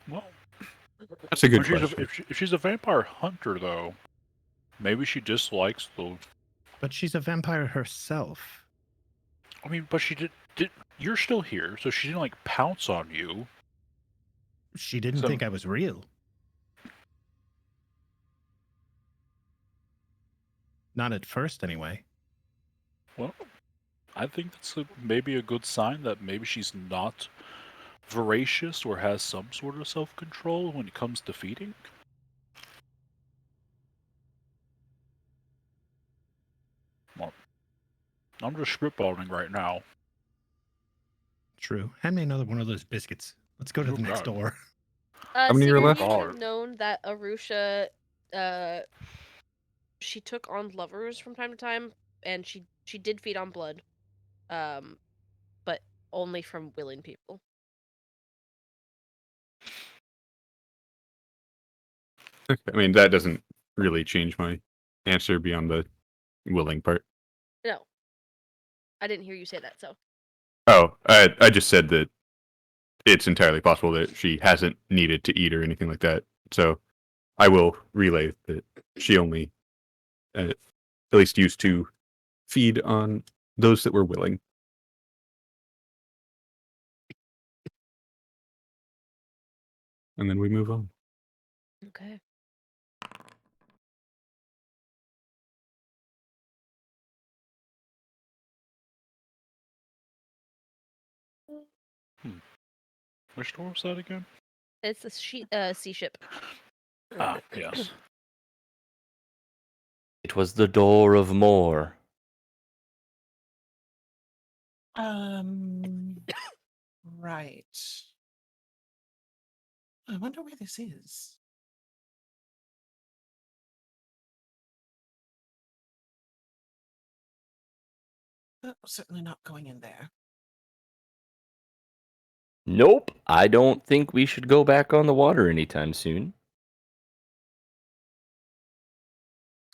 Well, That's a good if she's question. if she's a vampire hunter, though, maybe she dislikes the. But she's a vampire herself. I mean, but she did. You're still here, so she didn't like pounce on you. She didn't So- think I was real. Not at first, anyway. Well, I think that's maybe a good sign that maybe she's not voracious or has some sort of self-control when it comes to feeding. Well, I'm just spitballing right now. True. Hand me another one of those biscuits. Let's go to Oh, the next God. door. How many are Secretly, left? you should God. have known that Arusha, she took on lovers from time to time, and she did feed on blood, but only from willing people. I mean, that doesn't really change my answer beyond the willing part. No, I didn't hear you say that. So Oh, I just said that it's entirely possible that she hasn't needed to eat or anything like that. So I will relay that she only at least used to feed on those that were willing. And then we move on. okay. Which door was that again? It's the sea ship. Ah, yes. It was the door of more. Right. I wonder where this is. Certainly not going in there. Nope. I don't think we should go back on the water anytime soon.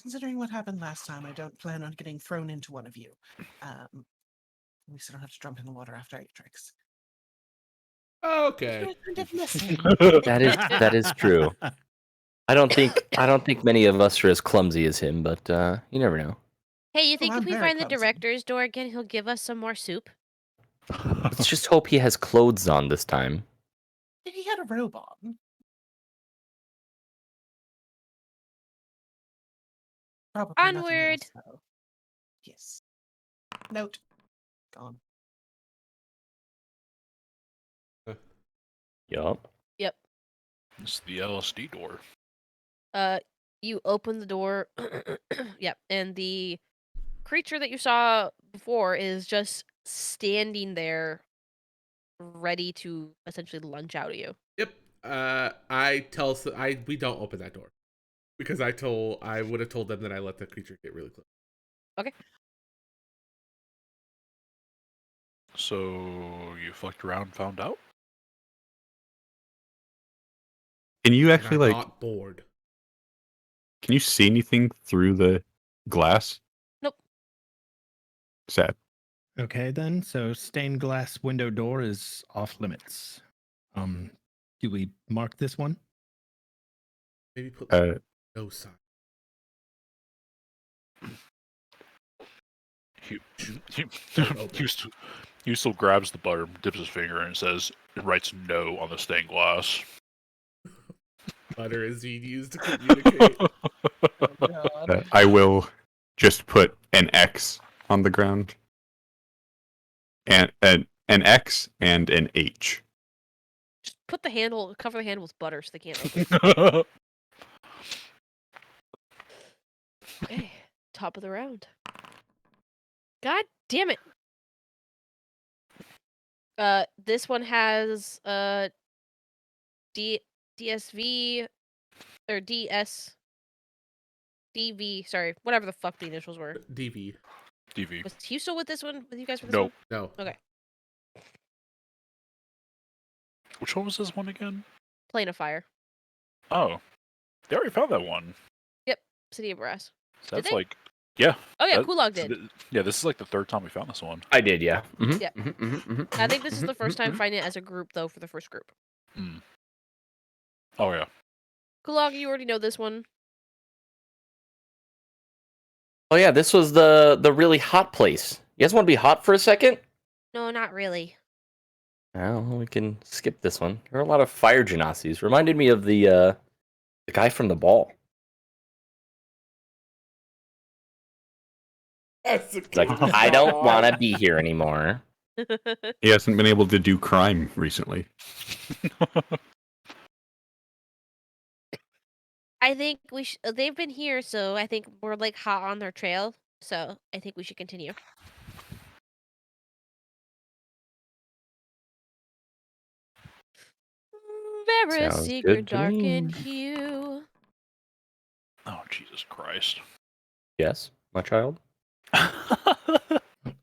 Considering what happened last time, I don't plan on getting thrown into one of you. At least I don't have to jump in the water after Atrix. Okay. Kind of messy. That is true. I don't think many of us are as clumsy as him, but you never know. Hey, you think I'm if we very find the clumsy. director's door again, he'll give us some more soup? Let's just hope he has clothes on this time. He had a robe on. Probably nothing Onward. else, though. Yes. Note. Gone. Yup. Yep. It's the LSD door. You open the door. Yep, and the creature that you saw before is just standing there, ready to essentially lunge out at you. Yep. We don't open that door because I would have told them that I let the creature get really close. Okay. So you fucked around and found out? Can you And actually I'm like? not bored. Can you see anything through the glass? Nope. Sad. Okay, then. So stained glass window door is off limits. Do we mark this one? Maybe put no sign. Don't open. He still grabs the butter, dips his finger, and says, it writes no on the stained glass. Butter is being used to communicate. Oh, God. I will just put an X on the ground, and an X and an H. Just put the handle, cover the handle with butter so they can't open it. Okay, top of the round. God damn it. This one has DSV or DV, sorry, whatever the fuck the initials were. DV. DV. Was Hugh still with this one? With you guys for this No. one? No. Okay. Which one was this one again? Plane of Fire. Oh. They already found that one. City of Brass. So Did that's they? like, yeah. Oh yeah, that- Kulog so did. yeah, this is like the third time we found this one. I did, yeah. Mhm, Yeah. mhm, mhm, mhm, I think this is mhm, the first time mhm. finding it as a group though for the first group. Mm. Oh, yeah. Kulog, you already know this one. Oh yeah, this was the really hot place. You guys want to be hot for a second? No, not really. Well, we can skip this one. There are a lot of fire genasies. Reminded me of the guy from the ball. That's It's like, I don't want to be here anymore. He hasn't been able to do crime recently. I think they've been here, so I think we're like hot on their trail. So I think we should continue. Very Sounds secret, good to dark me. and hue. Oh, Jesus Christ. Yes, my child.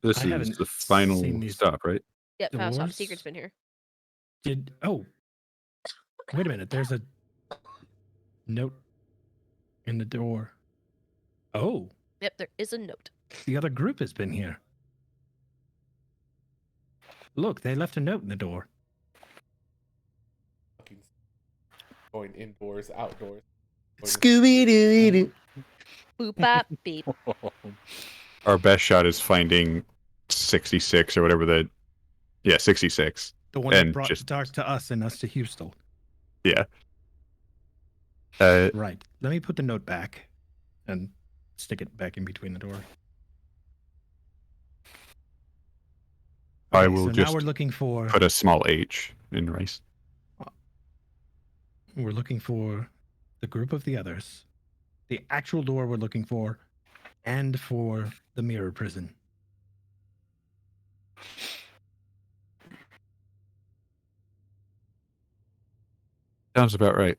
This I is haven't the final seen these stop, right? Yep, Fast Top doors. Secret's been here. Wait a minute. There's a note in the door. Oh, Yep, there is a note. the other group has been here. Look, they left a note in the door. Going indoors, outdoors. Scooby Doo Doo. Boop bop beep. Our best shot is finding 66 or whatever 66. The one that And brought just- dark to us and us to Houston. Yeah. Right. Let me put the note back and stick it back in between the door. I Okay, will so just now we're looking for put a small H in rice. the group of the others, the actual door we're looking for, and for the mirror prison. Sounds about right.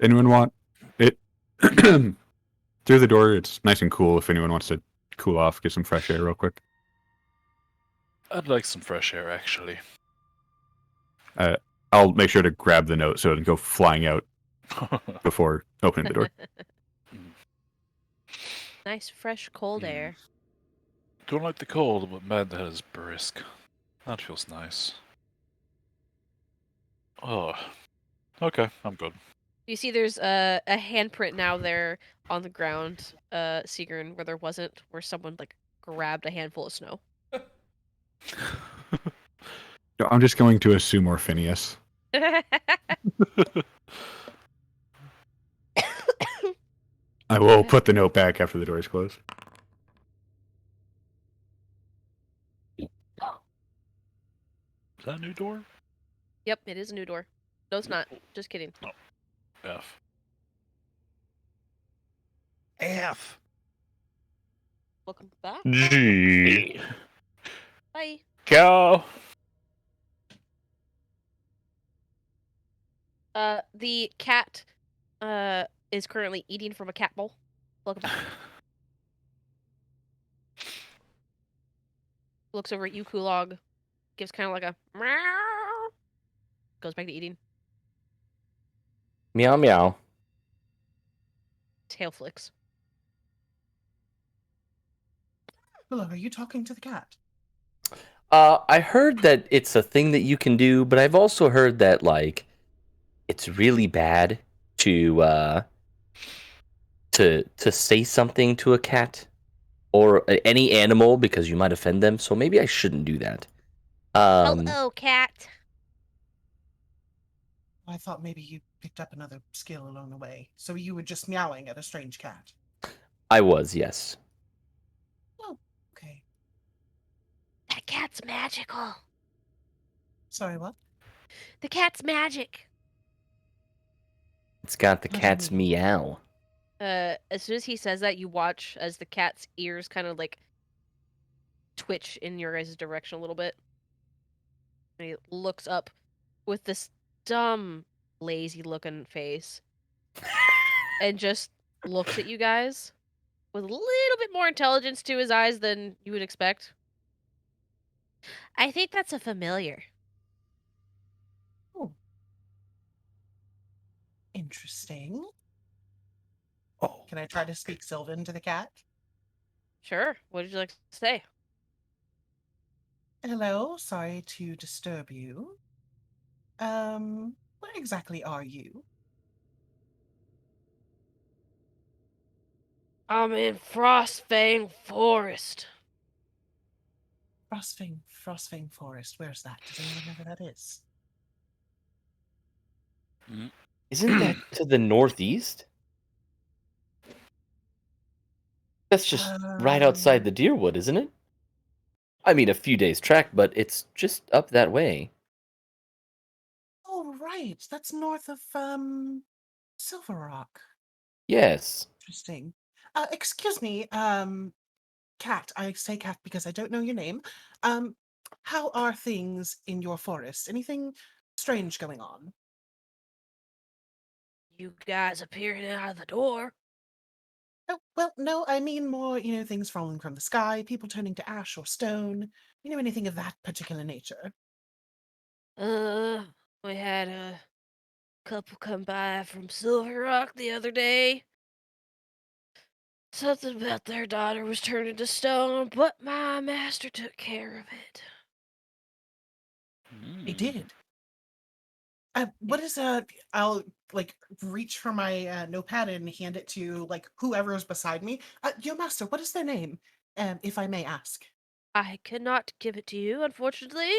Anyone want it? Through the door, it's nice and cool if anyone wants to cool off, get some fresh air real quick. I'd like some fresh air, actually. I'll make sure to grab the note so it doesn't go flying out before opening the door. Nice, fresh, cold air. Don't like the cold, but man, that is brisk. That feels nice. Oh. Okay, I'm good. You see there's a handprint now there on the ground, Sigrun, where there wasn't, where someone like grabbed a handful of snow. No, I'm just going to assume Orphinius. I will Okay. put the note back after the door is closed. Is that a new door? Yep, it is a new door. No, it's not. Just kidding. F. F. Welcome back. G. Bye. Go. The cat is currently eating from a cat bowl. Welcome back. Looks over at you, Kulog. Gives kind of like a meow. Goes back to eating. Meow meow. Tail flicks. Hello, are you talking to the cat? I heard that it's a thing that you can do, but I've also heard that like it's really bad to say something to a cat or any animal because you might offend them. So maybe I shouldn't do that. Hello, cat. I thought maybe you picked up another skill along the way. So you were just meowing at a strange cat. I was, yes. Oh, okay. That cat's magical. Sorry, what? The cat's magic. It's got the What do you cat's mean? meow. As soon as he says that, you watch as the cat's ears kind of like twitch in your guys' direction a little bit. And he looks up with this dumb, lazy looking face and just looks at you guys with a little bit more intelligence to his eyes than you would expect. I think that's a familiar. Oh. Interesting. Oh. Can I try to speak Sylvan to the cat? Sure. What did you like to say? Hello, sorry to disturb you. Where exactly are you? I'm in Frostfang Forest. Frostfang Forest. Where's that? Does anyone know where that is? Isn't that to the northeast? That's just right outside the Deerwood, isn't it? I mean, a few days' trek, but it's just up that way. Oh, right. That's north of, Silver Rock. Yes. Interesting. Excuse me, Cat. I say Cat because I don't know your name. How are things in your forest? Anything strange going on? You guys appearing out of the door. Oh, well, no, I mean more, things falling from the sky, people turning to ash or stone, anything of that particular nature. We had a couple come by from Silver Rock the other day. Something about their daughter was turned into stone, but my master took care of it. They did. What is I'll reach for my notepad and hand it to whoever is beside me. Yo, master, what is their name? If I may ask. I cannot give it to you, unfortunately.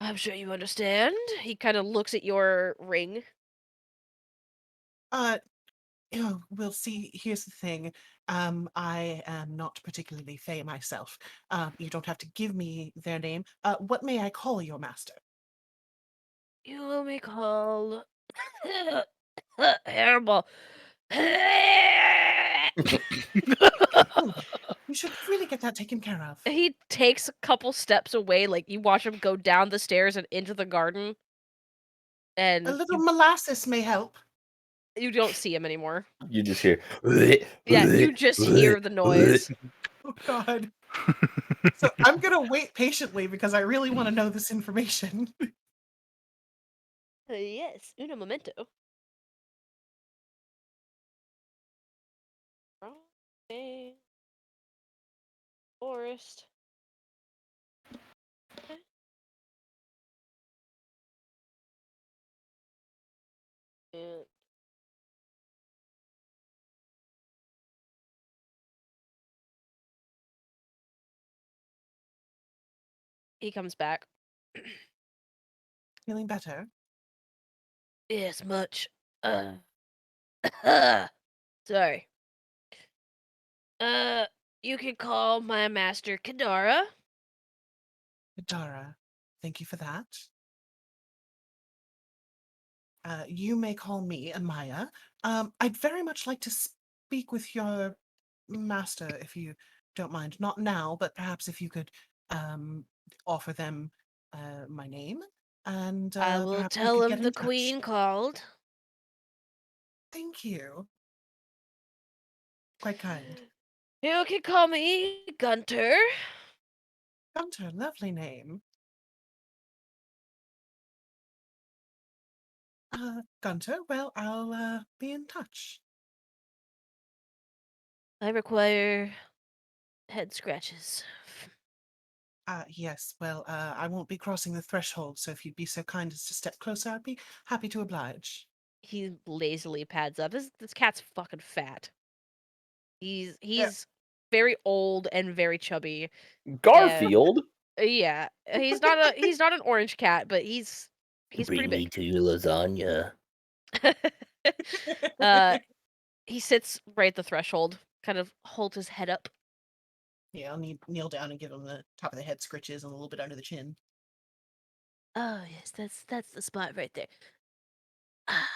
I'm sure you understand. He kind of looks at your ring. We'll see. Here's the thing. I am not particularly Fey myself. You don't have to give me their name. What may I call your master? You will be called Hairball. Oh, you should really get that taken care of. He takes a couple steps away, like you watch him go down the stairs and into the garden. A And little molasses may help. you don't see him anymore. You just hear. Yeah, you just hear the noise. Oh God. So I'm gonna wait patiently because I really want to know this information. Yes, uno momento. Okay. Forest. Okay. And he comes back. Feeling better? Yes, much. Sorry. You can call my master Kadara. Dara, thank you for that. You may call me Amaya. I'd very much like to speak with your master, if you don't mind. Not now, but perhaps if you could offer them my name, and I will perhaps we tell could him get the in touch. queen called. Thank you. Quite kind. You can call me Gunter. Gunter, lovely name. Gunter, well, I'll be in touch. I require head scratches. Yes, well, I won't be crossing the threshold, so if you'd be so kind as to step closer, I'd be happy to oblige. He lazily pads up. This cat's fucking fat. He's Yeah. very old and very chubby. Garfield. Yeah, he's not an orange cat, but he's pretty big. to your lasagna. He sits right at the threshold, kind of holds his head up. Yeah, I'll kneel down and give him the top of the head scritches and a little bit under the chin. Oh yes, that's the spot right there. Ah,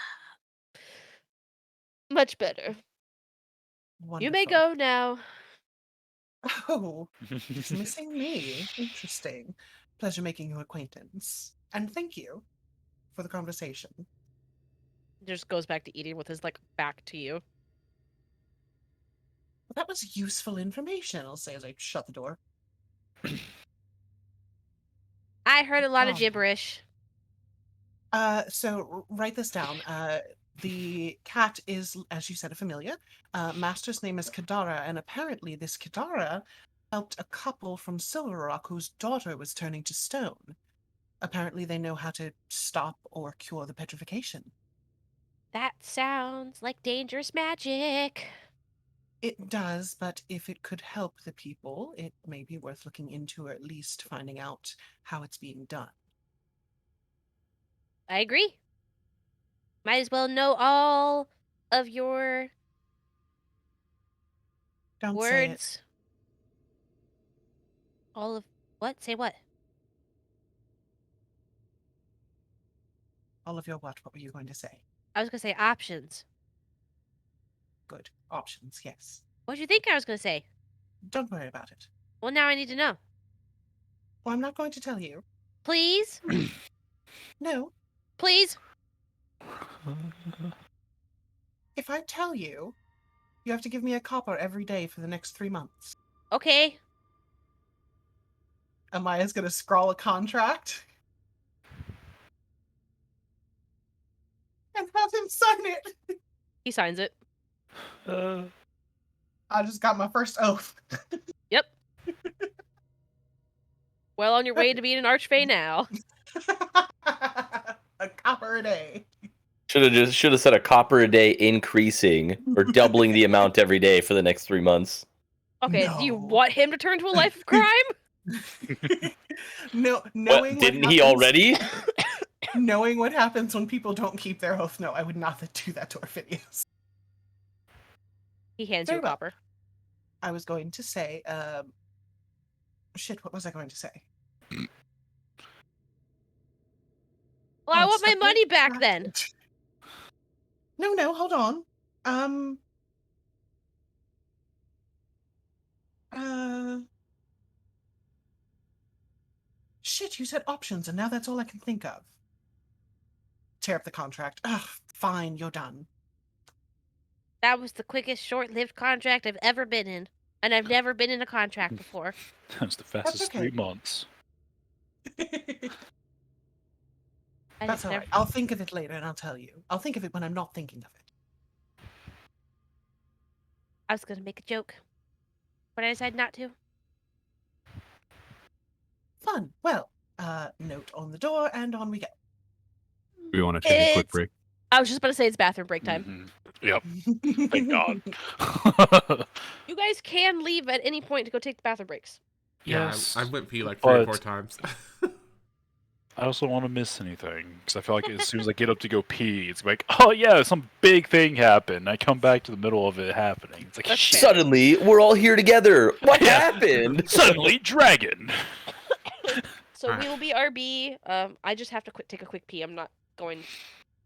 much better. Wonderful. You may go now. Oh, he's missing me. Interesting. Pleasure making your acquaintance. And thank you for the conversation. Just goes back to eating with his back to you. Well, that was useful information, I'll say as I shut the door. I heard a lot of Oh. gibberish. So write this down. The cat is, as you said, a familiar. Master's name is Kadara, and apparently this Kadara helped a couple from Silver Rock whose daughter was turning to stone. Apparently they know how to stop or cure the petrification. That sounds like dangerous magic. It does, but if it could help the people, it may be worth looking into, or at least finding out how it's being done. I agree. Might as well know all of your Don't say it. words. All of what? Say what? All of your what? What were you going to say? I was gonna say options. Good. Options, yes. What do you think I was gonna say? Don't worry about it. Well, now I need to know. Well, I'm not going to tell you. Please? No. Please? If I tell you, you have to give me a copper every day for the next 3 months. Okay. Amaya's going to scrawl a contract and have him sign it. He signs it. I just got my first oath. Yep. Well on your way to being an archfey now. A copper a day. Should have said a copper a day increasing or doubling the amount every day for the next 3 months. Okay, do you No. want him to turn to a life of crime? No, What, knowing what didn't he happens- already? Knowing what happens when people don't keep their oath, no, I would not do that to Orpheus. He hands Very you a well. copper. I was going to say, shit, what was I going to say? Well, I Oh, want my stuff money like back that. then. No, hold on. Shit, you said options, and now that's all I can think of. Tear up the contract. Ugh, fine, you're done. That was the quickest short-lived contract I've ever been in. And I've never been in a contract before. That's the fastest okay. 3 months. That's all right. I'll think of it later, and I'll tell you. I'll think of it when I'm not thinking of it. I was gonna make a joke, but I decided not to. Fun. Well, note on the door, and on we go. We want to take a quick It's- break. I was just about to say it's bathroom break time. Mhm. Yep. Thank God. You guys can leave at any point to go take the bathroom breaks. Yeah, Yes, I went pee like 3 or 4 but- times. I also don't want to miss anything because I feel like as soon as I get up to go pee, it's like, oh yeah, some big thing happened. I come back to the middle of it happening. It's like, That's shit. fair. Suddenly, we're all here together. What Yeah. happened? Suddenly, dragon. So we will be RB. I just have to take a quick pee. I'm not going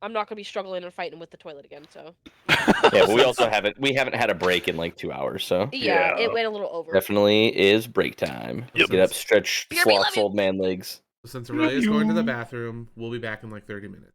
to be struggling and fighting with the toilet again. So Yeah, but we also haven't had a break in like 2 hours, so yeah, Yeah. it went a little over. definitely is break time. Yep. Get up, stretch BRB, love Sloth's you. old man legs. Since Love Aurelia is going to the you. bathroom, we'll be back in like 30 minutes.